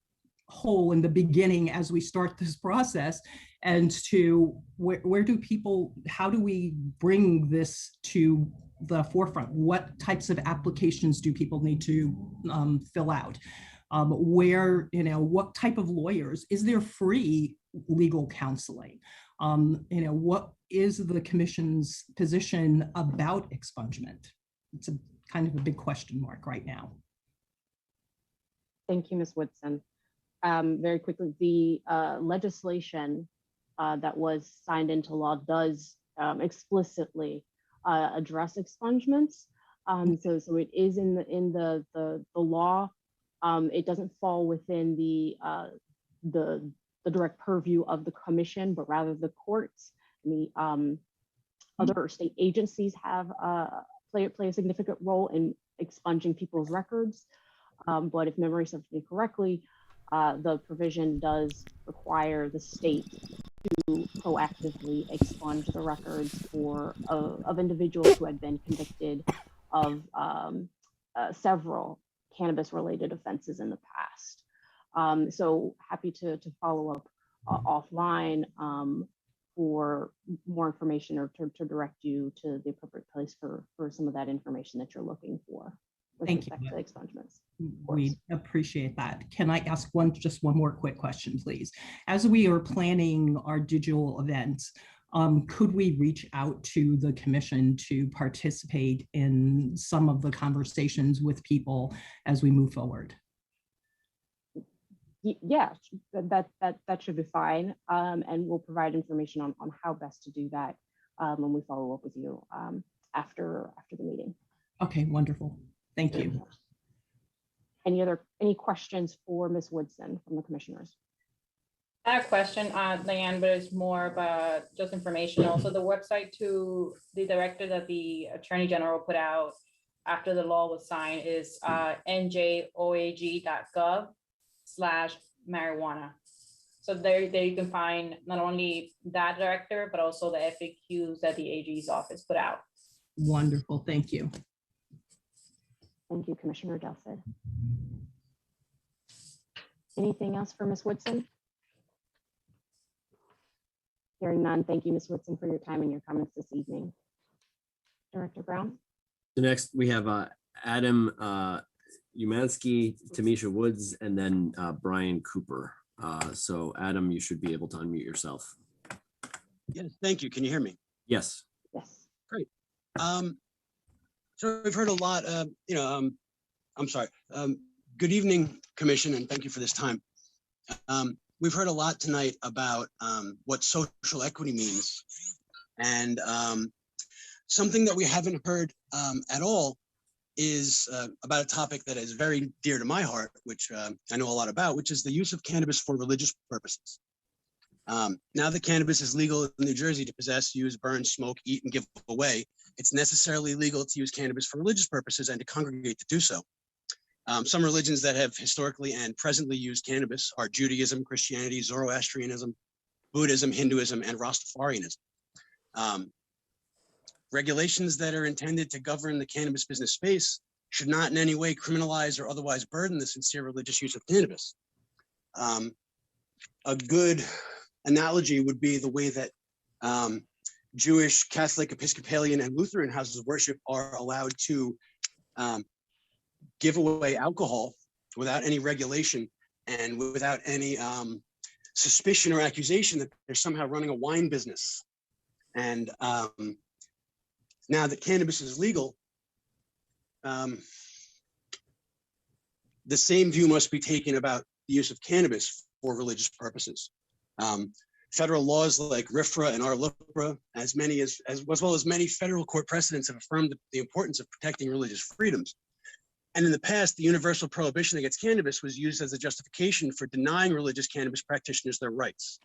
hole in the beginning as we start this process, and to where do people, how do we bring this to the forefront? What types of applications do people need to fill out? What type of lawyers? Is there free legal counseling? What is the commission's position about expungement? It's a kind of a big question mark right now. Thank you, Ms. Woodson. Very quickly, the legislation that was signed into law does explicitly address expungements. So it is in the law. It doesn't fall within the the direct purview of the commission, but rather the courts. The other state agencies have play a significant role in expunging people's records. But if memory serves me correctly, the provision does require the state to proactively expunge the records of individuals who had been convicted of several cannabis-related offenses in the past. So happy to follow up offline for more information or to direct you to the appropriate place for some of that information that you're looking for with Thank respect to expungements. We appreciate that. Can I ask just one more quick question, please? As we are planning our digital events, could we reach out to the commission to participate in some of the conversations with people as we move forward? Yeah, that should be fine. And we'll provide information on how best to do that when we follow up with you after the meeting. Okay, wonderful. Thank you. Any questions for Ms. Woodson from the commissioners? I have a question, Leanne, but it's more about just informational. So the website to the director that the Attorney General put out after the law was signed is njoag.gov/marijuana. So there you can find not only that director, but also the FAQs that the AG's office put out. Wonderful, thank you. Thank you, Commissioner Delfin. Anything else for Ms. Woodson? Hearing none, thank you, Ms. Woodson, for your time and your comments this evening. Director Brown? So next we have Adam Umansky, Tamisha Woods, and then Brian Cooper. So Adam, you should be able to unmute yourself. Yes, thank you. Can you hear me? Yes. Yes. Great. So we've heard a lot, I'm sorry. Good evening, Commission, and thank you for this time. We've heard a lot tonight about what social equity means. And something that we haven't heard at all is about a topic that is very dear to my heart, which I know a lot about, which is the use of cannabis for religious purposes. Now that cannabis is legal in New Jersey to possess, use, burn, smoke, eat, and give away, it's necessarily legal to use cannabis for religious purposes and to congregate to do so. Some religions that have historically and presently used cannabis are Judaism, Christianity, Zoroastrianism, Buddhism, Hinduism, and Rastafarianism. Regulations that are intended to govern the cannabis business space should not in any way criminalize or otherwise burden the sincere religious use of cannabis. A good analogy would be the way that Jewish, Catholic, Episcopalian, and Lutheran houses of worship are allowed to give away alcohol without any regulation and without any suspicion or accusation that they're somehow running a wine business. And now that cannabis is legal, the same view must be taken about the use of cannabis for religious purposes. Federal laws like RFRA and RLUPRA, as well as many federal court precedents, have affirmed the importance of protecting religious freedoms. And in the past, the universal prohibition against cannabis was used as a justification for denying religious cannabis practitioners their rights.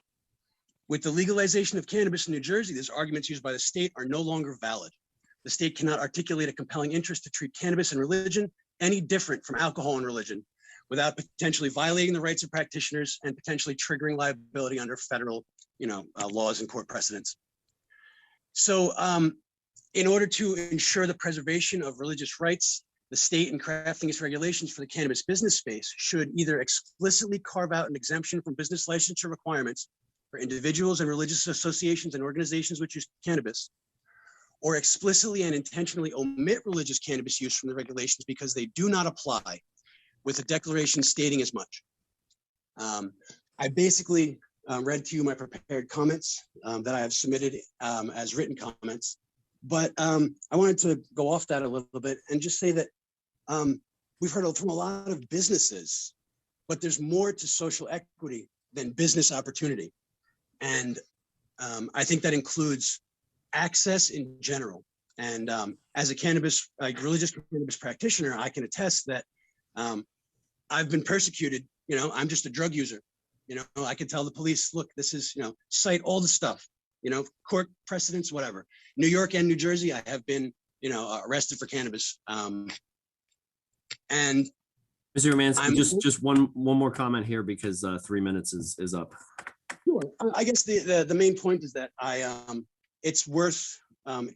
With the legalization of cannabis in New Jersey, these arguments used by the state are no longer valid. The state cannot articulate a compelling interest to treat cannabis and religion any different from alcohol and religion without potentially violating the rights of practitioners and potentially triggering liability under federal laws and court precedents. So in order to ensure the preservation of religious rights, the state, in crafting its regulations for the cannabis business space, should either explicitly carve out an exemption from business licensure requirements for individuals and religious associations and organizations which use cannabis, or explicitly and intentionally omit religious cannabis use from the regulations because they do not apply, with a declaration stating as much. I basically read to you my prepared comments that I have submitted as written comments, but I wanted to go off that a little bit and just say that we've heard from a lot of businesses, but there's more to social equity than business opportunity. And I think that includes access in general. And as a religious cannabis practitioner, I can attest that I've been persecuted. I'm just a drug user. You know, I could tell the police, look, this is, you know, cite all the stuff, you know, court precedents, whatever. New York and New Jersey, I have been, you know, arrested for cannabis. And Mr. Umansky, just one more comment here because 3 minutes is up. Sure. I guess the main point is that it's worth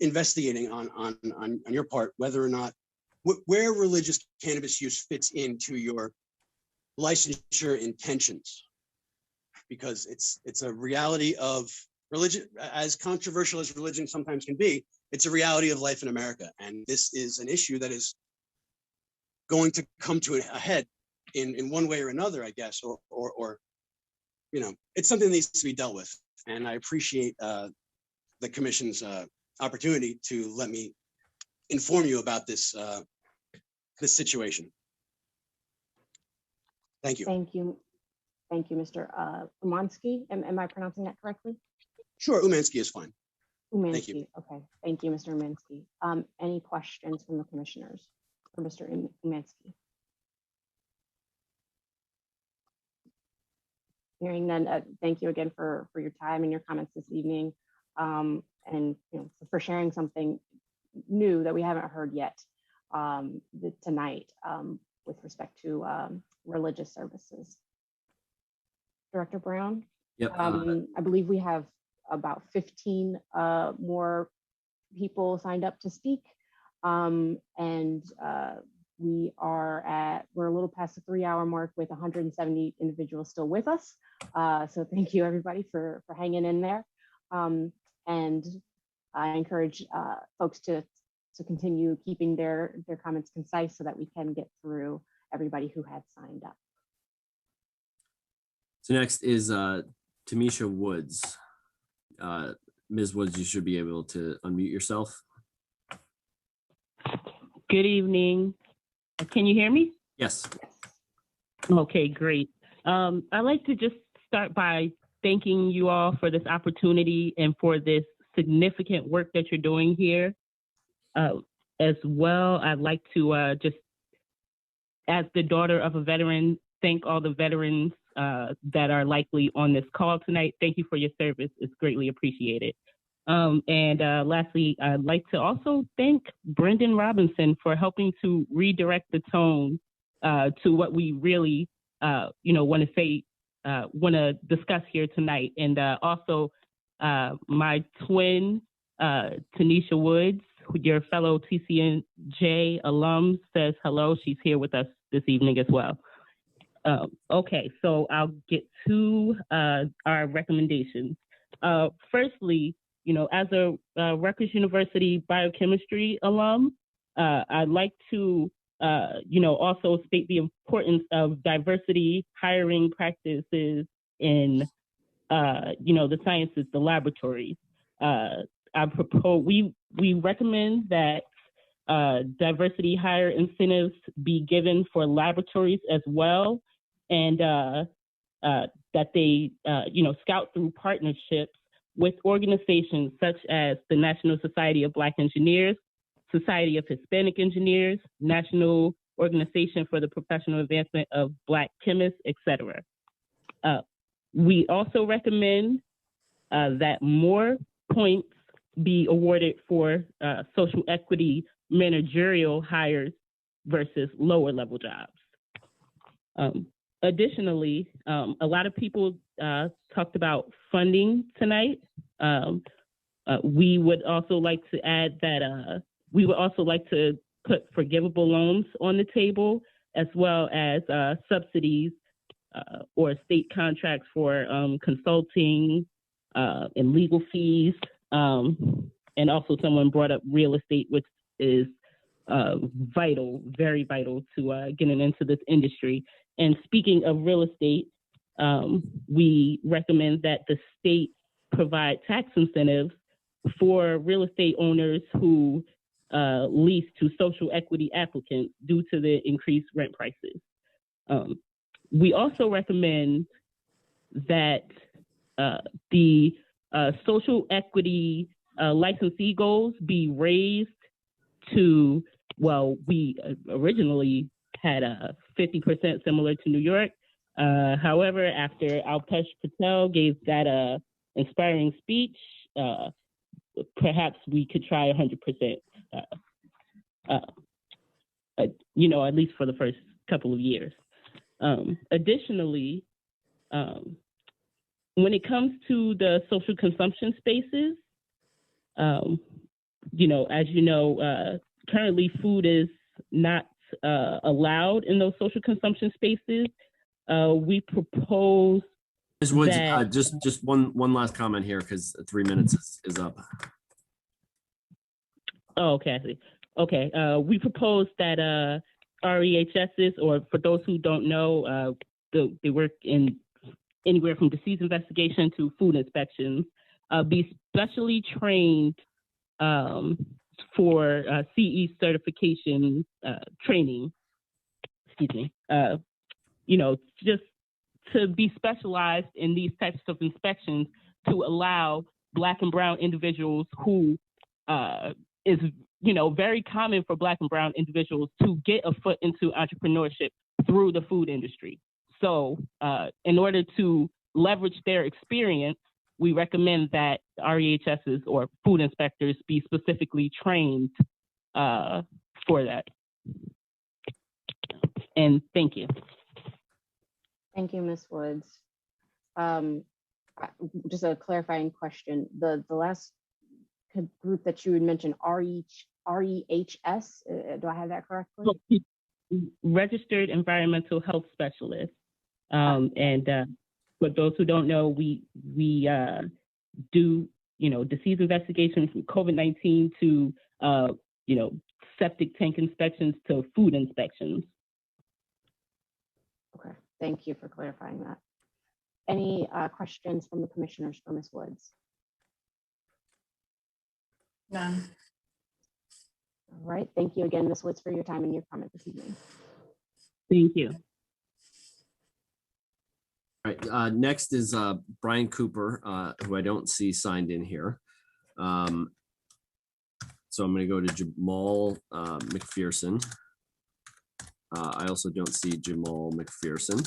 investigating on your part whether or not where religious cannabis use fits into your licensure intentions, because it's a reality of religion. As controversial as religion sometimes can be, it's a reality of life in America, and this is an issue that is going to come to a head in one way or another, I guess, or you know, it's something that needs to be dealt with. And I appreciate the commission's opportunity to let me inform you about this this situation. Thank you. Thank you. Thank you, Mr. Umansky. Am I pronouncing that correctly? Sure, Umansky is fine. Umansky. Thank you. Okay. Thank you, Mr. Umansky. Any questions from the commissioners for Mr. Umansky? Hearing none, thank you again for your time and your comments this evening, and you know, for sharing something new that we haven't heard yet tonight with respect to religious services. Director Brown? Yep. I believe we have about 15 more people signed up to speak, and we're a little past the 3-hour mark with 170 individuals still with us. So thank you everybody for hanging in there. And I encourage folks to continue keeping their comments concise so that we can get through everybody who had signed up. So next is Tamisha Woods. Ms. Woods, you should be able to unmute yourself. Good evening. Can you hear me? Yes. Okay, great. I'd like to just start by thanking you all for this opportunity and for this significant work that you're doing here. As well, I'd like to just, as the daughter of a veteran, thank all the veterans that are likely on this call tonight. Thank you for your service. It's greatly appreciated. And lastly, I'd like to also thank Brendan Robinson for helping to redirect the tone to what we really, want to say, want to discuss here tonight. And also my twin, Tanisha Woods, your fellow TCNJ alum, says hello. She's here with us this evening as well. Okay, so I'll get to our recommendations. Firstly, as a Rutgers University biochemistry alum, I'd like to, also state the importance of diversity hiring practices in, the sciences, the laboratories. I propose, we recommend that diversity hire incentives be given for laboratories as well, and that they, scout through partnerships with organizations such as the National Society of Black Engineers, Society of Hispanic Engineers, National Organization for the Professional Advancement of Black Chemists, etc. We also recommend that more points be awarded for social equity managerial hires versus lower level jobs. Additionally, a lot of people talked about funding tonight. We would also like to add that we would also like to put forgivable loans on the table, as well as subsidies or state contracts for consulting and legal fees. And also someone brought up real estate, which is vital, very vital to getting into this industry. And speaking of real estate, we recommend that the state provide tax incentives for real estate owners who lease to social equity applicants due to the increased rent prices. We also recommend that the social equity licensee goals be raised to, well, we originally had 50% similar to New York. However, after Alpesh Patel gave that inspiring speech, perhaps we could try 100%, at least for the first couple of years. Additionally, when it comes to the social consumption spaces, as you know, currently food is not allowed in those social consumption spaces. We propose Ms. Woods, that, just one last comment here because 3 minutes is up. Oh, okay, I see. Okay, we propose that REHSs, or for those who don't know, they work in anywhere from disease investigation to food inspections, be specially trained for CE certification training. Excuse me. Just to be specialized in these types of inspections to allow Black and Brown individuals who is very common for Black and Brown individuals to get a foot into entrepreneurship through the food industry. So in order to leverage their experience, we recommend that REHSs or food inspectors be specifically trained for that. And thank you. Thank you, Ms. Woods. Just a clarifying question. The last group that you had mentioned, REHS, do I have that correctly? Registered Environmental Health Specialist. And for those who don't know, we do, disease investigations from COVID-19 to, septic tank inspections to food inspections. Okay, thank you for clarifying that. Any questions from the commissioners for Ms. Woods? None. All right, thank you again, Ms. Woods, for your time and your comment this evening. Thank you. All right, next is Brian Cooper, who I don't see signed in here. So I'm going to go to Jamal McPherson. I also don't see Jamal McPherson.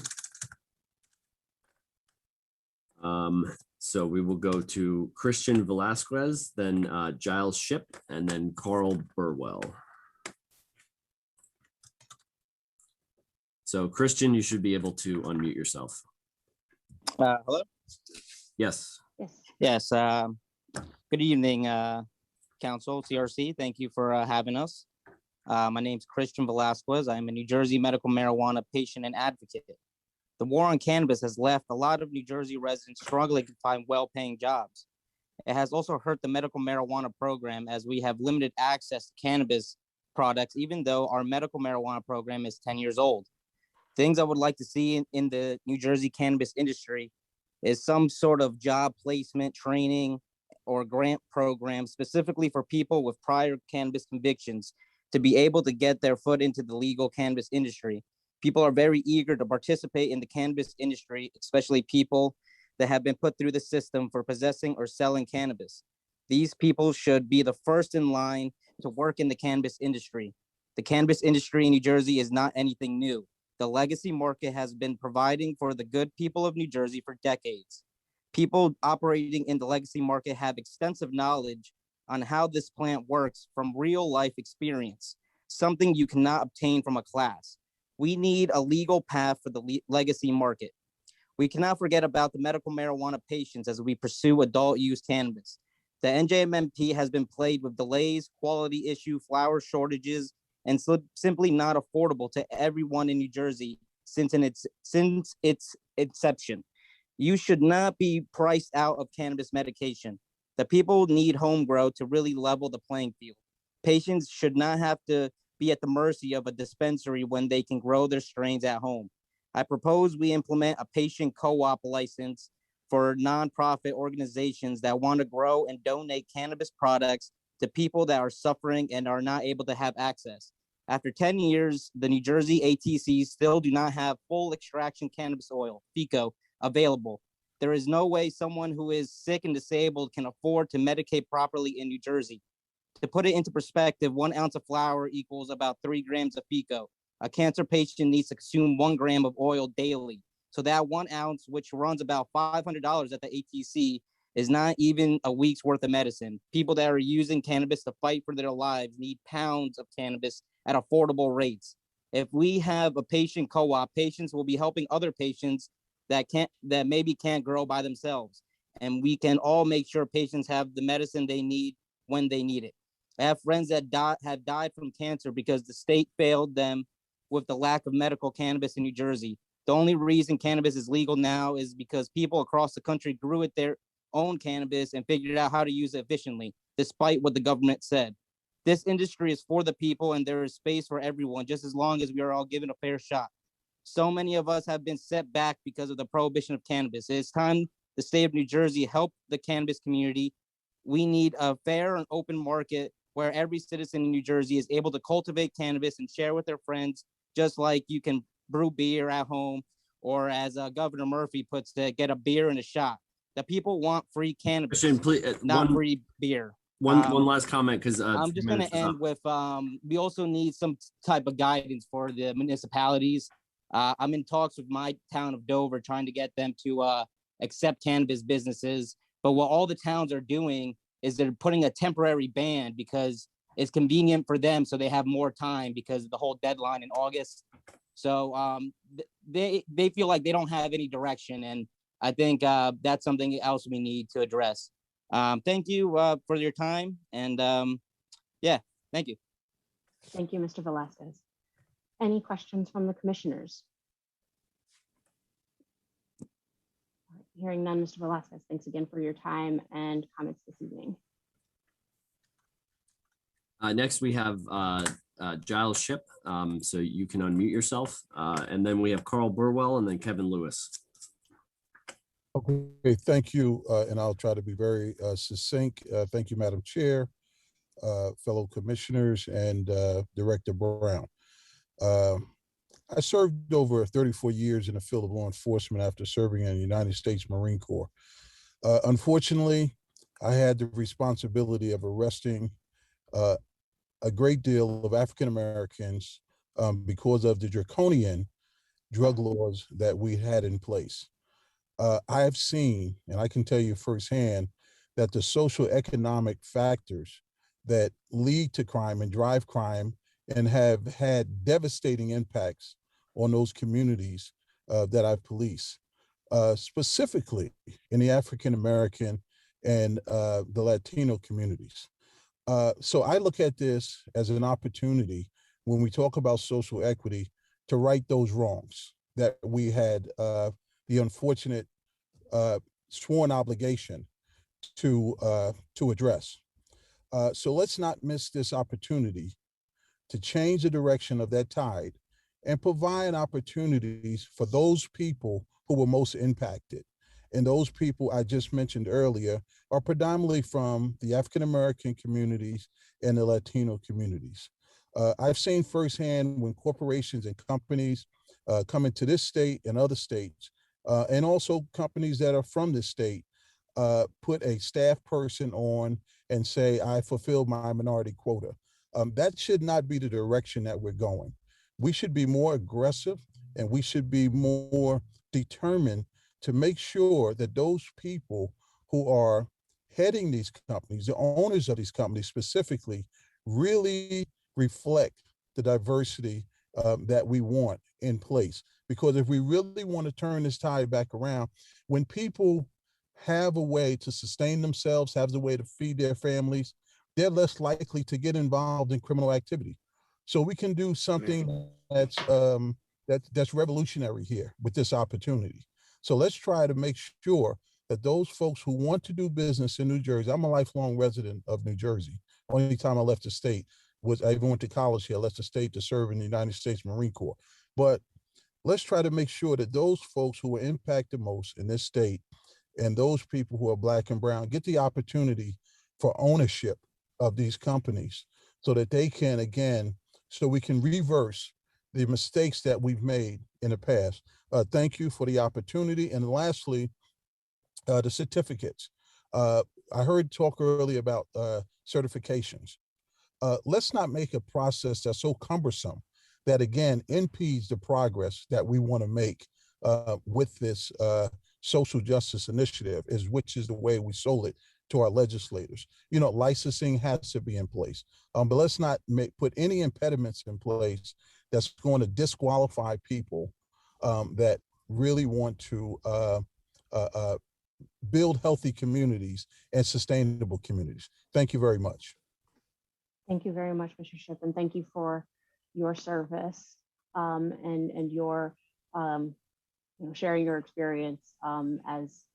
So we will go to Christian Velasquez, then Giles Ship, and then Carl Burwell. So Christian, you should be able to unmute yourself. Hello? Yes. Yes. Good evening, Council, CRC. Thank you for having us. My name is Christian Velasquez. I'm a New Jersey medical marijuana patient and advocate. The war on cannabis has left a lot of New Jersey residents struggling to find well-paying jobs. It has also hurt the medical marijuana program as we have limited access to cannabis products, even though our medical marijuana program is 10 years old. Things I would like to see in the New Jersey cannabis industry is some sort of job placement training or grant program specifically for people with prior cannabis convictions to be able to get their foot into the legal cannabis industry. People are very eager to participate in the cannabis industry, especially people that have been put through the system for possessing or selling cannabis. These people should be the first in line to work in the cannabis industry. The cannabis industry in New Jersey is not anything new. The legacy market has been providing for the good people of New Jersey for decades. People operating in the legacy market have extensive knowledge on how this plant works from real life experience, something you cannot obtain from a class. We need a legal path for the legacy market. We cannot forget about the medical marijuana patients as we pursue adult use cannabis. The NJMMP has been plagued with delays, quality issue, flower shortages, and simply not affordable to everyone in New Jersey since its inception. You should not be priced out of cannabis medication. The people need home grow to really level the playing field. Patients should not have to be at the mercy of a dispensary when they can grow their strains at home. I propose we implement a patient co-op license for nonprofit organizations that want to grow and donate cannabis products to people that are suffering and are not able to have access. After 10 years, the New Jersey ATCs still do not have full extraction cannabis oil, FECO, available. There is no way someone who is sick and disabled can afford to medicate properly in New Jersey. To put it into perspective, 1 ounce of flour equals about 3 grams of FECO. A cancer patient needs to consume 1 gram of oil daily. So that 1 ounce, which runs about $500 at the ATC, is not even a week's worth of medicine. People that are using cannabis to fight for their lives need pounds of cannabis at affordable rates. If we have a patient co-op, patients will be helping other patients that maybe can't grow by themselves. And we can all make sure patients have the medicine they need when they need it. I have friends that have died from cancer because the state failed them with the lack of medical cannabis in New Jersey. The only reason cannabis is legal now is because people across the country grew it their own cannabis and figured out how to use it efficiently, despite what the government said. This industry is for the people, and there is space for everyone, just as long as we are all given a fair shot. So many of us have been set back because of the prohibition of cannabis. It's time the state of New Jersey help the cannabis community. We need a fair and open market where every citizen in New Jersey is able to cultivate cannabis and share with their friends, just like you can brew beer at home, or as Governor Murphy puts it, get a beer and a shot. The people want free cannabis, not free beer. One last comment, because I'm just going to end with, we also need some type of guidance for the municipalities. I'm in talks with my town of Dover, trying to get them to accept cannabis businesses. But what all the towns are doing is they're putting a temporary ban because it's convenient for them, so they have more time because of the whole deadline in August. So they feel like they don't have any direction, and I think that's something else we need to address. Thank you for your time, and yeah, thank you. Thank you, Mr. Velasquez. Any questions from the commissioners? Hearing none, Mr. Velasquez, thanks again for your time and comments this evening. Next, we have Giles Ship, so you can unmute yourself. And then we have Carl Burwell and then Kevin Lewis. Okay, thank you. And I'll try to be very succinct. Thank you, Madam Chair, fellow commissioners, and Director Brown. I served over 34 years in the field of law enforcement after serving in the United States Marine Corps. Unfortunately, I had the responsibility of arresting a great deal of African Americans because of the draconian drug laws that we had in place. I have seen, and I can tell you firsthand, that the social economic factors that lead to crime and drive crime and have had devastating impacts on those communities that I police, specifically in the African American and the Latino communities. So I look at this as an opportunity when we talk about social equity to right those wrongs that we had the unfortunate sworn obligation to address. So let's not miss this opportunity to change the direction of that tide and provide opportunities for those people who were most impacted. And those people I just mentioned earlier are predominantly from the African-American communities and the Latino communities. I've seen firsthand when corporations and companies come into this state and other states, and also companies that are from this state, put a staff person on and say, I fulfilled my minority quota. That should not be the direction that we're going. We should be more aggressive, and we should be more determined to make sure that those people who are heading these companies, the owners of these companies specifically, really reflect the diversity that we want in place. Because if we really want to turn this tide back around, when people have a way to sustain themselves, have a way to feed their families, they're less likely to get involved in criminal activity. So we can do something that's revolutionary here with this opportunity. So let's try to make sure that those folks who want to do business in New Jersey, I'm a lifelong resident of New Jersey. Only time I left the state was I even went to college here. I left the state to serve in the United States Marine Corps. But let's try to make sure that those folks who are impacted most in this state and those people who are Black and brown get the opportunity for ownership of these companies so that they can, again, so we can reverse the mistakes that we've made in the past. Thank you for the opportunity. And lastly, the certificates. I heard talk earlier about certifications. Let's not make a process that's so cumbersome that, again, impedes the progress that we want to make with this social justice initiative, is which is the way we sold it to our legislators. You know, licensing has to be in place, but let's not put any impediments in place that's going to disqualify people that really want to build healthy communities and sustainable communities. Thank you very much. Thank you very much, Mr. Shipp, and thank you for your service and your sharing your experience as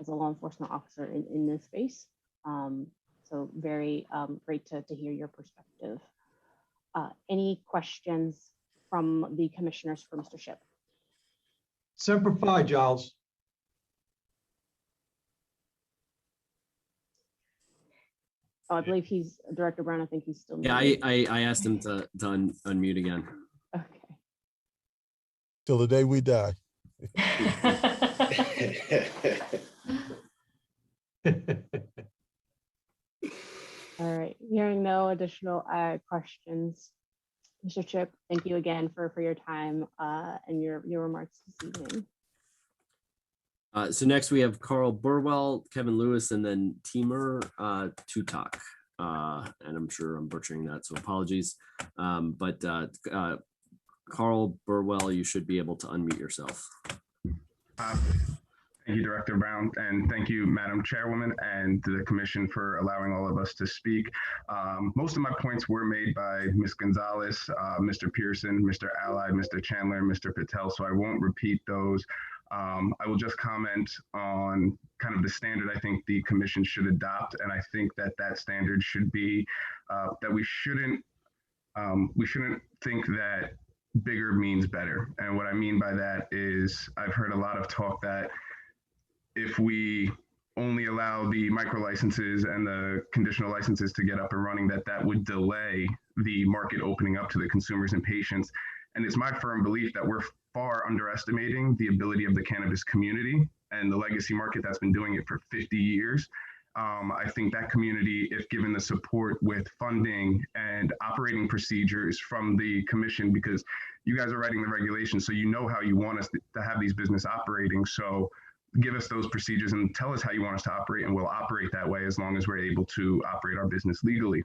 a law enforcement officer in this space. So very great to hear your perspective. Any questions from the commissioners for Mr. Shipp? Semper Fi, Giles. Oh, I believe he's Director Brown. I think he's still. Yeah, I asked him to unmute again. Okay. Till the day we die. All right. Hearing no additional questions, Mr. Shipp, thank you again for your time and your remarks this evening. So next we have Carl Burwell, Kevin Lewis, and then Timur Tutak. And I'm sure I'm butchering that, so apologies. But Carl Burwell, you should be able to unmute yourself. Thank you, Director Brown, and thank you, Madam Chairwoman, and the Commission for allowing all of us to speak. Most of my points were made by Ms. Gonzalez, Mr. Pearson, Mr. Allied, Mr. Chandler, and Mr. Patel, so I won't repeat those. I will just comment on kind of the standard I think the Commission should adopt, and I think that that standard should be that we shouldn't think that bigger means better. And what I mean by that is I've heard a lot of talk that if we only allow the micro licenses and the conditional licenses to get up and running, that would delay the market opening up to the consumers and patients. And it's my firm belief that we're far underestimating the ability of the cannabis community and the legacy market that's been doing it for 50 years. I think that community, if given the support with funding and operating procedures from the Commission, because you guys are writing the regulations, so you know how you want us to have these business operating. So give us those procedures and tell us how you want us to operate, and we'll operate that way as long as we're able to operate our business legally.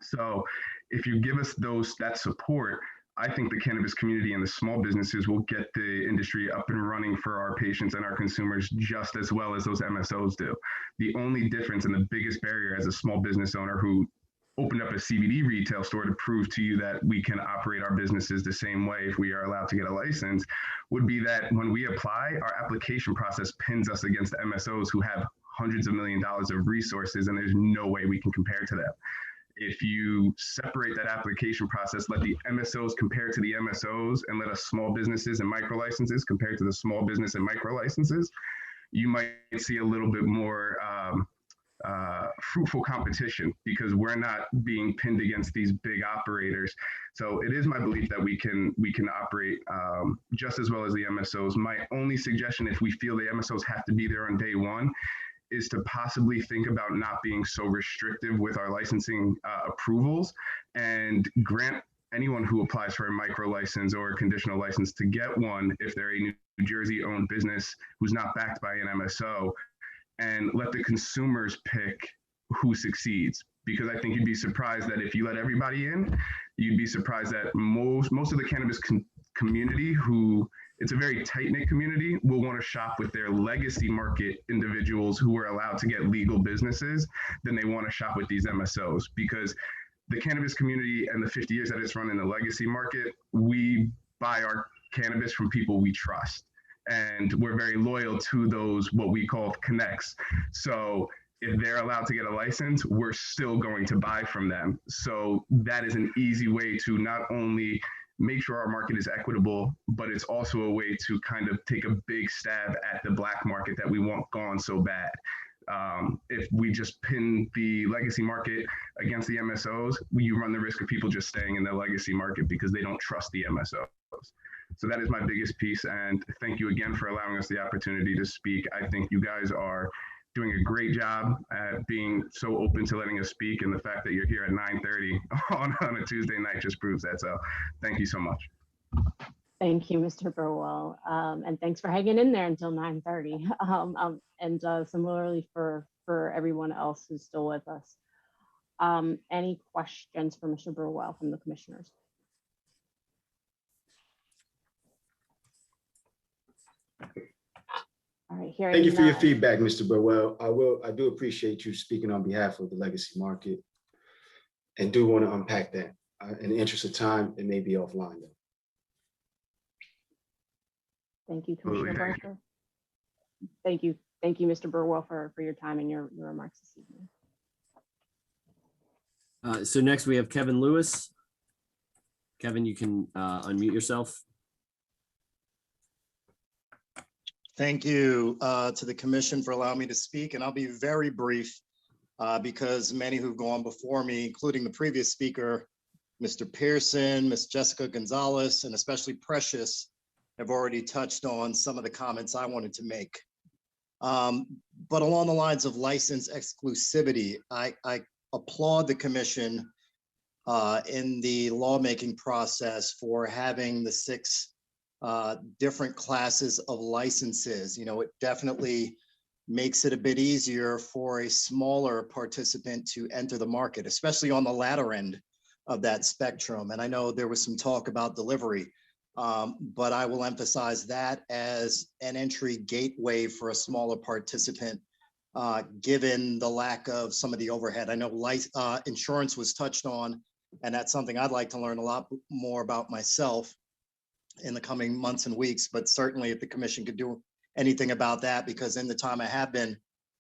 So if you give us that support, I think the cannabis community and the small businesses will get the industry up and running for our patients and our consumers just as well as those MSOs do. The only difference and the biggest barrier as a small business owner who opened up a CBD retail store to prove to you that we can operate our businesses the same way if we are allowed to get a license would be that when we apply, our application process pins us against the MSOs who have hundreds of $millions of resources, and there's no way we can compare to them. If you separate that application process, let the MSOs compare to the MSOs and let us small businesses and micro licenses compare to the small business and micro licenses, you might see a little bit more fruitful competition because we're not being pinned against these big operators. So it is my belief that we can operate just as well as the MSOs. My only suggestion, if we feel the MSOs have to be there on day one, is to possibly think about not being so restrictive with our licensing approvals and grant anyone who applies for a micro license or a conditional license to get one if they're a New Jersey owned business who's not backed by an MSO, and let the consumers pick who succeeds. Because I think you'd be surprised that if you let everybody in, you'd be surprised that most of the cannabis community, who it's a very tight-knit community, will want to shop with their legacy market individuals who are allowed to get legal businesses than they want to shop with these MSOs. Because the cannabis community and the 50 years that it's run in the legacy market, we buy our cannabis from people we trust. And we're very loyal to those, what we call connects. So if they're allowed to get a license, we're still going to buy from them. So that is an easy way to not only make sure our market is equitable, but it's also a way to kind of take a big stab at the black market that we want gone so bad. If we just pin the legacy market against the MSOs, you run the risk of people just staying in the legacy market because they don't trust the MSOs. So that is my biggest piece. And thank you again for allowing us the opportunity to speak. I think you guys are doing a great job at being so open to letting us speak. And the fact that you're here at 9:30 on a Tuesday night just proves that. So thank you so much. Thank you, Mr. Burwell. And thanks for hanging in there until 9:30. And similarly for everyone else who's still with us. Any questions for Mr. Burwell from the commissioners? All right, hearing Thank you for your none. feedback, Mr. Burwell. I do appreciate you speaking on behalf of the legacy market and do want to unpack that. In the interest of time, it may be offline though. Thank you, Commissioner Barker. Thank you, Mr. Burwell, for your time and your remarks this evening. So next we have Kevin Lewis. Kevin, you can unmute yourself. Thank you to the commission for allowing me to speak, and I'll be very brief because many who've gone before me, including the previous speaker, Mr. Pearson, Ms. Jessica Gonzalez, and especially Precious, have already touched on some of the comments I wanted to make. But along the lines of license exclusivity, I applaud the commission in the lawmaking process for having the 6 different classes of licenses. You know, it definitely makes it a bit easier for a smaller participant to enter the market, especially on the latter end of that spectrum. And I know there was some talk about delivery, but I will emphasize that as an entry gateway for a smaller participant, given the lack of some of the overhead. I know insurance was touched on, and that's something I'd like to learn a lot more about myself in the coming months and weeks, but certainly if the commission could do anything about that, because in the time I have been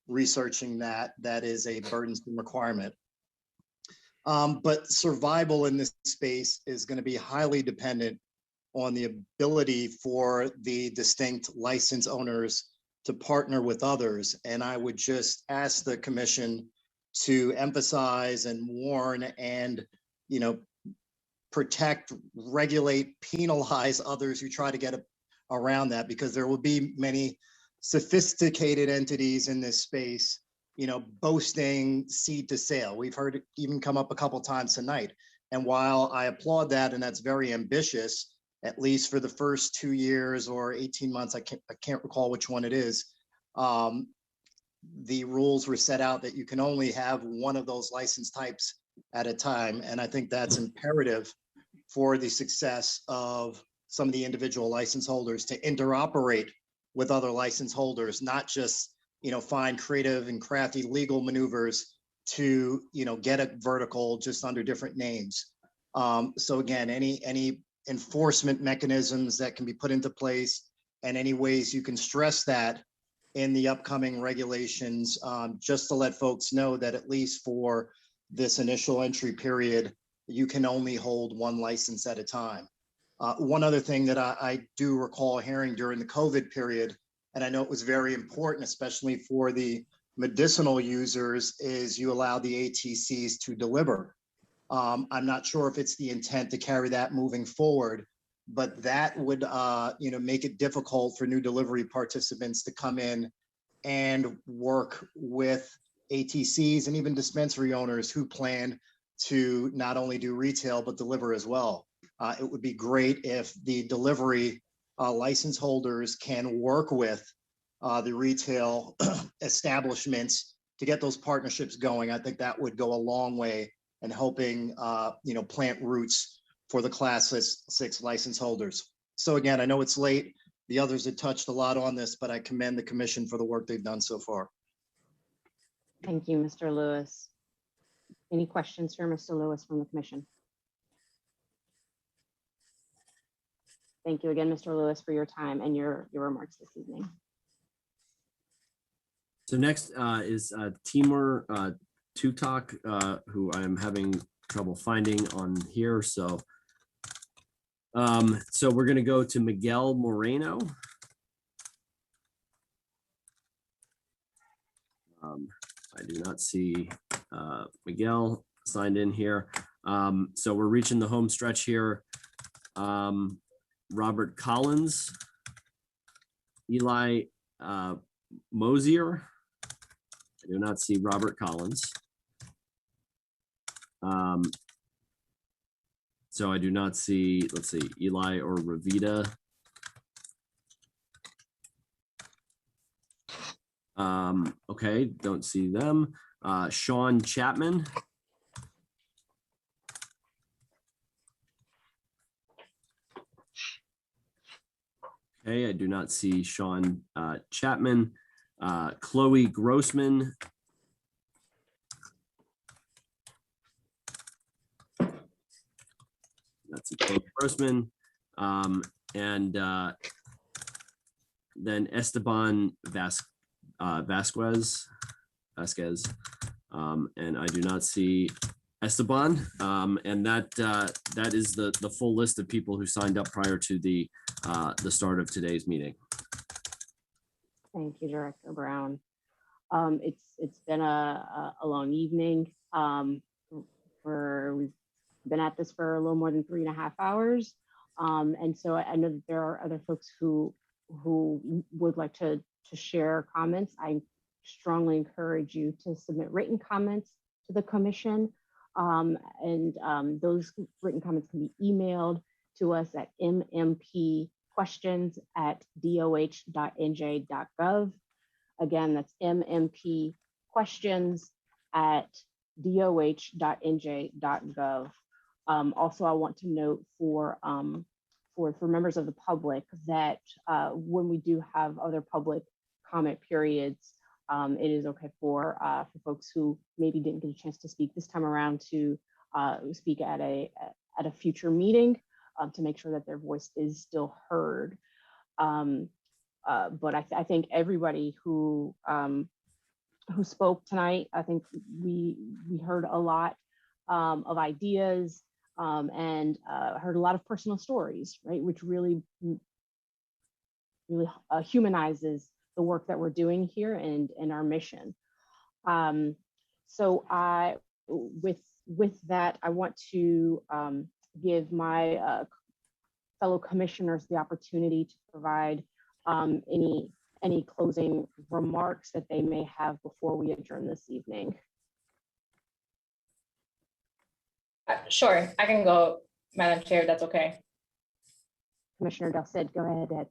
researching that, that is a burdensome requirement. But survival in this space is going to be highly dependent on the ability for the distinct license owners to partner with others. And I would just ask the commission to emphasize and warn and, you know, protect, regulate, penalize others who try to get around that, because there will be many sophisticated entities in this space, you know, boasting seed to sale. We've heard it even come up a couple times tonight. And while I applaud that, and that's very ambitious, at least for the first 2 years or 18 months, I can't recall which one it is, the rules were set out that you can only have one of those license types at a time. And I think that's imperative for the success of some of the individual license holders to interoperate with other license holders, not just, you know, find creative and crafty legal maneuvers to, you know, get a vertical just under different names. So again, any enforcement mechanisms that can be put into place and any ways you can stress that in the upcoming regulations, just to let folks know that at least for this initial entry period, you can only hold one license at a time. One other thing that I do recall hearing during the COVID period, and I know it was very important, especially for the medicinal users, is you allow the ATCs to deliver. I'm not sure if it's the intent to carry that moving forward, but that would you know, make it difficult for new delivery participants to come in and work with ATCs and even dispensary owners who plan to not only do retail, but deliver as well. It would be great if the delivery license holders can work with the retail establishments to get those partnerships going. I think that would go a long way in helping you know, plant roots for the Class 6 license holders. So again, I know it's late. The others had touched a lot on this, but I commend the commission for the work they've done so far. Thank you, Mr. Lewis. Any questions for Mr. Lewis from the commission? Thank you again, Mr. Lewis, for your time and your remarks this evening. So next is Timur Tutok, who I'm having trouble finding on here. So we're going to go to Miguel Moreno. I do not see Miguel signed in here. So we're reaching the home stretch here. Robert Collins, Eli Mosier. I do not see Robert Collins. So I do not see, let's see, Eli or Ravita. Okay, don't see them. Sean Chapman. Okay, I do not see Sean Chapman. Chloe Grossman. That's Chloe Grossman. And then Esteban Vasquez. And I do not see Esteban. And that is the full list of people who signed up prior to the start of today's meeting. Thank you, Director Brown. It's been a long evening. We've been at this for a little more than 3.5 hours. And so I know that there are other folks who would like to share comments. I strongly encourage you to submit written comments to the commission. Those written comments can be emailed to us at mmp questions@doh.nj.gov. Again, that's mmp questions@doh.nj.gov. Also, I want to note for members of the public that when we do have other public comment periods, it is okay for folks who maybe didn't get a chance to speak this time around to speak at a future meeting to make sure that their voice is still heard. But I think everybody who spoke tonight, I think we heard a lot of ideas and heard a lot of personal stories, right? Which really humanizes the work that we're doing here and our mission. So with that, I want to give my fellow commissioners the opportunity to provide any closing remarks that they may have before we adjourn this evening. Sure, I can go, Madam Chair, that's okay. Commissioner Del Cid, go ahead.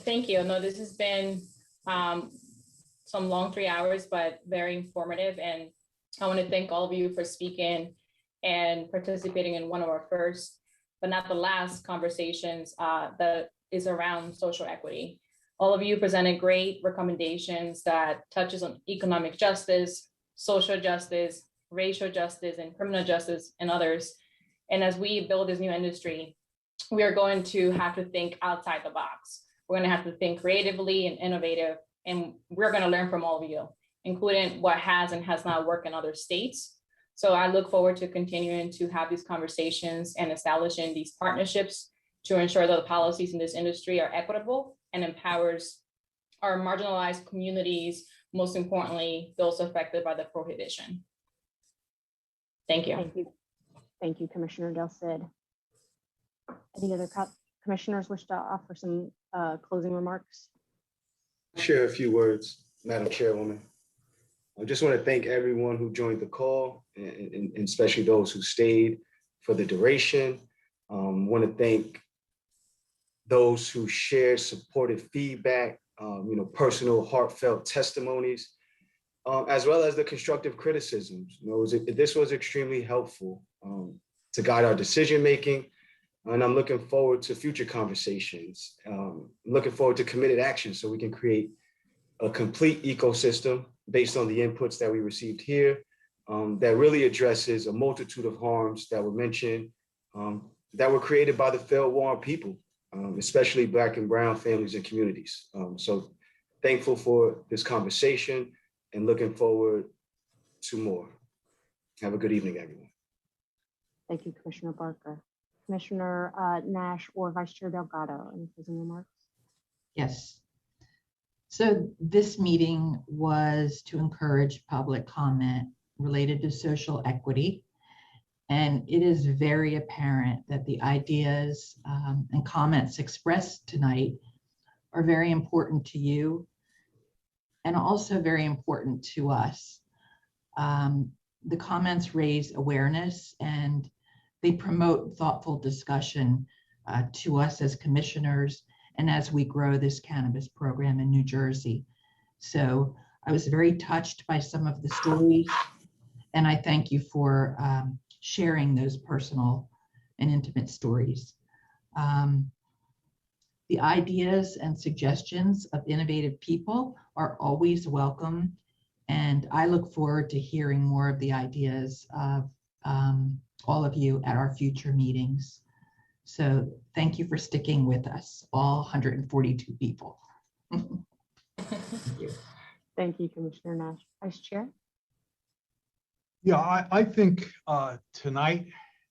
Thank you. No, this has been some long 3 hours, but very informative. And I want to thank all of you for speaking and participating in one of our first, but not the last conversations that is around social equity. All of you presented great recommendations that touches on economic justice, social justice, racial justice, and criminal justice, and others. And as we build this new industry, we are going to have to think outside the box. We're going to have to think creatively and innovative, and we're going to learn from all of you, including what has and has not worked in other states. So I look forward to continuing to have these conversations and establishing these partnerships to ensure that the policies in this industry are equitable and empowers our marginalized communities, most importantly, those affected by the prohibition. Thank you. Thank you. Thank you, Commissioner Del Cid. Any other commissioners wish to offer some closing remarks? I'll share a few words, Madam Chairwoman. I just want to thank everyone who joined the call, and especially those who stayed for the duration. I want to thank those who shared supportive feedback, personal, heartfelt testimonies, as well as the constructive criticisms. This was extremely helpful to guide our decision-making, and I'm looking forward to future conversations. I'm looking forward to committed action so we can create a complete ecosystem based on the inputs that we received here that really addresses a multitude of harms that were mentioned, that were created by the failed-warned people, especially Black and Brown families and communities. So thankful for this conversation and looking forward to more. Have a good evening, everyone. Thank you, Commissioner Barker. Commissioner Nash or Vice Chair Delgado, any closing remarks? Yes. So this meeting was to encourage public comment related to social equity. And it is very apparent that the ideas and comments expressed tonight are very important to you and also very important to us. The comments raise awareness and They promote thoughtful discussion to us as commissioners and as we grow this cannabis program in New Jersey. So I was very touched by some of the stories, and I thank you for sharing those personal and intimate stories. The ideas and suggestions of innovative people are always welcome, and I look forward to hearing more of the ideas of all of you at our future meetings. So thank you for sticking with us, all 142 people. Thank you. Thank you, Commissioner Nash. Vice Chair? Yeah, I think tonight,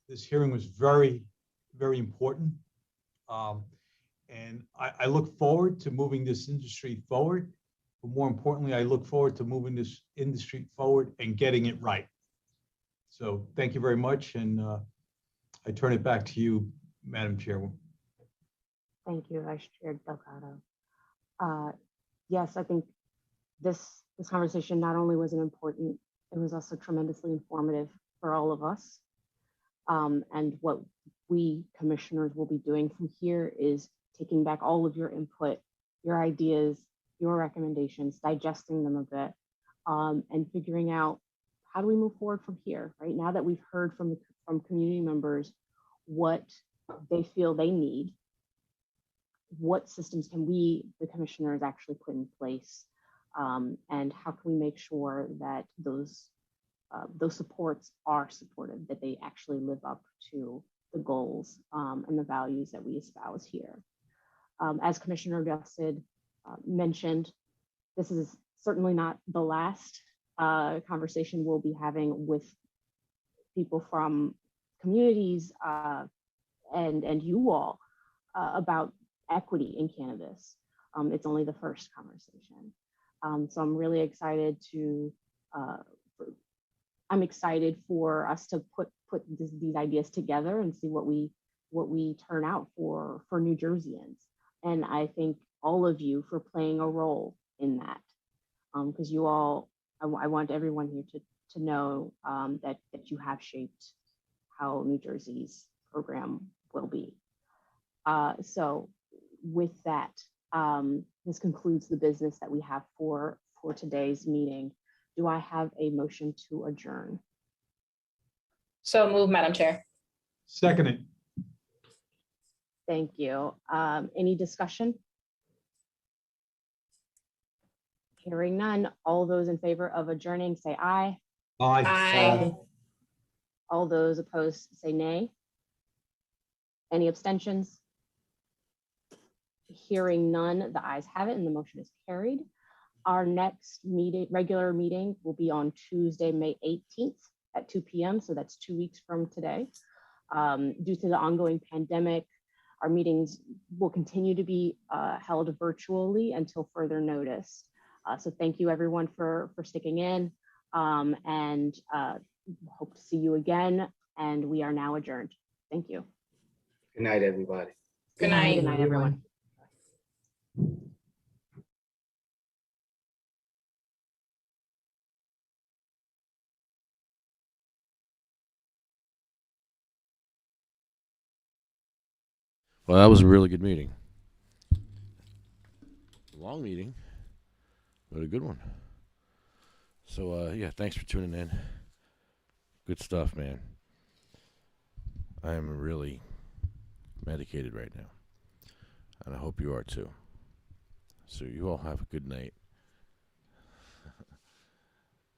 this hearing was very, very important. And I look forward to moving this industry forward. But more importantly, I look forward to moving this industry forward and getting it right. So thank you very much. And I turn it back to you, Madam Chairwoman. Thank you, Vice Chair Delgado. Yes, I think this conversation not only was important, it was also tremendously informative for all of us. And what we commissioners will be doing from here is taking back all of your input, your ideas, your recommendations, digesting them a bit, and figuring out how do we move forward from here, right? Now that we've heard from community members what they feel they need, what systems can we, the commissioners, actually put in place, and how can we make sure that those supports are supported, that they actually live up to the goals and the values that we espouse here. As Commissioner Dusted mentioned, this is certainly not the last conversation we'll be having with people from communities and you all about equity in cannabis. It's only the first conversation. So I'm really excited I'm excited for us to put these ideas together and see what we turn out for New Jerseyans. And I thank all of you for playing a role in that, because you all, I want everyone here to know that you have shaped how New Jersey's program will be. So with that, this concludes the business that we have for today's meeting. Do I have a motion to adjourn? So move, Madam Chair. Second it. Thank you. Any discussion? Hearing none. All those in favor of adjourning say aye. Aye. Aye. All those opposed say nay. Any abstentions? Hearing none, the ayes have it and the motion is carried. Our next regular meeting will be on Tuesday, May 18th at 2 p.m. So that's 2 weeks from today. Due to the ongoing pandemic, our meetings will continue to be held virtually until further notice. So thank you everyone for sticking in, and hope to see you again. And we are now adjourned. Thank you. Good night, everybody. Good night. Good night, everyone. Well, that was a really good meeting. Long meeting, but a good one. So, yeah, thanks for tuning in. Good stuff, man. I am really medicated right now, and I hope you are too. So you all have a good night.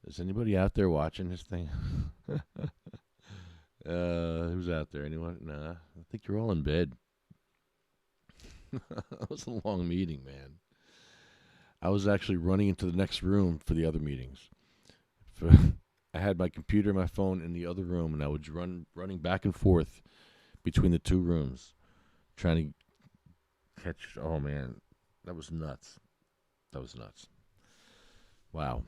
Is anybody out there watching this thing? Who's out there? Anyone? Nah, I think you're all in bed. That was a long meeting, man. I was actually running into the next room for the other meetings. I had my computer and my phone in the other room, and I was running back and forth between the two rooms, trying to catch. Oh man, that was nuts. That was nuts. Wow.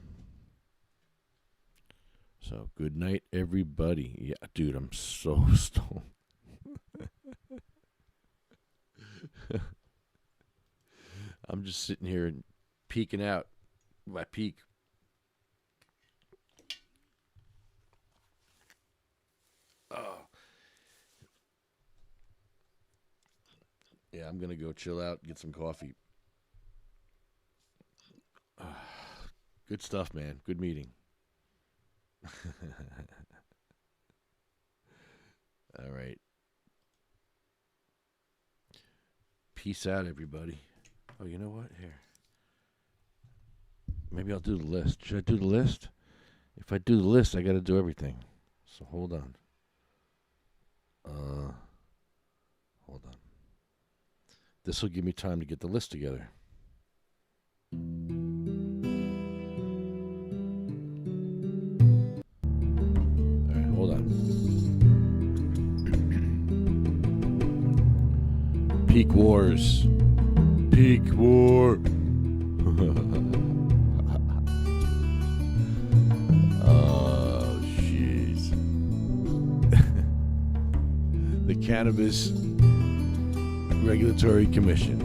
So good night, everybody. Yeah, dude, I'm so stoned. I'm just sitting here and peeking out my peak. Oh, Yeah, I'm gonna go chill out, get some coffee. Good stuff, man. Good meeting. All right. Peace out, everybody. Oh, you know what? Here. Maybe I'll do the list. Should I do the list? If I do the list, I got to do everything. So hold on. Hold on. This will give me time to get the list together. All right, hold on. Peak Wars. Peak War. Oh, jeez. The Cannabis Regulatory Commission.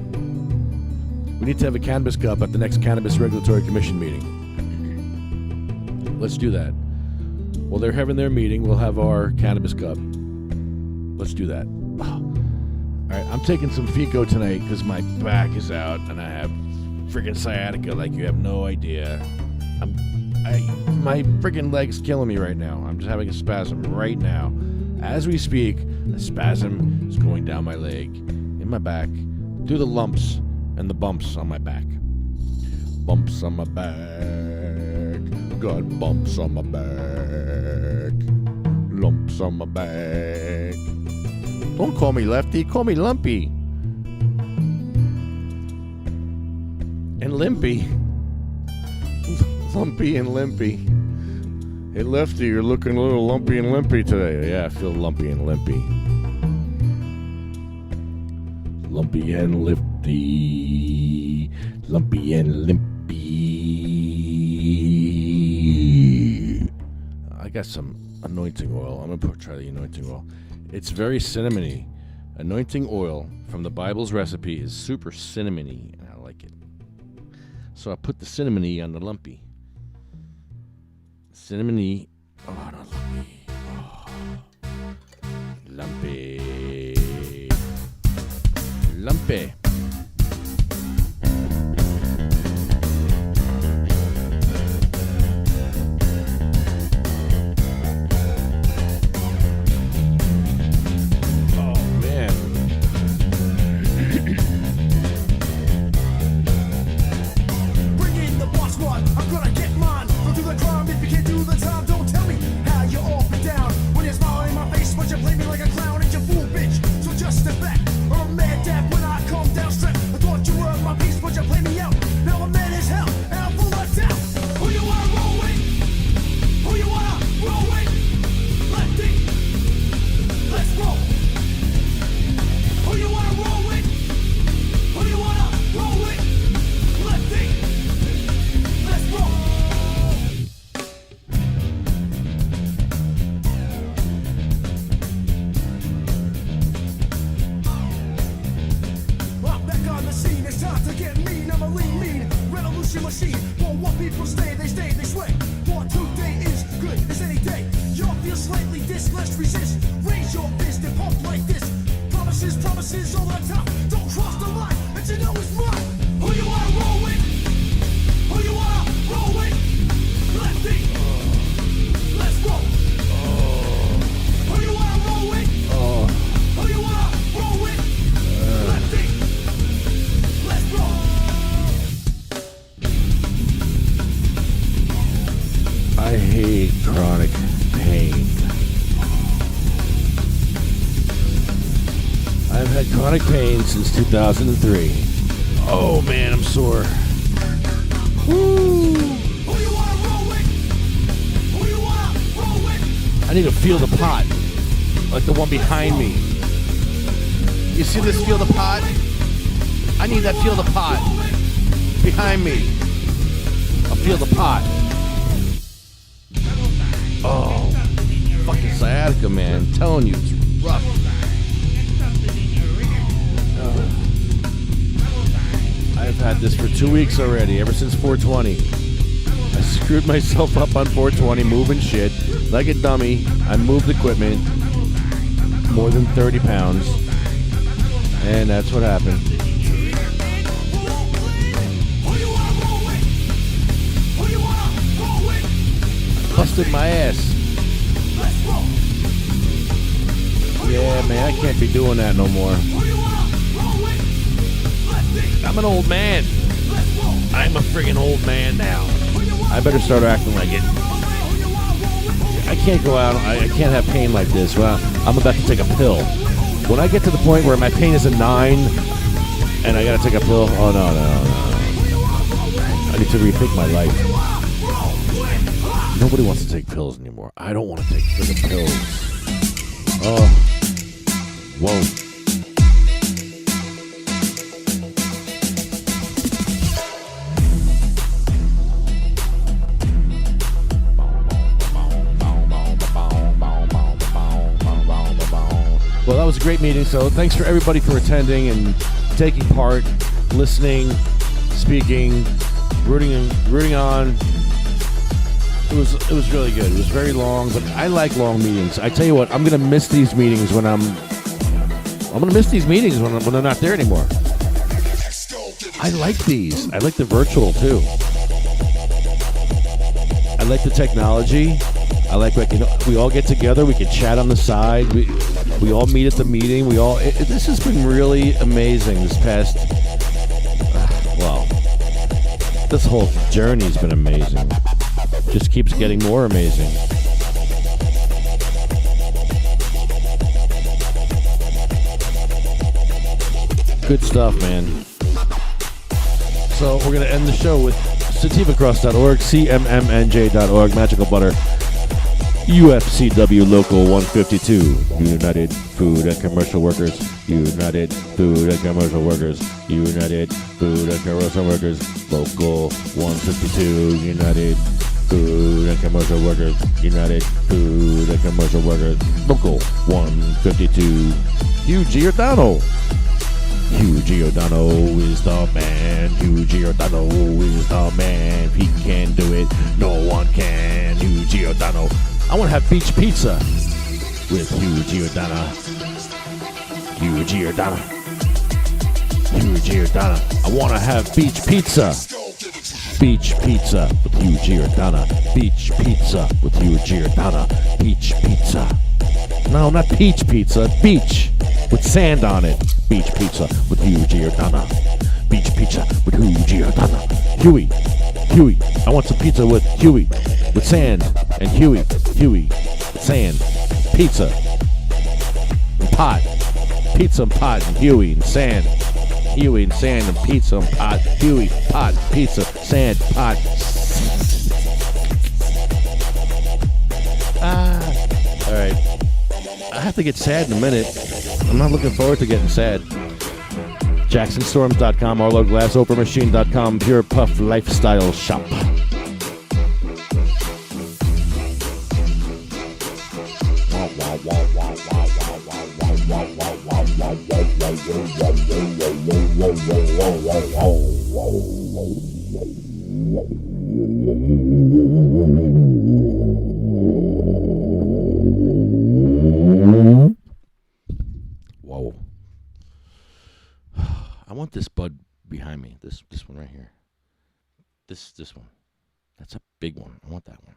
We need to have a cannabis cup at the next Cannabis Regulatory Commission meeting. Let's do that. While they're having their meeting, we'll have our cannabis cup. Let's do that. All right, I'm taking some Fico tonight because my back is out and I have freaking sciatica like you have no idea. My freaking leg's killing me right now. I'm just having a spasm right now. As we speak, a spasm is going down my leg, in my back, through the lumps and the bumps on my back. Bumps on my back. Got bumps on my back. Lumps on my back. Don't call me Lefty, call me Lumpy. And Limpy. Lumpy and Limpy. Hey Lefty, you're looking a little lumpy and limpy today. Yeah, I feel lumpy and limpy. Lumpy and lifty. Lumpy and limpy. I got some anointing oil. I'm going to try the anointing oil. It's very cinnamony. Anointing oil from the Bible's recipe is super cinnamony, and I like it. So I put the cinnamony on the lumpy. Cinnamony. Oh, not lumpy. Oh. Lumpy. Lumpy. Pain since 2003. Oh man, I'm sore. Woo! I need to feel the pot, like the one behind me. You see this feel the pot? I need that feel the pot behind me. I'll feel the pot. Oh, fucking sciatica, man. I'm telling you, it's rough. I've had this for 2 weeks already, ever since 420. I screwed myself up on 420, moving shit like a dummy. I moved equipment more than 30 pounds. And that's what happened. Busted my ass. Yeah, man, I can't be doing that no more. I'm an old man. I'm a friggin' old man now. I better start acting like it. I can't go out. I can't have pain like this. Well, I'm about to take a pill. When I get to the point where my pain is a 9 and I gotta take a pill, oh no. I need to rethink my life. Nobody wants to take pills anymore. I don't want to take friggin' pills. Oh. Whoa. Well, that was a great meeting, so thanks for everybody for attending and taking part, listening, speaking, rooting on. It was really good. It was very long, but I like long meetings. I tell you what, I'm gonna miss these meetings when I'm gonna miss these meetings when they're not there anymore. I like these. I like the virtual too. I like the technology. I like we all get together. We can chat on the side. We all meet at the meeting. This has been really amazing this past. Well, this whole journey's been amazing. Just keeps getting more amazing. Good stuff, man. So we're going to end the show with sativacross.org, cmmnj.org, Magical Butter, UFCW Local 152, United Food and Commercial Workers, United Food and Commercial Workers, United Food and Commercial Workers, Local 152, United Food and Commercial Workers, United Food and Commercial Workers, Local 152, Hugh Giordano. Hugh Giordano is the man. Hugh Giordano is the man. He can do it. No one can. Hugh Giordano. I want to have beach pizza with Hugh Giordano. Hugh Giordano. Hugh Giordano. I want to have beach pizza. Beach pizza with Hugh Giordano. Beach pizza with Hugh Giordano. Beach pizza. No, not peach pizza. Beach with sand on it. Beach pizza with Hugh Giordano. Beach pizza with Hugh Giordano. Huey. I want some pizza with Huey. With sand and Huey. With sand. Pizza. And pot. Pizza and pot and Huey and sand. Huey and sand and pizza and pot. Huey, pot, pizza, sand, pot. All right. I have to get sad in a minute. I'm not looking forward to getting sad. JacksonStorms.com, ArloGlassOpenMachine.com, Pure Puff Lifestyle Shop. Whoa. I want this bud behind me. This one right here. This one. That's a big one. I want that one.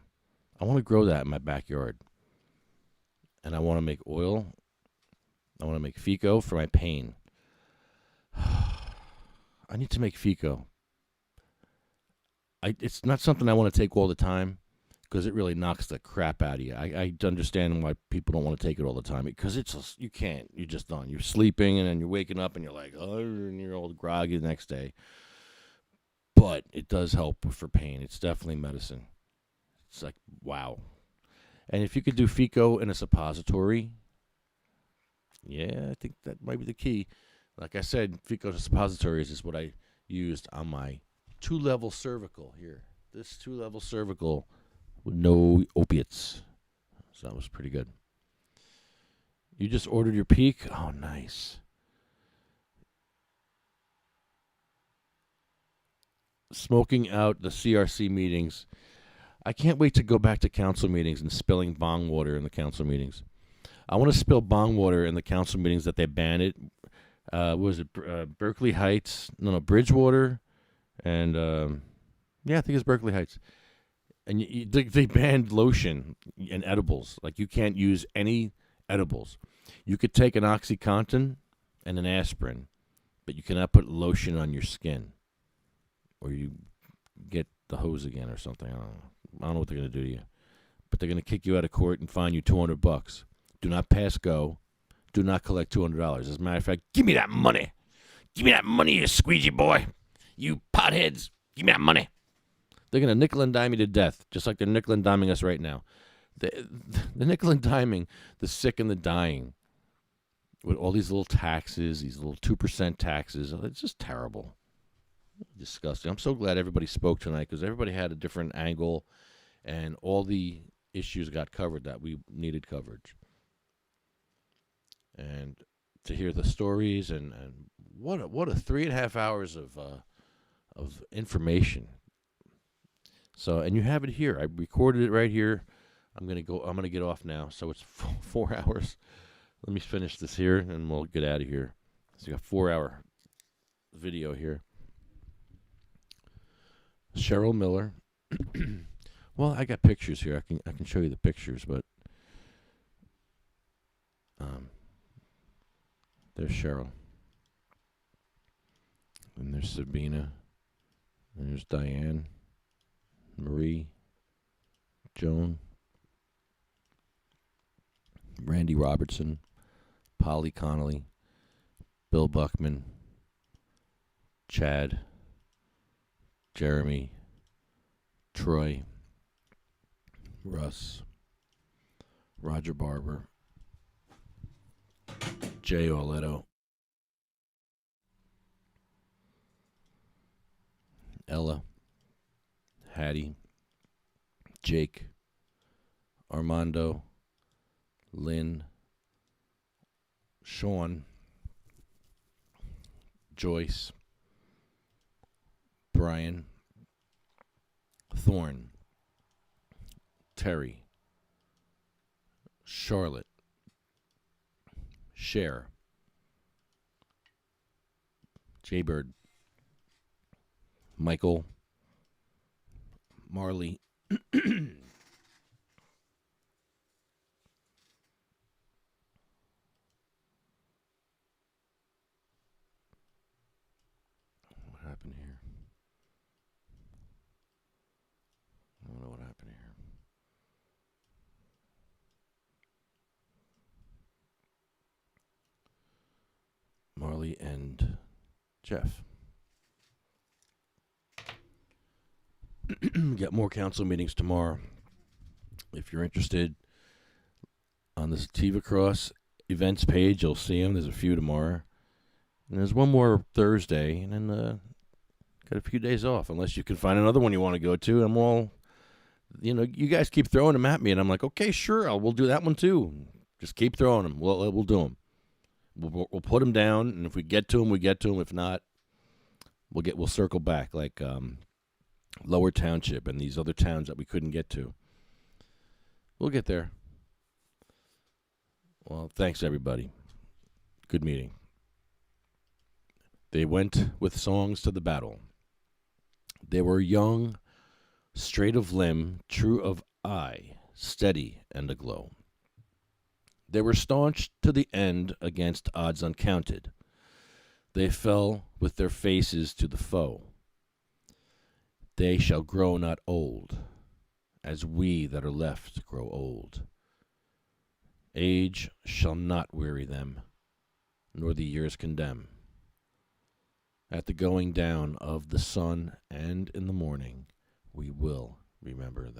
I want to grow that in my backyard. And I want to make oil. I want to make Fico for my pain. I need to make Fico. It's not something I want to take all the time because it really knocks the crap out of you. I understand why people don't want to take it all the time because you can't. You're just done. You're sleeping and then you're waking up and you're like, oh, and you're all groggy the next day. But it does help for pain. It's definitely medicine. It's like, wow. And if you could do Fico in a suppository, yeah, I think that might be the key. Like I said, Fico suppositories is what I used on my 2-level cervical here. This 2-level cervical with no opiates. So that was pretty good. You just ordered your peak? Oh, nice. Smoking out the CRC meetings. I can't wait to go back to council meetings and spilling bong water in the council meetings. I want to spill bong water in the council meetings that they ban it. What was it Berkeley Heights? No, Bridgewater, and yeah, I think it's Berkeley Heights. And they banned lotion and edibles. Like, you can't use any edibles. You could take an OxyContin and an aspirin, but you cannot put lotion on your skin, or you get the hose again or something. I don't know what they're gonna do to you, but they're gonna kick you out of court and fine you $200. Do not pass go. Do not collect $200. As a matter of fact, give me that money. Give me that money, you squeegee boy. You potheads. Give me that money. They're going to nickel and dime you to death, just like they're nickel and diming us right now. The nickel and diming the sick and the dying with all these little taxes, these little 2% taxes. It's just terrible. Disgusting. I'm so glad everybody spoke tonight, because everybody had a different angle, and all the issues got covered that we needed coverage. And to hear the stories, and what a 3.5 hours of information. So, and you have it here. I recorded it right here. I'm gonna get off now. So it's 4 hours. Let me finish this here, and we'll get out of here. So you got 4-hour video here. Cheryl Miller. Well, I got pictures here. I can show you the pictures, but there's Cheryl, and there's Sabina, and there's Diane, Marie, Joan, Randy Robertson, Polly Connolly, Bill Buckman, Chad, Jeremy, Troy, Russ, Roger Barber, Jay Oletto, Ella, Hattie, Jake, Armando, Lynn, Sean, Joyce, Brian, Thorne, Terry, Charlotte, Cher, Jaybird, Michael, Marley, what happened here? I don't know what happened here. Marley and Jeff. Get more council meetings tomorrow. If you're interested, on the Sativa Cross events page, you'll see them. There's a few tomorrow. And there's one more Thursday, and then got a few days off, unless you can find another one you want to go to. I'm all, you guys keep throwing them at me, and I'm like, okay, sure, we'll do that one too. Just keep throwing them. We'll do them. We'll put them down, and if we get to them, we get to them. If not, we'll circle back, like Lower Township and these other towns that we couldn't get to. We'll get there. Well, thanks, everybody. Good meeting. They went with songs to the battle. They were young, straight of limb, true of eye, steady and aglow. They were staunch to the end against odds uncounted. They fell with their faces to the foe. They shall grow not old, as we that are left grow old. Age shall not weary them, nor the years condemn. At the going down of the sun and in the morning, we will remember them.